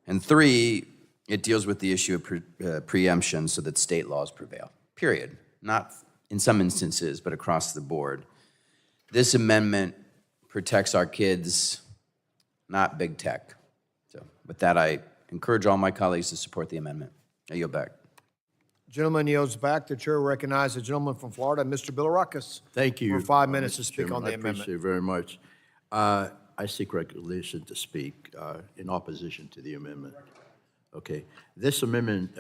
And 3, it deals with the issue of preemption so that state laws prevail, period. Not in some instances, but across the board. This amendment protects our kids, not big tech. So with that, I encourage all my colleagues to support the amendment. I yield back. Gentleman yields back. The chair recognizes the gentleman from Florida, Mr. Billirakis. Thank you. For 5 minutes to Mr. speak Chairman. on the I appreciate amendment. it very much. I seek recognition to speak in opposition to the amendment. Okay. This amendment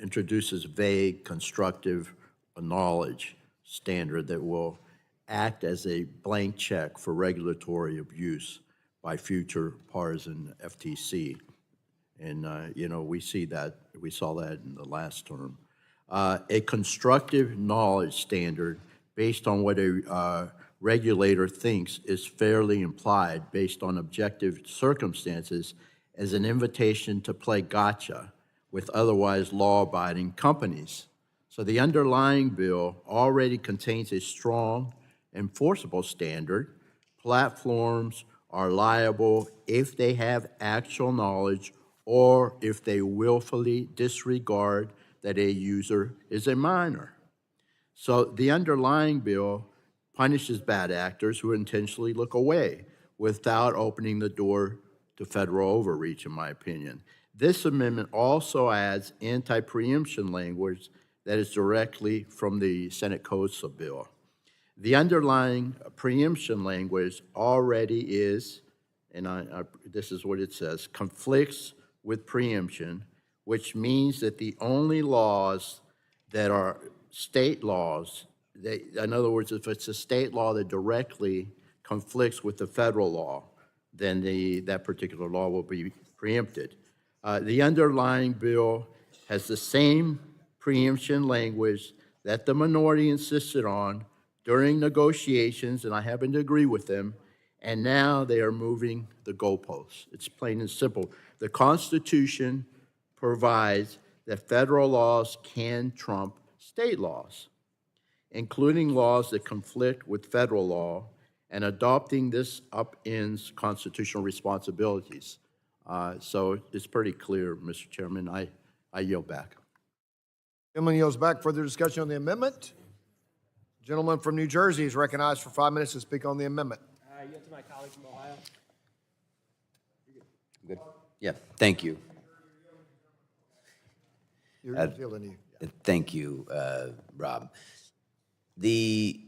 introduces vague, constructive knowledge standard that will act as a blank check for regulatory abuse by future partisan FTC. And, we saw that in the last term. A constructive knowledge standard based on what a regulator thinks is fairly implied based on objective circumstances as an invitation to play gotcha with otherwise law-abiding companies. So the underlying bill already contains a strong enforceable standard. Platforms are liable if they have actual knowledge or if they willfully disregard that a user is a minor. So the underlying bill punishes bad actors who intentionally look away without opening the door to federal overreach, in my opinion. This amendment also adds anti-preemption language that is directly from the Senate KOSA bill. The underlying preemption language already is, and this is what it says, conflicts with preemption, which means that the only laws that are state laws, in other words, if it's a state law that directly conflicts with the federal law, then that particular law will be preempted. The underlying bill has the same preemption language that the minority insisted on during negotiations, and I happen to agree with them, and now they are moving the goalposts. It's plain and simple. The Constitution provides that federal laws can trump state laws, including laws that conflict with federal law, and adopting this upends constitutional responsibilities. So it's pretty clear, Mr. Chairman. I yield back. Gentleman yields back. Further discussion on the amendment? Gentleman from New Jersey is recognized for 5 minutes to speak on the amendment. I yield to my colleague from Ohio. Good. Yeah, thank you. You're feeling you. Thank you, Rob. The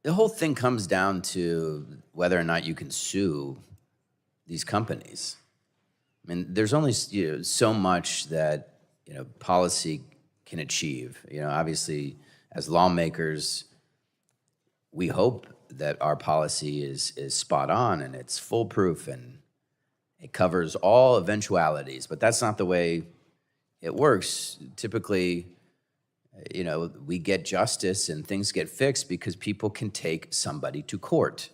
whole thing comes down to whether or not you can sue these companies. I mean, there's only so much that policy can achieve. Obviously, as lawmakers, we hope that our policy is spot on and it's foolproof and it covers all eventualities. But that's not the way it works. Typically, we get justice and things get fixed because people can take somebody to court.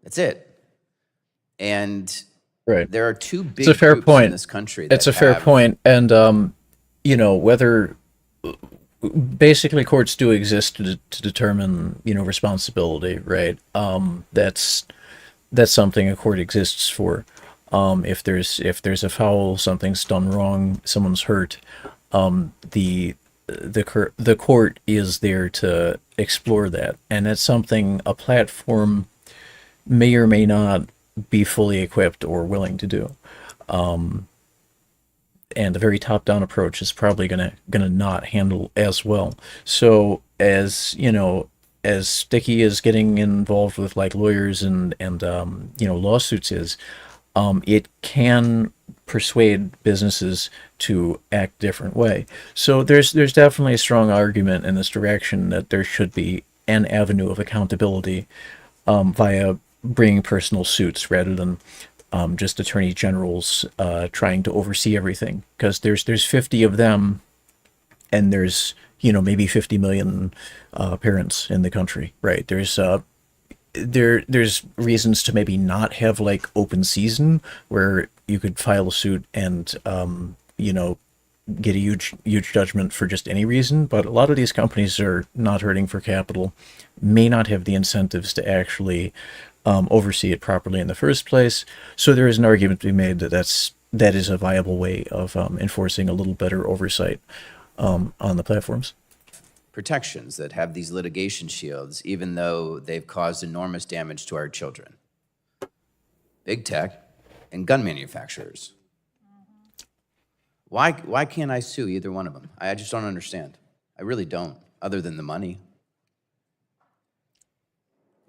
That's it. And right. There are two big it's a fair groups point. in this country that it's a fair point. And, whether basically courts do exist to determine, responsibility, right? That's something a court exists for. If there's a foul, something's done wrong, someone's hurt, the court is there to explore that, and that's something a platform may or may not be fully equipped or willing to do. And the very top-down approach is probably gonna not handle as well. So as sticky as getting involved with like lawyers and lawsuits is, it can persuade businesses to act a different way. So there's definitely a strong argument in this direction that there should be an avenue of accountability via bringing personal suits rather than just attorney generals trying to oversee everything. Because there's 50 of them, and there's maybe 50 million parents in the country, right? There's reasons to maybe not have like open season where you could file a suit and get a huge judgment for just any reason. But a lot of these companies are not hurting for capital, may not have the incentives to actually oversee it properly in the first place. So there is an argument to be made that is a viable way of enforcing a little better oversight on the platforms. Protections that have these litigation shields, even though they've caused enormous damage to our children. Big tech and gun manufacturers. Why can't I sue either one of them? I just don't understand. I really don't, other than the money.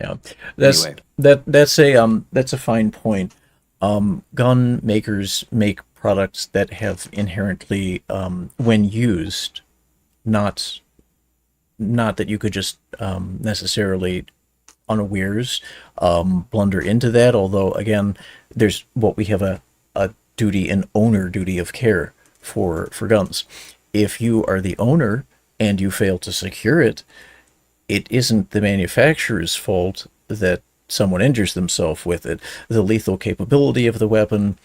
Yeah, Anyway. that's a fine point. Gun makers make products that have inherently, when used, not that you could just necessarily unawares blunder into that. Although again, we have a duty, an owner duty of care for guns. If you are the owner and you fail to secure it, it isn't the manufacturer's fault that someone injures themselves with it. The lethal capability of the weapon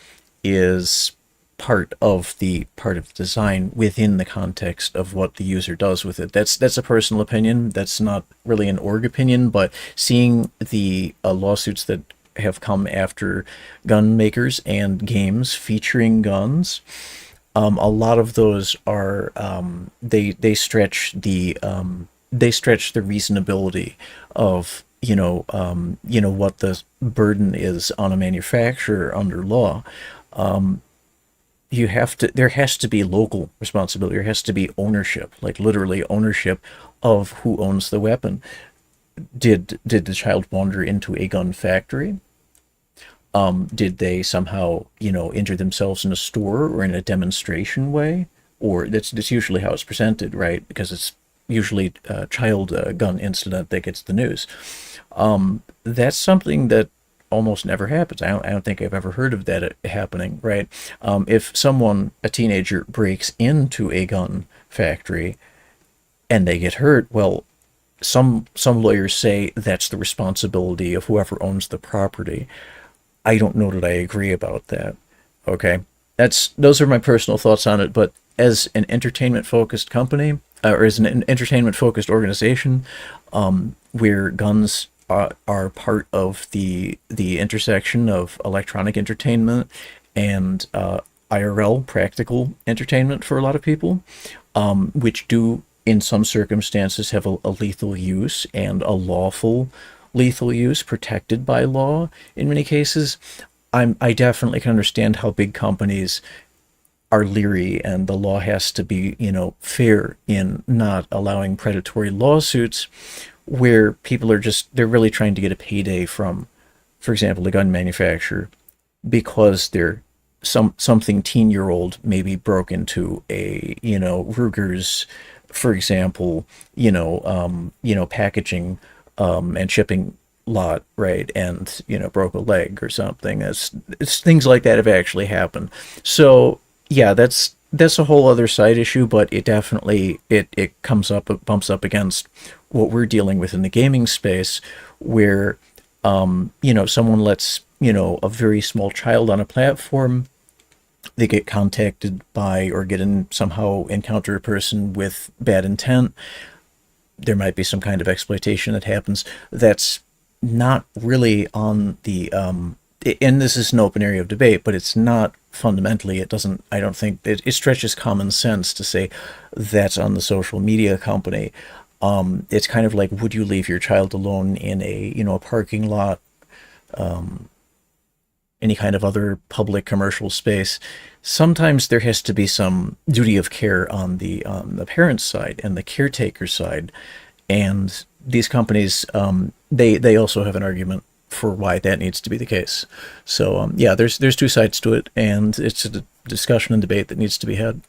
is part of the design within the context of what the user does with it. That's a personal opinion. That's not really an org opinion, but seeing the lawsuits that have come after gun makers and games featuring guns, a lot of those are they stretch the reasonability of what the burden is on a manufacturer under law. There has to be local responsibility. There has to be ownership, like literally ownership of who owns the weapon. Did the child wander into a gun factory? Did they somehow, injure themselves in a store or in a demonstration way? Or that's usually how it's presented, right? Because it's usually a child gun incident that gets the news. That's something that almost never happens. I don't think I've ever heard of that happening, right? If a teenager breaks into a gun factory and they get hurt, well, some lawyers say that's the responsibility of whoever owns the property. I don't know that I agree about that. Okay, those are my personal thoughts on it. But as an entertainment-focused company, or as an entertainment-focused organization, where guns are part of the intersection of electronic entertainment and IRL practical entertainment for a lot of people, which do in some circumstances have a lethal use and a lawful lethal use protected by law in many cases. I definitely can understand how big companies are leery, and the law has to be, fair in not allowing predatory lawsuits where people they're really trying to get a payday from, for example, the gun manufacturer, because something teen-year-old maybe broke into a, Ruger's, for example, packaging and shipping lot, right, and broke a leg or something. It's things like that have actually happened. So yeah, that's a whole other side issue, but it definitely it bumps up against what we're dealing with in the gaming space, where someone lets a very small child on a platform, they get contacted by or somehow encounter a person with bad intent. There might be some kind of exploitation that happens that's not really on the and this is an open area of debate, but it's not fundamentally, I don't think it stretches common sense to say that's on the social media company. It's kind of like, would you leave your child alone in a parking lot, any kind of other public commercial space? Sometimes there has to be some duty of care on the parent's side and the caretaker side, and these companies they also have an argument for why that needs to be the case. So yeah, there's two sides to it, and it's a discussion and debate that needs to be had.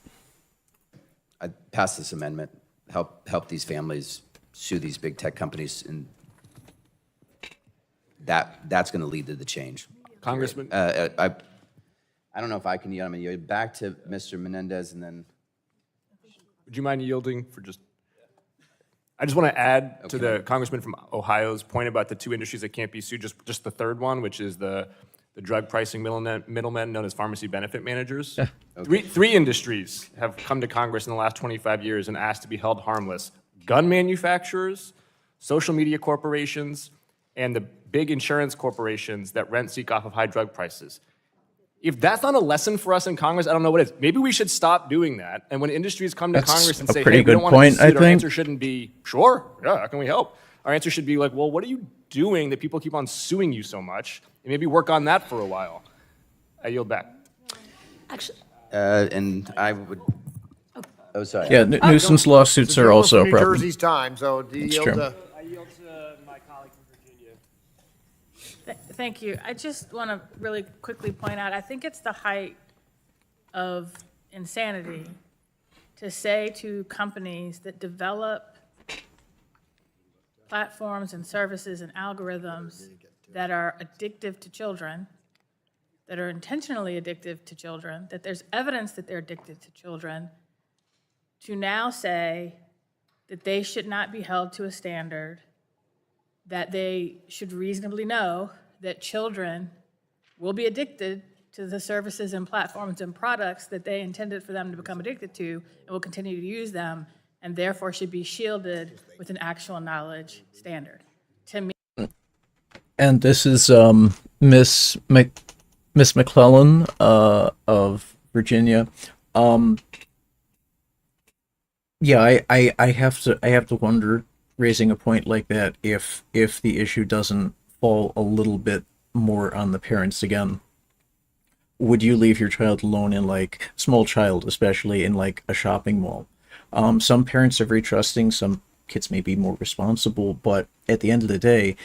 I pass this amendment, help these families sue these big tech companies, and that's going to lead to the change. Congressman? I don't know if I can yield. I'm going to yield back to Mr. Menendez, and then. Would you mind yielding for just I just want to add to the congressman from Ohio's point about the two industries that can't be sued, just the third one, which is the drug pricing middlemen known as pharmacy benefit managers. Three industries have come to Congress in the last 25 years and asked to be held harmless: gun manufacturers, social media corporations, and the big insurance corporations that rent seek off of high drug prices. If that's not a lesson for us in Congress, I don't know what is. Maybe we should stop doing that. And when industries come to That's Congress and a say, pretty hey, we good don't want to be point, I sued, our think. answer shouldn't be, sure, yeah, how can we help? Our answer should be like, well, what are you doing that people keep on suing you so much? And maybe work on that for a while. I yield back. Actually, And I would, oh, sorry. Yeah, nuisance lawsuits are also a New problem. Jersey's time, so do you That's yield true. to? I yield to my colleague from Virginia. Thank you. I just want to really quickly point out, I think it's the height of insanity to say to companies that develop platforms and services and algorithms that are addictive to children, that are intentionally addictive to children, that there's evidence that they're addicted to children, to now say that they should not be held to a standard, that they should reasonably know that children will be addicted to the services and platforms and products that they intended for them to become addicted to and will continue to use them, and therefore should be shielded with an actual knowledge standard. To me, And this is Miss McClellan of Virginia. Yeah, I have to wonder, raising a point like that, if the issue doesn't fall a little bit more on the parents again. Would you leave your child alone in, like, small child, especially in like a shopping mall? Some parents are very trusting, some kids may be more responsible, but at the end of the day,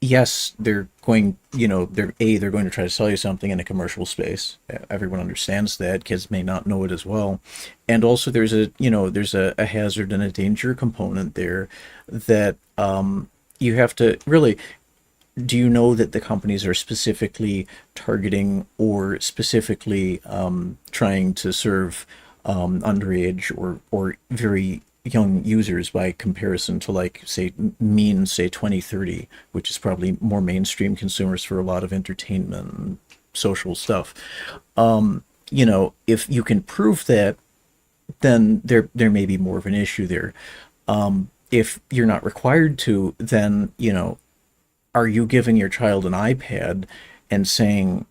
yes, they're going, they're going to try to sell you something in a commercial space. Everyone understands that. Kids may not know it as well. And also there's a hazard and a danger component there that you have to really, do you know that the companies are specifically targeting or specifically trying to serve underage or very young users by comparison to, like, say 2030, which is probably more mainstream consumers for a lot of entertainment and social stuff. If you can prove that, then there may be more of an issue there. If you're not required to, then are you giving your child an iPad and saying,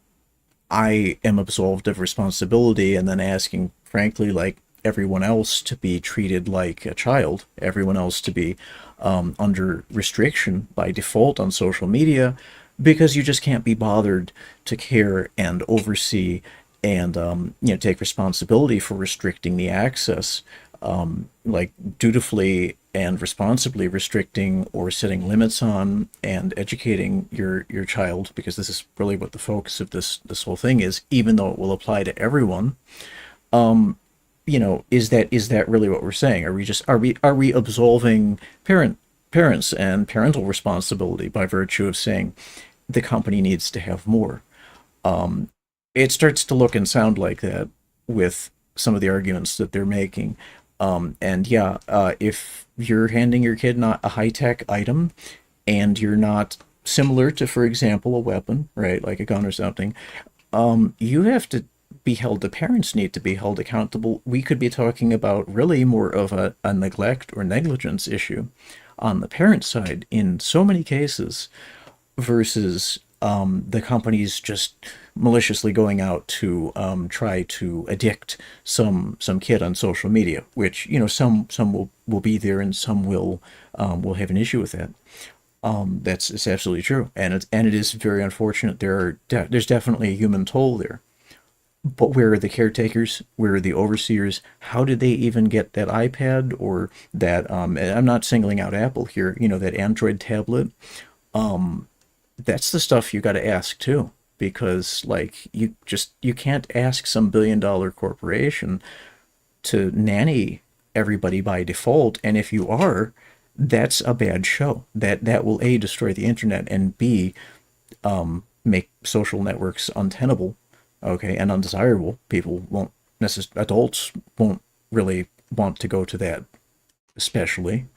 I am absolved of responsibility, and then asking, frankly, like everyone else, to be treated like a child, everyone else to be under restriction by default on social media, because you just can't be bothered to care and oversee and take responsibility for restricting the access, like dutifully and responsibly restricting or setting limits on and educating your child, because this is really what the focus of this whole thing is, even though it will apply to everyone. Is that really what we're saying? Are we absolving parents and parental responsibility by virtue of saying the company needs to have more? It starts to look and sound like that with some of the arguments that they're making. If you're handing your kid not a high-tech item and you're not similar to, for example, a weapon, right, like a gun or something, you have to be held, the parents need to be held accountable. We could be talking about really more of a neglect or negligence issue on the parent side in so many cases versus the companies just maliciously going out to try to addict some kid on social media, which some will be there and some will have an issue with that. It's absolutely true, and it is very unfortunate. There's definitely a human toll there. But where are the caretakers? Where are the overseers? How did they even get that iPad or that? I'm not singling out Apple here. That Android tablet. That's the stuff you got to ask too, because you can't ask some billion-dollar corporation to nanny everybody by default. And if you are, that's a bad show. That will A, destroy the internet, and B, make social networks untenable. Okay, and undesirable. Adults won't really want to go to that especially.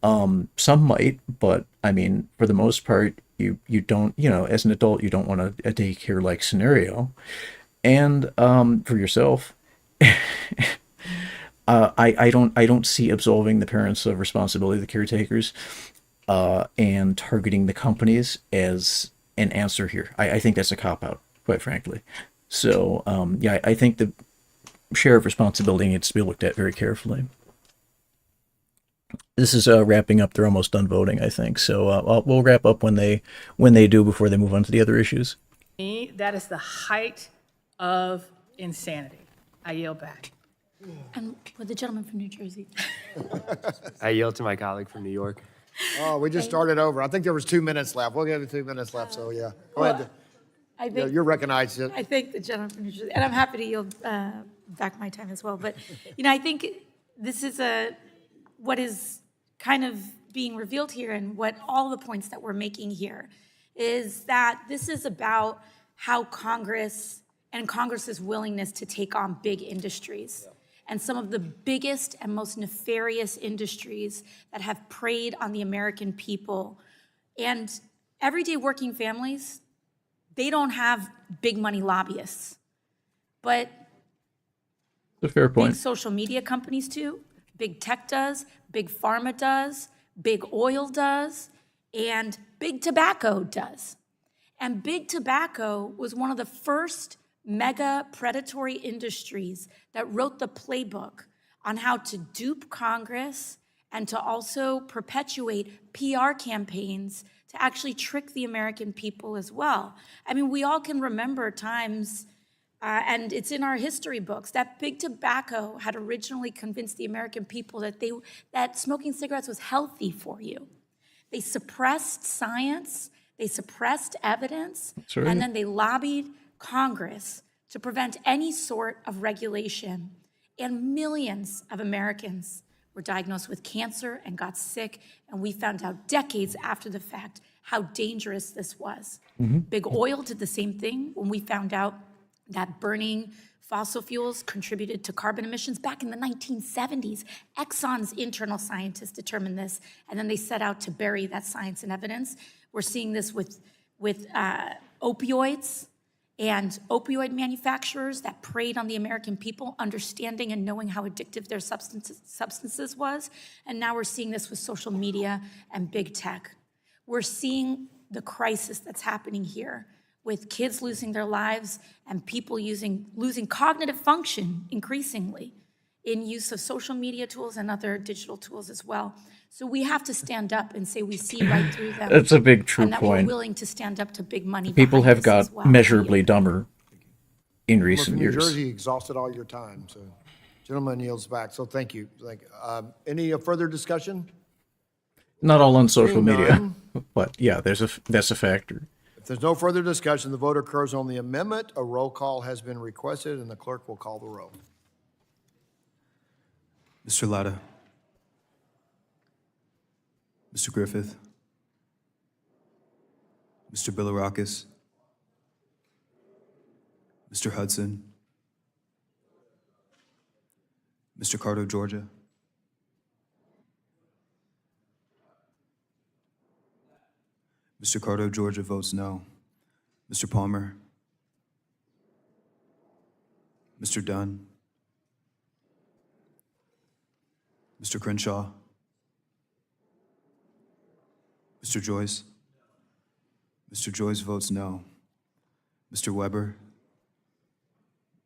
Some might, but I mean, for the most part, you don't, as an adult, you don't want a daycare-like scenario. And for yourself, I don't see absolving the parents of responsibility, the caretakers, and targeting the companies as an answer here. I think that's a cop-out, quite frankly. So yeah, I think the share of responsibility needs to be looked at very carefully. This is wrapping up. They're almost done voting, I think. So we'll wrap up when they do, before they move on to the other issues. Me, that is the height of insanity. I yield back. And for the gentleman from New Jersey. I yield to my colleague from New York. Oh, we just started over. I think there was 2 minutes left. We'll give it 2 minutes left, so yeah. Go ahead. I think, You're recognized. I think the gentleman from New Jersey, and I'm happy to yield back my time as well. But, I think this is what is kind of being revealed here, and what all the points that we're making here is that this is about how Congress and Congress's willingness to take on big industries. And some of the biggest and most nefarious industries that have preyed on the American people. And everyday working families, they don't have big money lobbyists. But That's a fair big point. social media companies do, big tech does, big pharma does, big oil does, and big tobacco does. And big tobacco was one of the first mega predatory industries that wrote the playbook on how to dupe Congress and to also perpetuate PR campaigns to actually trick the American people as well. I mean, we all can remember times, and it's in our history books, that big tobacco had originally convinced the American people that smoking cigarettes was healthy for you. They suppressed science, they suppressed evidence, That's right. and then they lobbied Congress to prevent any sort of regulation. And millions of Americans were diagnosed with cancer and got sick, and we found out decades after the fact how dangerous this was. Big oil did the same thing when we found out that burning fossil fuels contributed to carbon emissions back in the 1970s. Exxon's internal scientists determined this, and then they set out to bury that science and evidence. We're seeing this with opioids and opioid manufacturers that preyed on the American people, understanding and knowing how addictive their substances was. And now we're seeing this with social media and big tech. We're seeing the crisis that's happening here with kids losing their lives and people losing cognitive function increasingly in use of social media tools and other digital tools as well. So we have to stand up and say we see right through them. That's a big true and that point. we're willing to stand up to big money. People behind have this as got well. measurably dumber in From recent New years. Jersey exhausted all your time, so gentleman yields back. So thank you. Any further discussion? Not all on social Seeing media, none. but yeah, that's a factor. If there's no further discussion, the vote occurs on the amendment. A roll call has been requested, and the clerk will call the roll. Mr. Latta. Mr. Griffith. Mr. Bilirakis. Mr. Hudson. Mr. Carter, Georgia. Mr. Carter, Georgia votes no. Mr. Palmer. Mr. Dunn. Mr. Crenshaw. Mr. Joyce. Mr. Joyce votes no. Mr. Weber.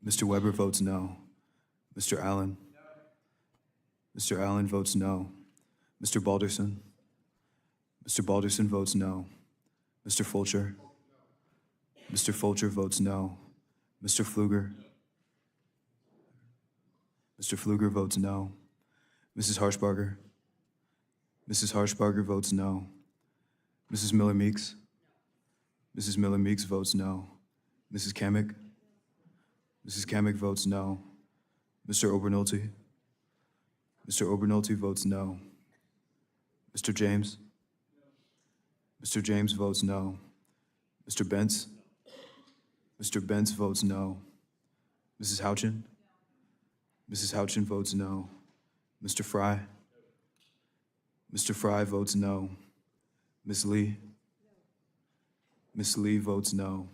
Mr. Weber votes no. Mr. Allen. Mr. Allen votes no. Mr. Balderson. Mr. Balderson votes no. Mr. Fulcher. Mr. Fulcher votes no. Mr. Pfluger. Mr. Pfluger votes no. Mrs. Harshbarger. Mrs. Harshbarger votes no. Mrs. Miller-Meeks. Mrs. Miller-Meeks votes no. Mrs. Kamick. Mrs. Kamick votes no. Mr. Obernolte. Mr. Obernolte votes no. Mr. James. Mr. James votes no. Mr. Bentz. Mr. Bentz votes no. Mrs. Houchin. Mrs. Houchin votes no. Mr. Fry. Mr. Fry votes no. Ms. Lee? Ms. Lee votes no.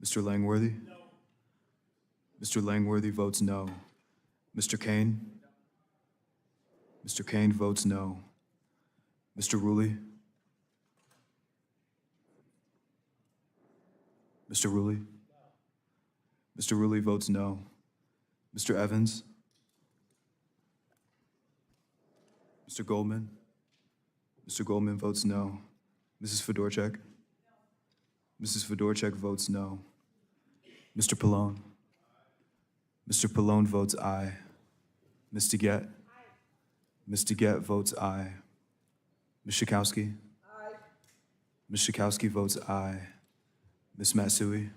Mr. Langworthy? Mr. Langworthy votes no. Mr. Kane? Mr. Kane votes no. Mr. Ruley? Mr. Ruley? Mr. Ruley votes no. Mr. Evans? Mr. Goldman? Mr. Goldman votes no. Mrs. Fedorchak? Mrs. Fedorchak votes no. Mr. Pallone? Mr. Pallone votes aye. Ms. DeGette? Ms. DeGette votes aye. Ms. Schakowsky? Ms. Schakowsky votes aye. Ms. Matsui?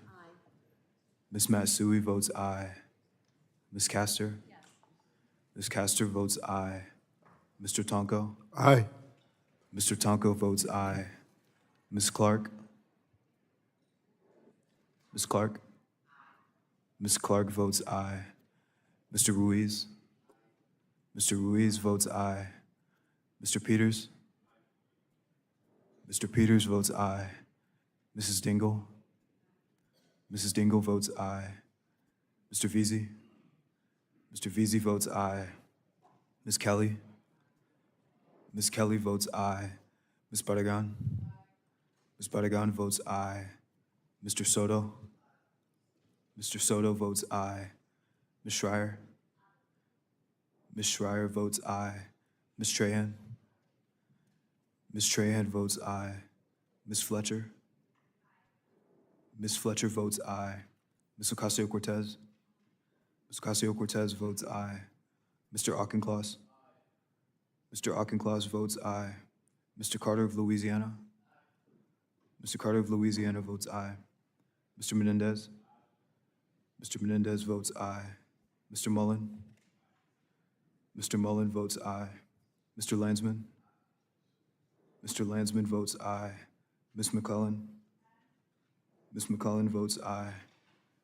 Ms. Matsui votes aye. Ms. Castor? Ms. Castor votes aye. Mr. Tonko? Aye. Mr. Tonko votes aye. Ms. Clark? Ms. Clark? Ms. Clark votes aye. Mr. Ruiz? Mr. Ruiz votes aye. Mr. Peters? Mr. Peters votes aye. Mrs. Dingle? Mrs. Dingle votes aye. Mr. Veazey? Mr. Veazey votes aye. Ms. Kelly? Ms. Kelly votes aye. Ms. Barragan? Ms. Barragan votes aye. Mr. Soto? Mr. Soto votes aye. Ms. Schreier? Ms. Schreier votes aye. Ms. Trahan? Ms. Trahan votes aye. Ms. Fletcher? Ms. Fletcher votes aye. Ms. Ocasio-Cortez? Ms. Ocasio-Cortez votes aye. Mr. Auchincloss? Mr. Auchincloss votes aye. Mr. Carter of Louisiana? Mr. Carter of Louisiana votes aye. Mr. Menendez? Mr. Menendez votes aye. Mr. Mullen? Mr. Mullen votes aye. Mr. Landsman? Mr. Landsman votes aye. Ms. McClellan? Ms. McClellan votes aye.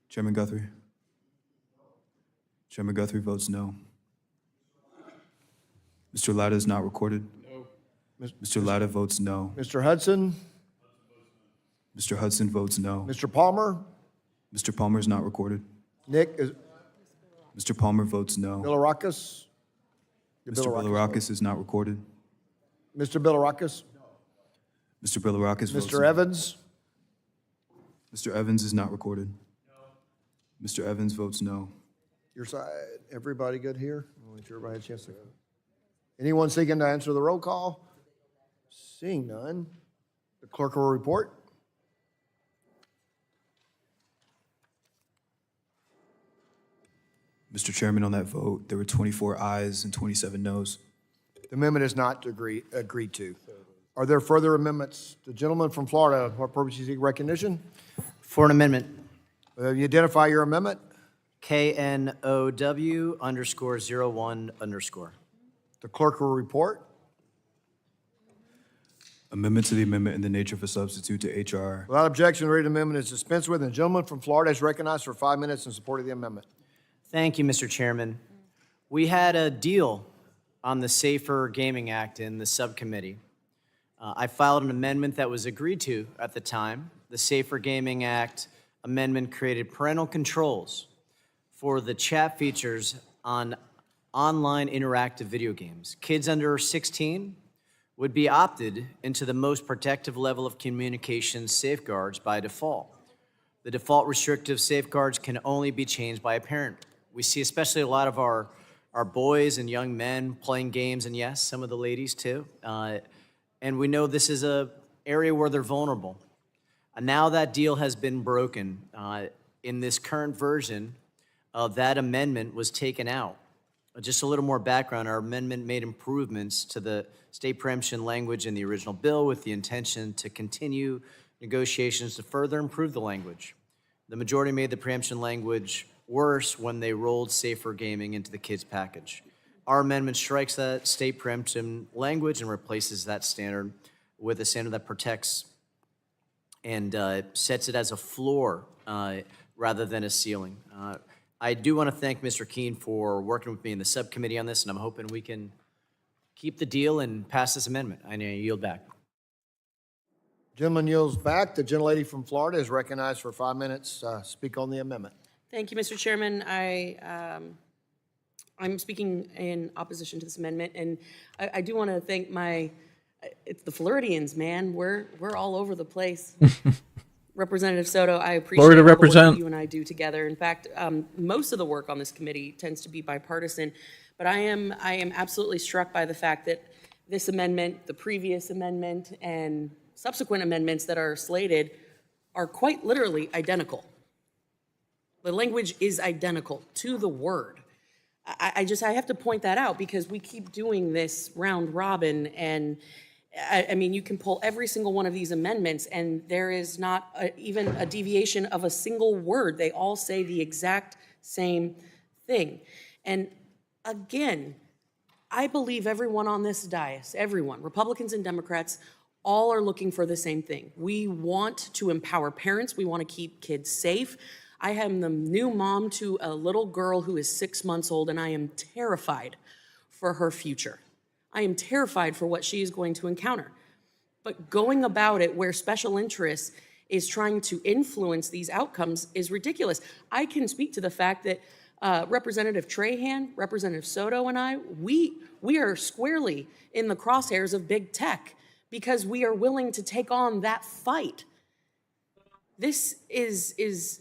Chairman Guthrie? Chairman Guthrie votes no. Mr. Latta is not recorded. No. Mr. Latta votes no. Mr. Hudson? Mr. Hudson votes no. Mr. Palmer? Mr. Palmer is not recorded. Nick, is Mr. Palmer votes no. Bilirakis? Mr. Bilirakis is not recorded. Mr. Bilirakis? Mr. Bilirakis votes no. Mr. Evans? Mr. Evans is not recorded. Mr. Evans votes no. Your side, everybody good here? I'll let everybody have a chance to. Anyone seeking to answer the roll call? Seeing none, the clerk will report. Mr. Chairman, on that vote, there were 24 ayes and 27 noes. The amendment is not agreed to. Are there further amendments? The gentleman from Florida, what purpose you seek recognition? For an amendment, You identify your amendment? KNOW_01_. The clerk will report. Amendment to the amendment in the nature of a substitute to H.R. Without objection, the reading of the amendment is dispensed with, and the gentleman from Florida is recognized for 5 minutes in support of the amendment. Thank you, Mr. Chairman. We had a deal on the Safer Gaming Act in the subcommittee. I filed an amendment that was agreed to at the time. The Safer Gaming Act amendment created parental controls for the chat features on online interactive video games. Kids under 16 would be opted into the most protective level of communication safeguards by default. The default restrictive safeguards can only be changed by a parent. We see especially a lot of our boys and young men playing games, and yes, some of the ladies too. And we know this is an area where they're vulnerable. And now that deal has been broken. In this current version, that amendment was taken out. Just a little more background, our amendment made improvements to the state preemption language in the original bill with the intention to continue negotiations to further improve the language. The majority made the preemption language worse when they rolled safer gaming into the kids package. Our amendment strikes that state preemption language and replaces that standard with a standard that protects and sets it as a floor rather than a ceiling. I do want to thank Mr. Keene for working with me in the subcommittee on this, and I'm hoping we can keep the deal and pass this amendment. I now yield back. Gentleman yields back. The gentlelady from Florida is recognized for 5 minutes. Speak on the amendment. Thank you, Mr. Chairman. I'm speaking in opposition to this amendment, and I do want to thank it's the Floridians, man. We're all over the place. Representative Soto, I appreciate Florida all the work represent. that you and I do together. In fact, most of the work on this committee tends to be bipartisan, but I am absolutely struck by the fact that this amendment, the previous amendment, and subsequent amendments that are slated are quite literally identical. The language is identical to the word. I have to point that out because we keep doing this round robin, and I mean, you can pull every single one of these amendments and there is not even a deviation of a single word. They all say the exact same thing. And again, I believe everyone on this dais, everyone, Republicans and Democrats, all are looking for the same thing. We want to empower parents. We want to keep kids safe. I am the new mom to a little girl who is 6 months old, and I am terrified for her future. I am terrified for what she is going to encounter. But going about it where special interests is trying to influence these outcomes is ridiculous. I can speak to the fact that Representative Trahan, Representative Soto, and I, we are squarely in the crosshairs of big tech because we are willing to take on that fight. This is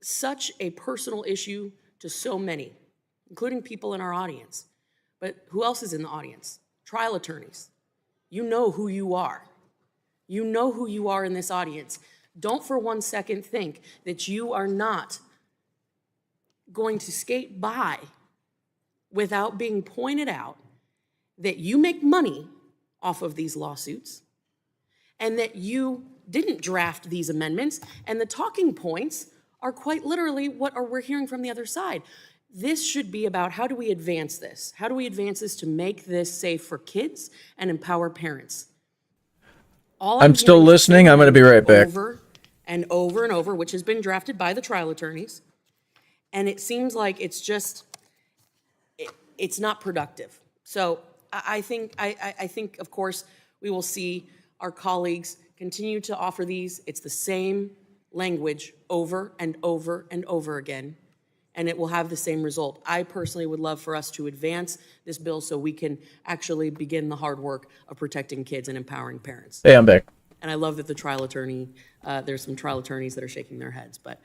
such a personal issue to so many, including people in our audience. But who else is in the audience? Trial attorneys. You know who you are. You know who you are in this audience. Don't for 1 second think that you are not going to skate by without being pointed out that you make money off of these lawsuits and that you didn't draft these amendments, and the talking points are quite literally what we're hearing from the other side. This should be about how do we advance this? How do we advance this to make this safe for kids and empower parents? All I'm still hearing is listening. I'm going to be right back. over and over and over, which has been drafted by the trial attorneys. And it seems like it's just, it's not productive. So I think, of course, we will see our colleagues continue to offer these. It's the same language over and over and over again, and it will have the same result. I personally would love for us to advance this bill so we can actually begin the hard work of protecting kids and empowering parents. Hey, I'm back. And I love that the trial attorney, there's some trial attorneys that are shaking their heads, but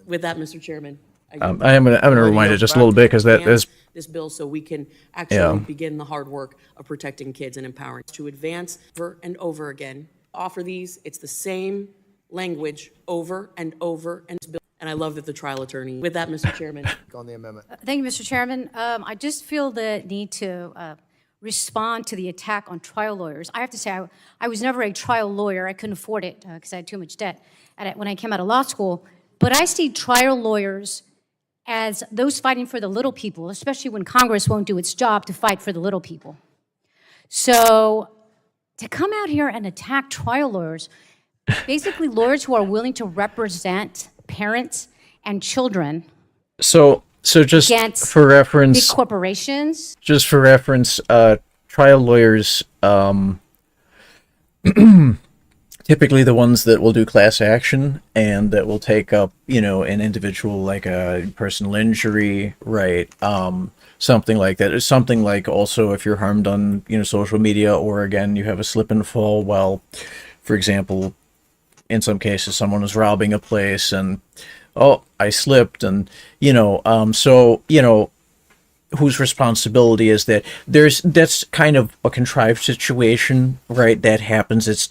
with that, Mr. Chairman. I'm gonna rewind it just a little bit because that is this bill so we can actually begin the hard work of protecting kids and empowering to advance over and over again. Offer these, it's the same language over and over and I love that the trial attorney. With that, Mr. Chairman. On the amendment. Thank you, Mr. Chairman. I just feel the need to respond to the attack on trial lawyers. I have to say, I was never a trial lawyer. I couldn't afford it because I had too much debt when I came out of law school. But I see trial lawyers as those fighting for the little people, especially when Congress won't do its job to fight for the little people. So to come out here and attack trial lawyers, basically lawyers who are willing to represent parents and children so just against for reference, big corporations. Just for reference, trial lawyers, typically the ones that will do class action and that will take up, an individual like a personal injury, right? Something like that. It's something like also if you're harmed on, social media, or again, you have a slip and fall while, for example, in some cases, someone was robbing a place and, oh, I slipped, and, whose responsibility is that? That's kind of a contrived situation, right? That happens. It's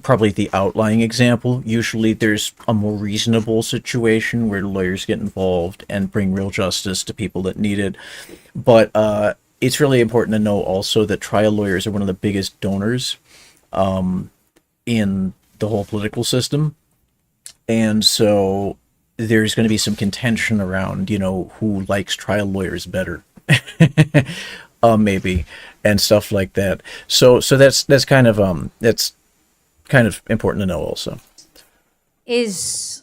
probably the outlying example. Usually there's a more reasonable situation where lawyers get involved and bring real justice to people that need it. But it's really important to know also that trial lawyers are one of the biggest donors in the whole political system. And so there's going to be some contention around, who likes trial lawyers better, maybe, and stuff like that. So that's kind of important to know also. Is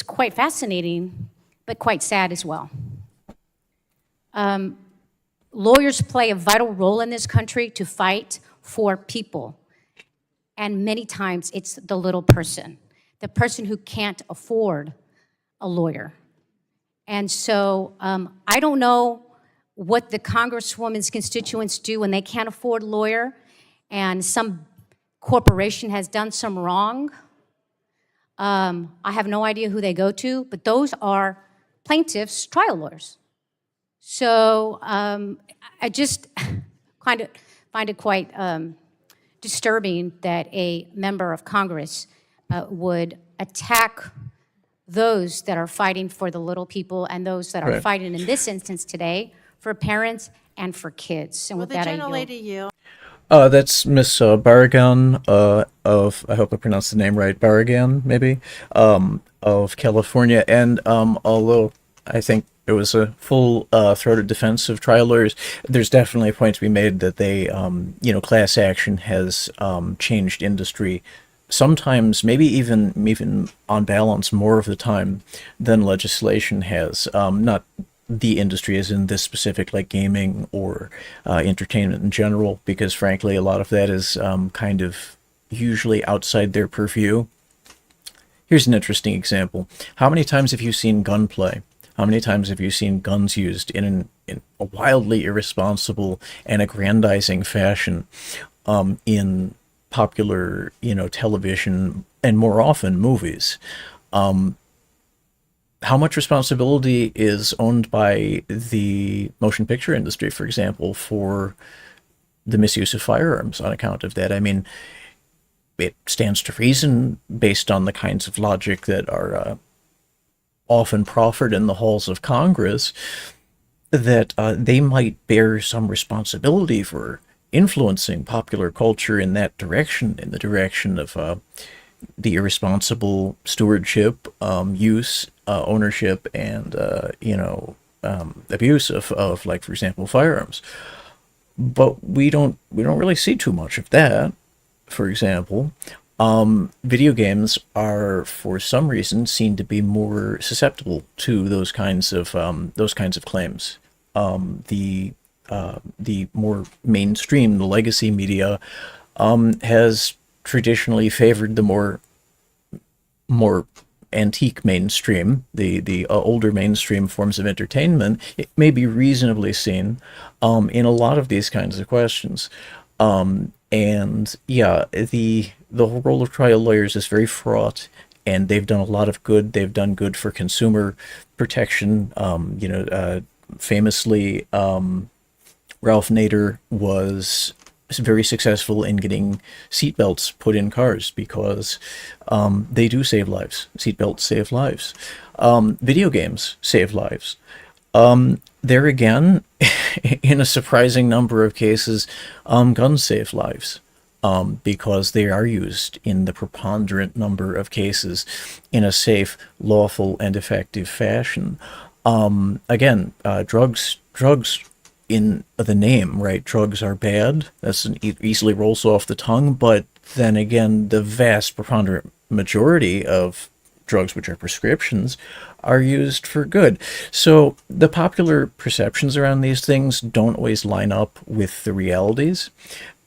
quite fascinating, but quite sad as well. lawyers play a vital role in this country to fight for people. And many times it's the little person, the person who can't afford a lawyer. And so I don't know what the Congresswoman's constituents do when they can't afford a lawyer and some corporation has done some wrong. I have no idea who they go to, but those are plaintiffs' trial lawyers. So I just kind of find it quite disturbing that a member of Congress would attack those that are fighting for the little people and those that are Right. fighting in this instance today for parents and for kids. And Will with the that, I yield. gentlelady yield? That's Miss Barragan of, I hope I pronounced the name right, Barragan, maybe, of California. And although I think it was a full-throated defense of trial lawyers, there's definitely a point to be made that they, class action has changed industry, sometimes maybe even on balance more of the time than legislation has. Not the industry as in this specific, like gaming or entertainment in general, because frankly a lot of that is kind of usually outside their purview. Here's an interesting example. How many times have you seen gunplay? How many times have you seen guns used in a wildly irresponsible and aggrandizing fashion in popular, television and more often movies? How much responsibility is owned by the motion picture industry, for example, for the misuse of firearms on account of that? I mean, it stands to reason, based on the kinds of logic that are often proffered in the halls of Congress, that they might bear some responsibility for influencing popular culture in that direction, in the direction of the irresponsible stewardship, use, ownership, and abuse of, like, for example, firearms. But we don't really see too much of that. For example, video games are, for some reason, seen to be more susceptible to those kinds of claims. The more mainstream, the legacy media, has traditionally favored the more antique mainstream, the older mainstream forms of entertainment. It may be reasonably seen in a lot of these kinds of questions. And yeah, the whole role of trial lawyers is very fraught, and they've done a lot of good. They've done good for consumer protection. Famously, Ralph Nader was very successful in getting seatbelts put in cars because they do save lives. Seatbelts save lives. Video games save lives. There again, in a surprising number of cases, guns save lives because they are used in the preponderant number of cases in a safe, lawful, and effective fashion. Again, drugs in the name, right? Drugs are bad. That's easily rolls off the tongue. But then again, the vast preponderant majority of drugs which are prescriptions are used for good. So the popular perceptions around these things don't always line up with the realities.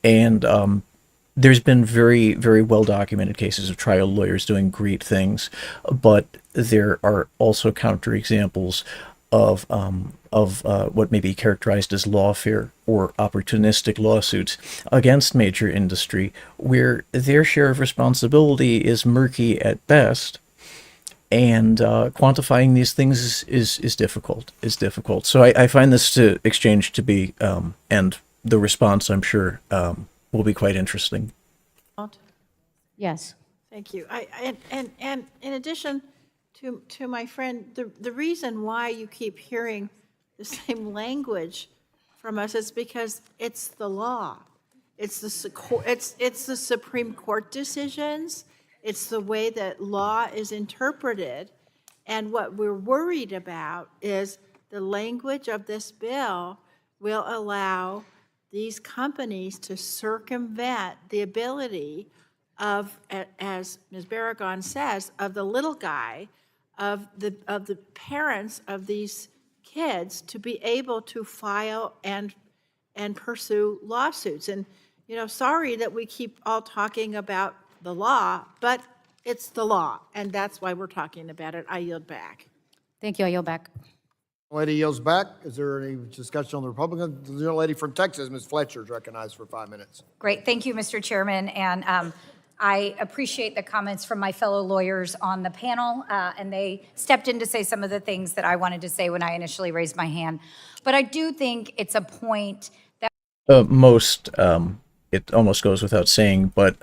And there's been very, very well-documented cases of trial lawyers doing great things, but there are also counterexamples of what may be characterized as lawfare or opportunistic lawsuits against major industry, where their share of responsibility is murky at best, and quantifying these things is difficult. So I find this exchange to be, and the response, I'm sure, will be quite interesting. Yes. Thank you. And in addition to my friend, the reason why you keep hearing the same language from us is because it's the law. It's the Supreme Court decisions. It's the way that law is interpreted. And what we're worried about is the language of this bill will allow these companies to circumvent the ability of, as Ms. Barragan says, of the little guy, of the parents of these kids to be able to file and pursue lawsuits. And, sorry that we keep all talking about the law, but it's the law, and that's why we're talking about it. I yield back. Thank you. I yield back. Lady yields back. Is there any discussion on the Republican? The young lady from Texas, Ms. Fletcher, is recognized for 5 minutes. Great. Thank you, Mr. Chairman. And I appreciate the comments from my fellow lawyers on the panel, and they stepped in to say some of the things that I wanted to say when I initially raised my hand. But I do think it's a point that it almost goes without saying, but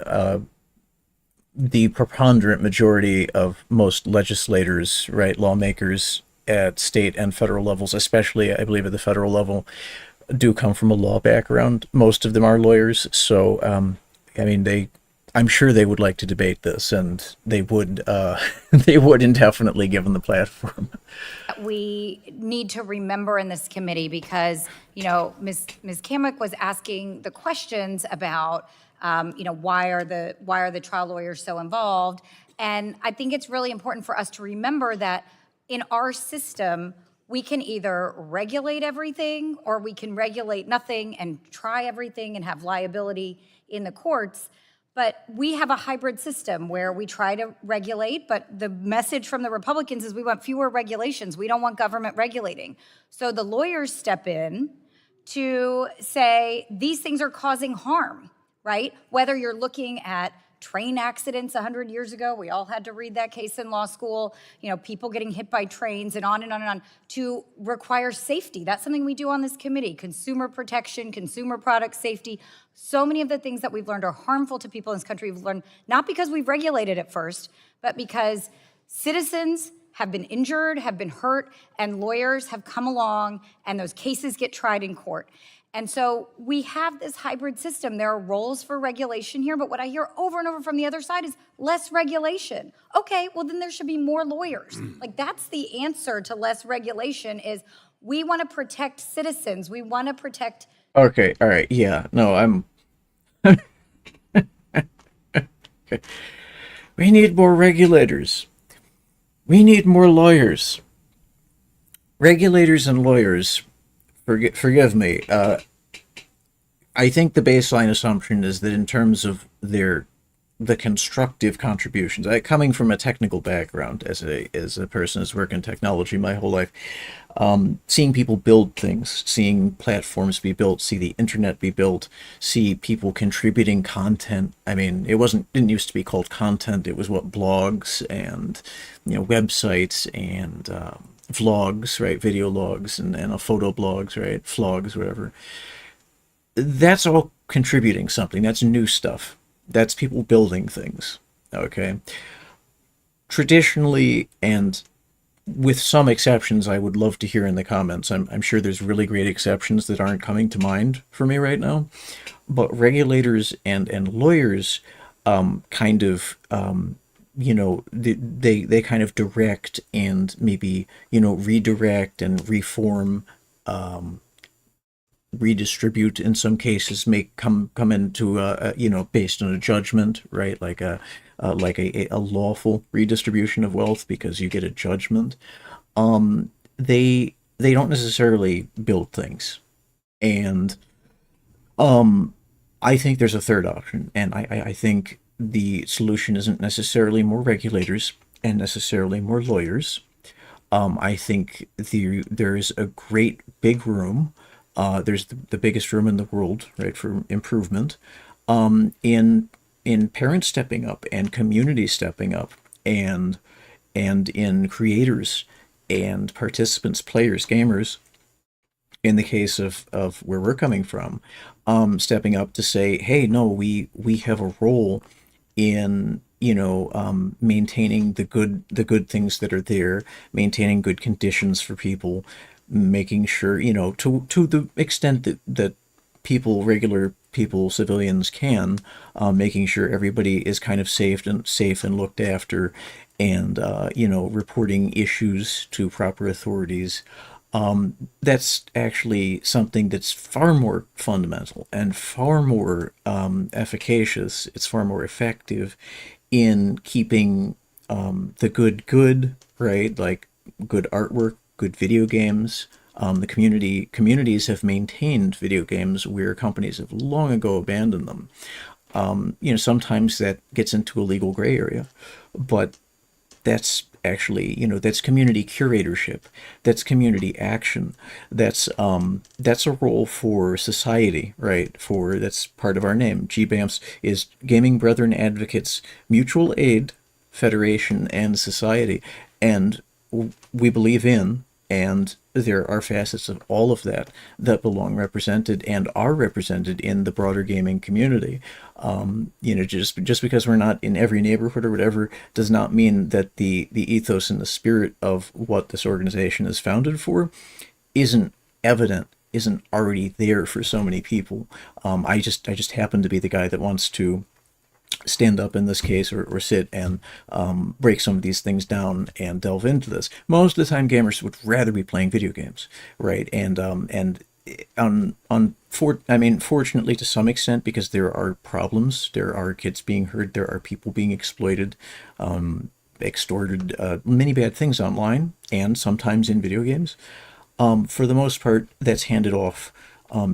the preponderant majority of most legislators, right, lawmakers at state and federal levels, especially I believe at the federal level, do come from a law background. Most of them are lawyers, so I mean, I'm sure they would like to debate this, and they would indefinitely, given the platform. we need to remember in this committee, because Ms. Kamek was asking the questions about why are the trial lawyers so involved, and I think it's really important for us to remember that in our system we can either regulate everything or we can regulate nothing and try everything and have liability in the courts. But we have a hybrid system where we try to regulate, but the message from the Republicans is we want fewer regulations. We don't want government regulating. So the lawyers step in to say these things are causing harm, right? Whether you're looking at train accidents 100 years ago, we all had to read that case in law school, people getting hit by trains and on and on and on, to require safety. That's something we do on this committee: consumer protection, consumer product safety. So many of the things that we've learned are harmful to people in this country. We've learned not because we've regulated it first, but because citizens have been injured, have been hurt, and lawyers have come along and those cases get tried in court. And so we have this hybrid system. There are roles for regulation here, but what I hear over and over from the other side is less regulation. Okay, well then there should be more lawyers. Like, that's the answer to less regulation, is we want to protect citizens. We want to protect. Okay, all right, yeah, no, I'm... Okay. We need more regulators. We need more lawyers. Regulators and lawyers, forgive me, I think the baseline assumption is that in terms of the constructive contributions, coming from a technical background as a person who's worked in technology my whole life, seeing people build things, seeing platforms be built, see the internet be built, see people contributing content. I mean, didn't used to be called content. It was blogs and websites and vlogs, right? Video logs and photo blogs, right? Vlogs, whatever. That's all contributing something. That's new stuff. That's people building things, okay? Traditionally, and with some exceptions I would love to hear in the comments, I'm sure there's really great exceptions that aren't coming to mind for me right now, but regulators and lawyers kind of they kind of direct and maybe redirect and reform, redistribute in some cases, come into based on a judgment, right? Like a lawful redistribution of wealth because you get a judgment. They don't necessarily build things, and I think there's a third option, and I think the solution isn't necessarily more regulators and necessarily more lawyers. I think there's a great big room. There's the biggest room in the world, right, for improvement, in parents stepping up and community stepping up, and in creators and participants, players, gamers, in the case of where we're coming from, stepping up to say, hey, no, we have a role in maintaining the good things that are there, maintaining good conditions for people, making sure, to the extent that regular people, civilians can, making sure everybody is kind of safe and looked after, and reporting issues to proper authorities. That's actually something that's far more fundamental and far more efficacious. It's far more effective in keeping the good, right? Like good artwork good video games. The communities have maintained video games where companies have long ago abandoned them. Sometimes that gets into a legal gray area, but that's actually, that's community curatorship, that's community action, that's a role for society, right? That's part of our name. GBAMS is Gaming Brethren Advocates Mutual Aid Federation and Society, and we believe in, and there are facets of all of that belong represented and are represented in the broader gaming community. Just because we're not in every neighborhood or whatever does not mean that the ethos and the spirit of what this organization is founded for isn't evident, isn't already there for so many people. I just happen to be the guy that wants to stand up in this case or sit and break some of these things down and delve into this. Most of the time gamers would rather be playing video games, right? Fortunately to some extent, because there are problems, there are kids being hurt, there are people being exploited, extorted, many bad things online and sometimes in video games. For the most part, that's handed off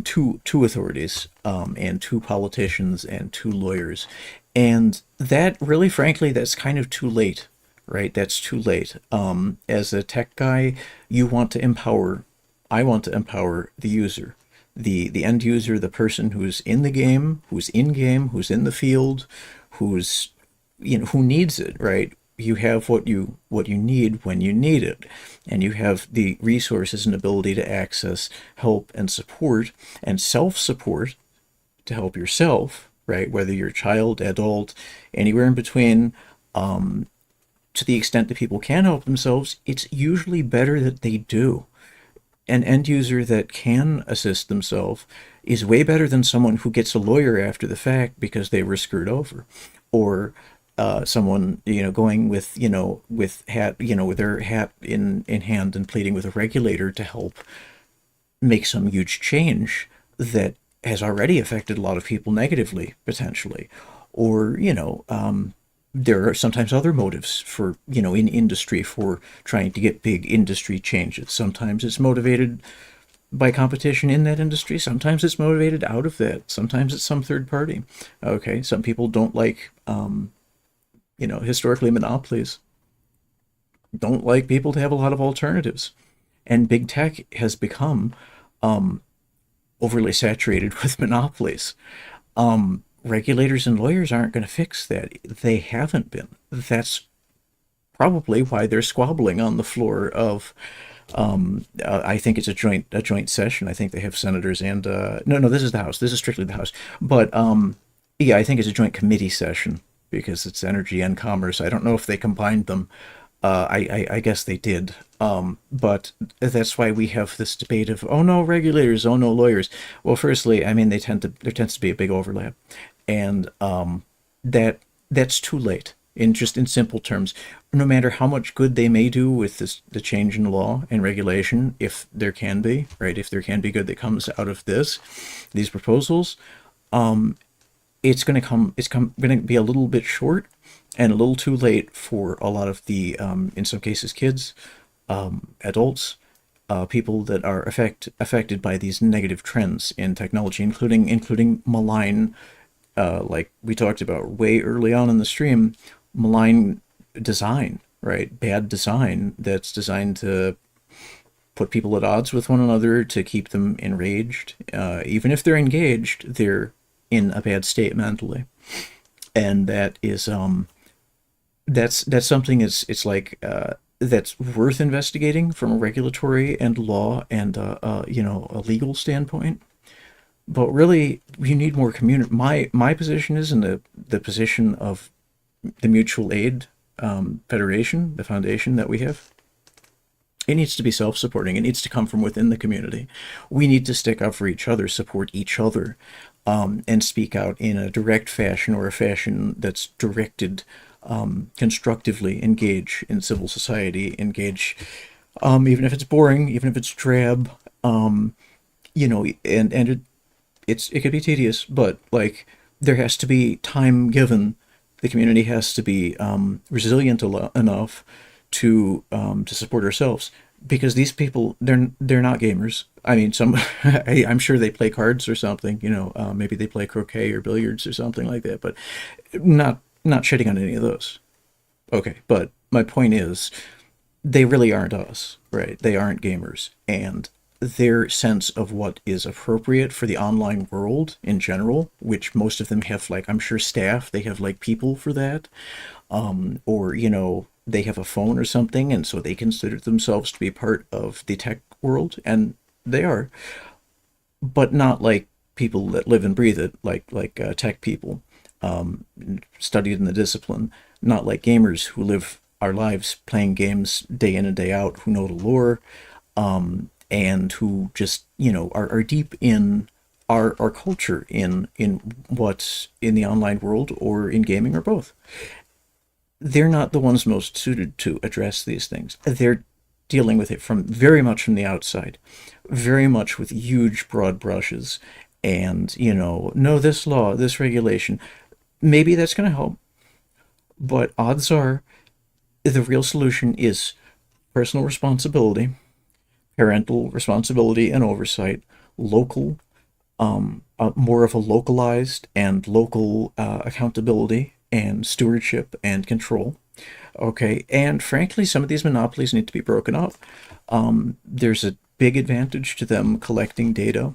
to authorities and to politicians and to lawyers. And that really, frankly, that's kind of too late, right? That's too late. As a tech guy, I want to empower the user, the end user, the person who's in the game, who's in game, who's in the field, who needs it, right? You have what you need when you need it, and you have the resources and ability to access help and support and self-support to help yourself, right? Whether you're a child, adult, anywhere in between, to the extent that people can help themselves, it's usually better that they do. An end user that can assist themselves is way better than someone who gets a lawyer after the fact because they were screwed over, or someone going with their hat in hand and pleading with a regulator to help make some huge change that has already affected a lot of people negatively, potentially. Or there are sometimes other motives for in industry for trying to get big industry changes. Sometimes it's motivated by competition in that industry, sometimes it's motivated out of that, sometimes it's some third party. Okay, some people don't like historically monopolies, don't like people to have a lot of alternatives, and big tech has become overly saturated with monopolies. Regulators and lawyers aren't going to fix that. They haven't been. That's probably why they're squabbling on the floor of I think it's a joint session. I think they have senators and no, this is the House. This is strictly the House. But yeah, I think it's a joint committee session because it's energy and commerce. I don't know if they combined them. I guess they did. But that's why we have this debate of, oh no, regulators, oh no, lawyers. Well, firstly, there tends to be a big overlap. And that's too late. In simple terms, no matter how much good they may do with the change in law and regulation, if there can be, right, if there can be good that comes out of these proposals, it's going to be a little bit short and a little too late for a lot of the, in some cases, kids, adults, people that are affected by these negative trends in technology, including malign, like we talked about way early on in the stream, malign design, right? Bad design that's designed to put people at odds with one another, to keep them enraged. Even if they're engaged, they're in a bad state mentally. And that is that's something it's like that's worth investigating from a regulatory and law and a legal standpoint. But really, you need more community. My position is in the position of the Mutual Aid Federation, the foundation that we have. It needs to be self-supporting. It needs to come from within the community. We need to stick up for each other, support each other, and speak out in a direct fashion or a fashion that's directed, constructively, engage in civil society, engage, even if it's boring, even if it's drab, and it could be tedious, but like there has to be time given. The community has to be resilient enough to support ourselves. because these people, they're not gamers. I mean, some I'm sure they play cards or something. Maybe they play croquet or billiards or something like that. But not shitting on any of those. Okay, but my point is, they really aren't us, right? They aren't gamers, and their sense of what is appropriate for the online world in general, which most of them have, like, I'm sure staff, they have like people for that, or they have a phone or something, and so they consider themselves to be part of the tech world, and they are, but not like people that live and breathe it, like tech people, studied in the discipline, not like gamers who live our lives playing games day in and day out, who know the lore, and who just are deep in our culture, in what's in the online world or in gaming or both. They're not the ones most suited to address these things. They're dealing with it from very much from the outside, very much with huge broad brushes, and no, this law, this regulation, maybe that's going to help, but odds are the real solution is personal responsibility, parental responsibility and oversight, local, more of a localized and local accountability and stewardship and control. Okay, and frankly, some of these monopolies need to be broken up. There's a big advantage to them collecting data,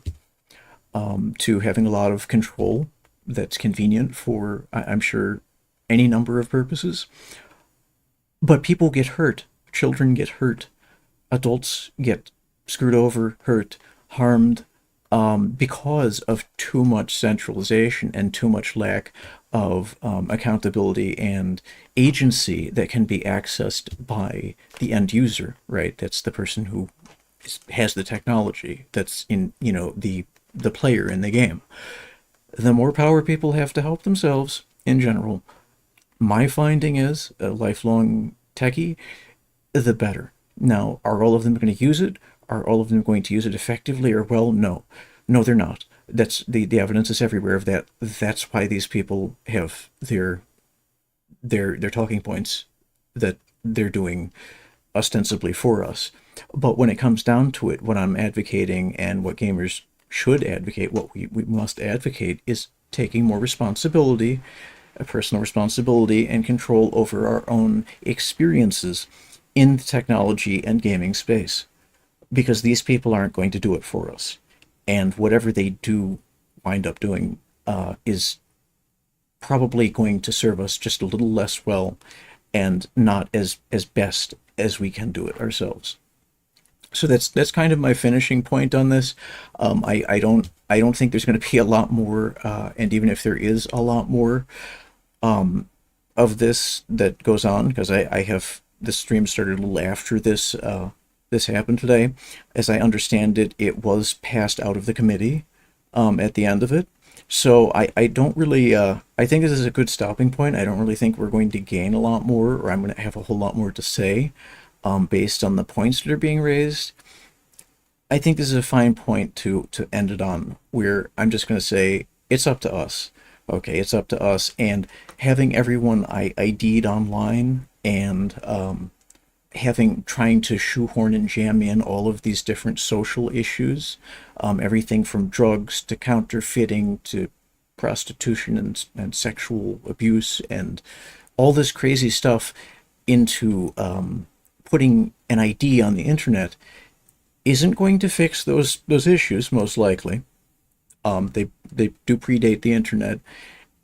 to having a lot of control that's convenient for, I'm sure, any number of purposes. But people get hurt. Children get hurt. Adults get screwed over, hurt, harmed, because of too much centralization and too much lack of accountability and agency that can be accessed by the end user, right? That's the person who has the technology, that's in, the player in the game. The more power people have to help themselves in general, my finding is, a lifelong techie, the better. Now, are all of them going to use it? Are all of them going to use it effectively or well? No. No, they're not. That's the evidence is everywhere of that. That's why these people have their talking points that they're doing ostensibly for us. But when it comes down to it, what I'm advocating and what gamers should advocate, what we must advocate, is taking more responsibility, a personal responsibility and control over our own experiences in the technology and gaming space, because these people aren't going to do it for us, and whatever they do wind up doing is probably going to serve us just a little less well, and not as best as we can do it ourselves. So that's kind of my finishing point on this. I don't think there's going to be a lot more, and even if there is a lot more of this that goes on, because I have, the stream started a little after this this happened today. As I understand it, it was passed out of the committee at the end of it. So I don't really, I think this is a good stopping point. I don't really think we're going to gain a lot more, or I'm going to have a whole lot more to say based on the points that are being raised. I think this is a fine point to end it on, where I'm just going to say it's up to us. Okay, it's up to us, and having everyone ID'd online, and trying to shoehorn and jam in all of these different social issues, everything from drugs to counterfeiting to prostitution and sexual abuse and all this crazy stuff into putting an ID on the internet, isn't going to fix those issues, most likely. They do predate the internet,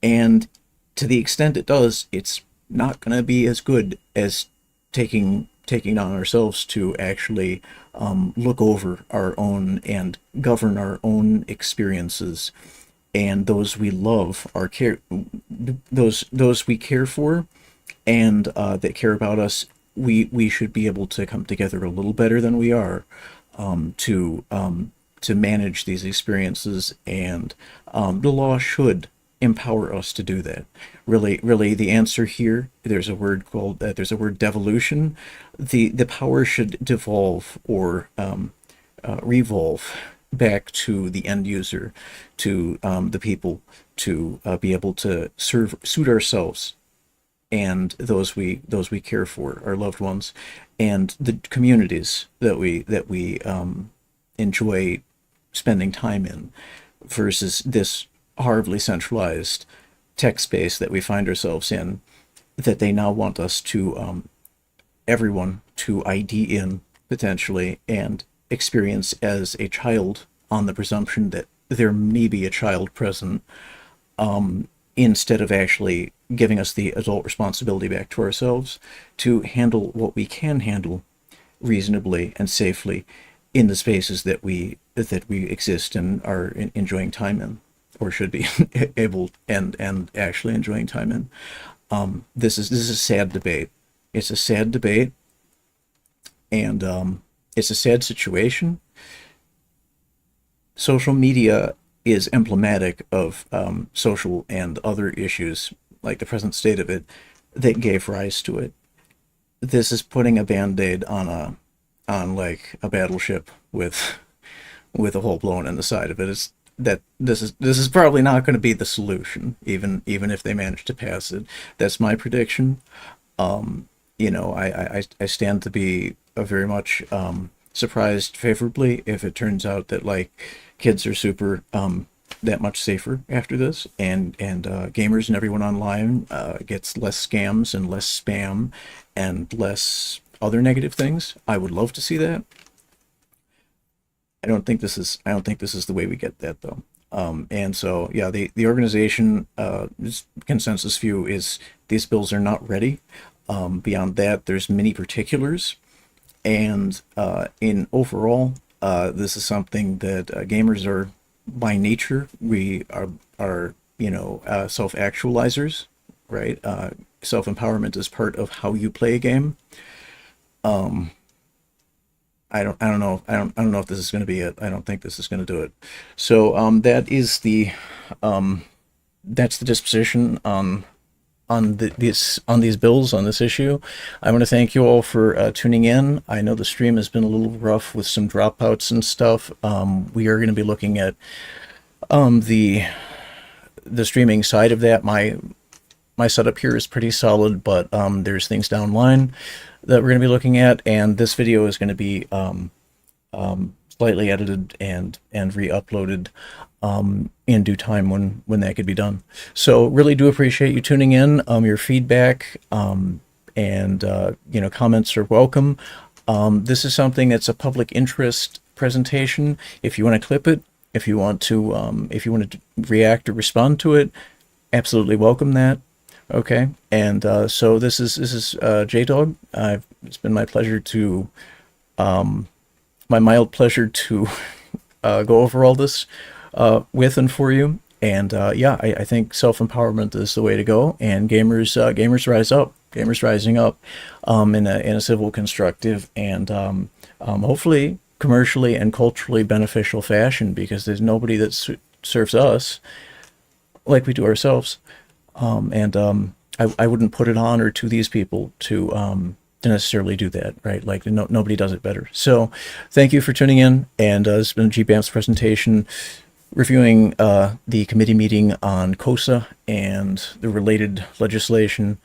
and to the extent it does, it's not going to be as good as taking on ourselves to actually look over our own and govern our own experiences, and those we love, those we care for, and that care about us. We should be able to come together a little better than we are to manage these experiences, and the law should empower us to do that. Really, the answer here, there's a word devolution. The power should devolve or revolve back to the end user, to the people, to be able to suit ourselves and those we care for, our loved ones, and the communities that we enjoy spending time in, versus this horribly centralized tech space that we find ourselves in, that they now want us to everyone to ID in potentially and experience as a child, on the presumption that there may be a child present, instead of actually giving us the adult responsibility back to ourselves to handle what we can handle reasonably and safely in the spaces that we exist and are enjoying time in, or should be able and actually enjoying time in. This is a sad debate. It's a sad debate, and it's a sad situation. Social media is emblematic of social and other issues, like the present state of it, that gave rise to it. This is putting a band-aid on like a battleship with a hole blown in the side of it. It's that this is probably not going to be the solution, even if they manage to pass it. That's my prediction. I stand to be very much surprised favorably if it turns out that like kids are super that much safer after this, and gamers and everyone online gets less scams and less spam and less other negative things. I would love to see that. I don't think this is the way we get that, though. And so, yeah, the organization consensus view is these bills are not ready. Beyond that, there's many particulars, and in overall, this is something that gamers are by nature. We are self-actualizers, right? Self-empowerment is part of how you play a game. I don't know if this is going to be it. I don't think this is going to do it. So that's the disposition on these bills, on this issue. I want to thank you all for tuning in. I know the stream has been a little rough with some dropouts and stuff. We are going to be looking at the streaming side of that. My setup here is pretty solid, but there's things downline that we're going to be looking at, and this video is going to be slightly edited and re-uploaded in due time when that could be done. So really do appreciate you tuning in. Your feedback and comments are welcome. This is something that's a public interest presentation. If you want to clip it, if you want to react or respond to it, absolutely welcome that. Okay, and so this is Jdawg. It's been my pleasure to, my mild pleasure to go over all this with and for you. And yeah, I think self-empowerment is the way to go. And gamers rise up. Gamers rising up in a civil, constructive, and hopefully commercially and culturally beneficial fashion, because there's nobody that serves us like we do ourselves. I wouldn't put it on or to these people to necessarily do that, right? Like nobody does it better. So thank you for tuning in, and this has been GBAM's presentation reviewing the committee meeting on KOSA and the related legislation.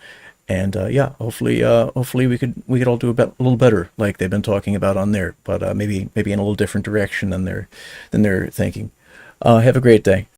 And yeah, hopefully we could all do a little better, like they've been talking about on there, but maybe in a little different direction than they're thinking. Have a great day.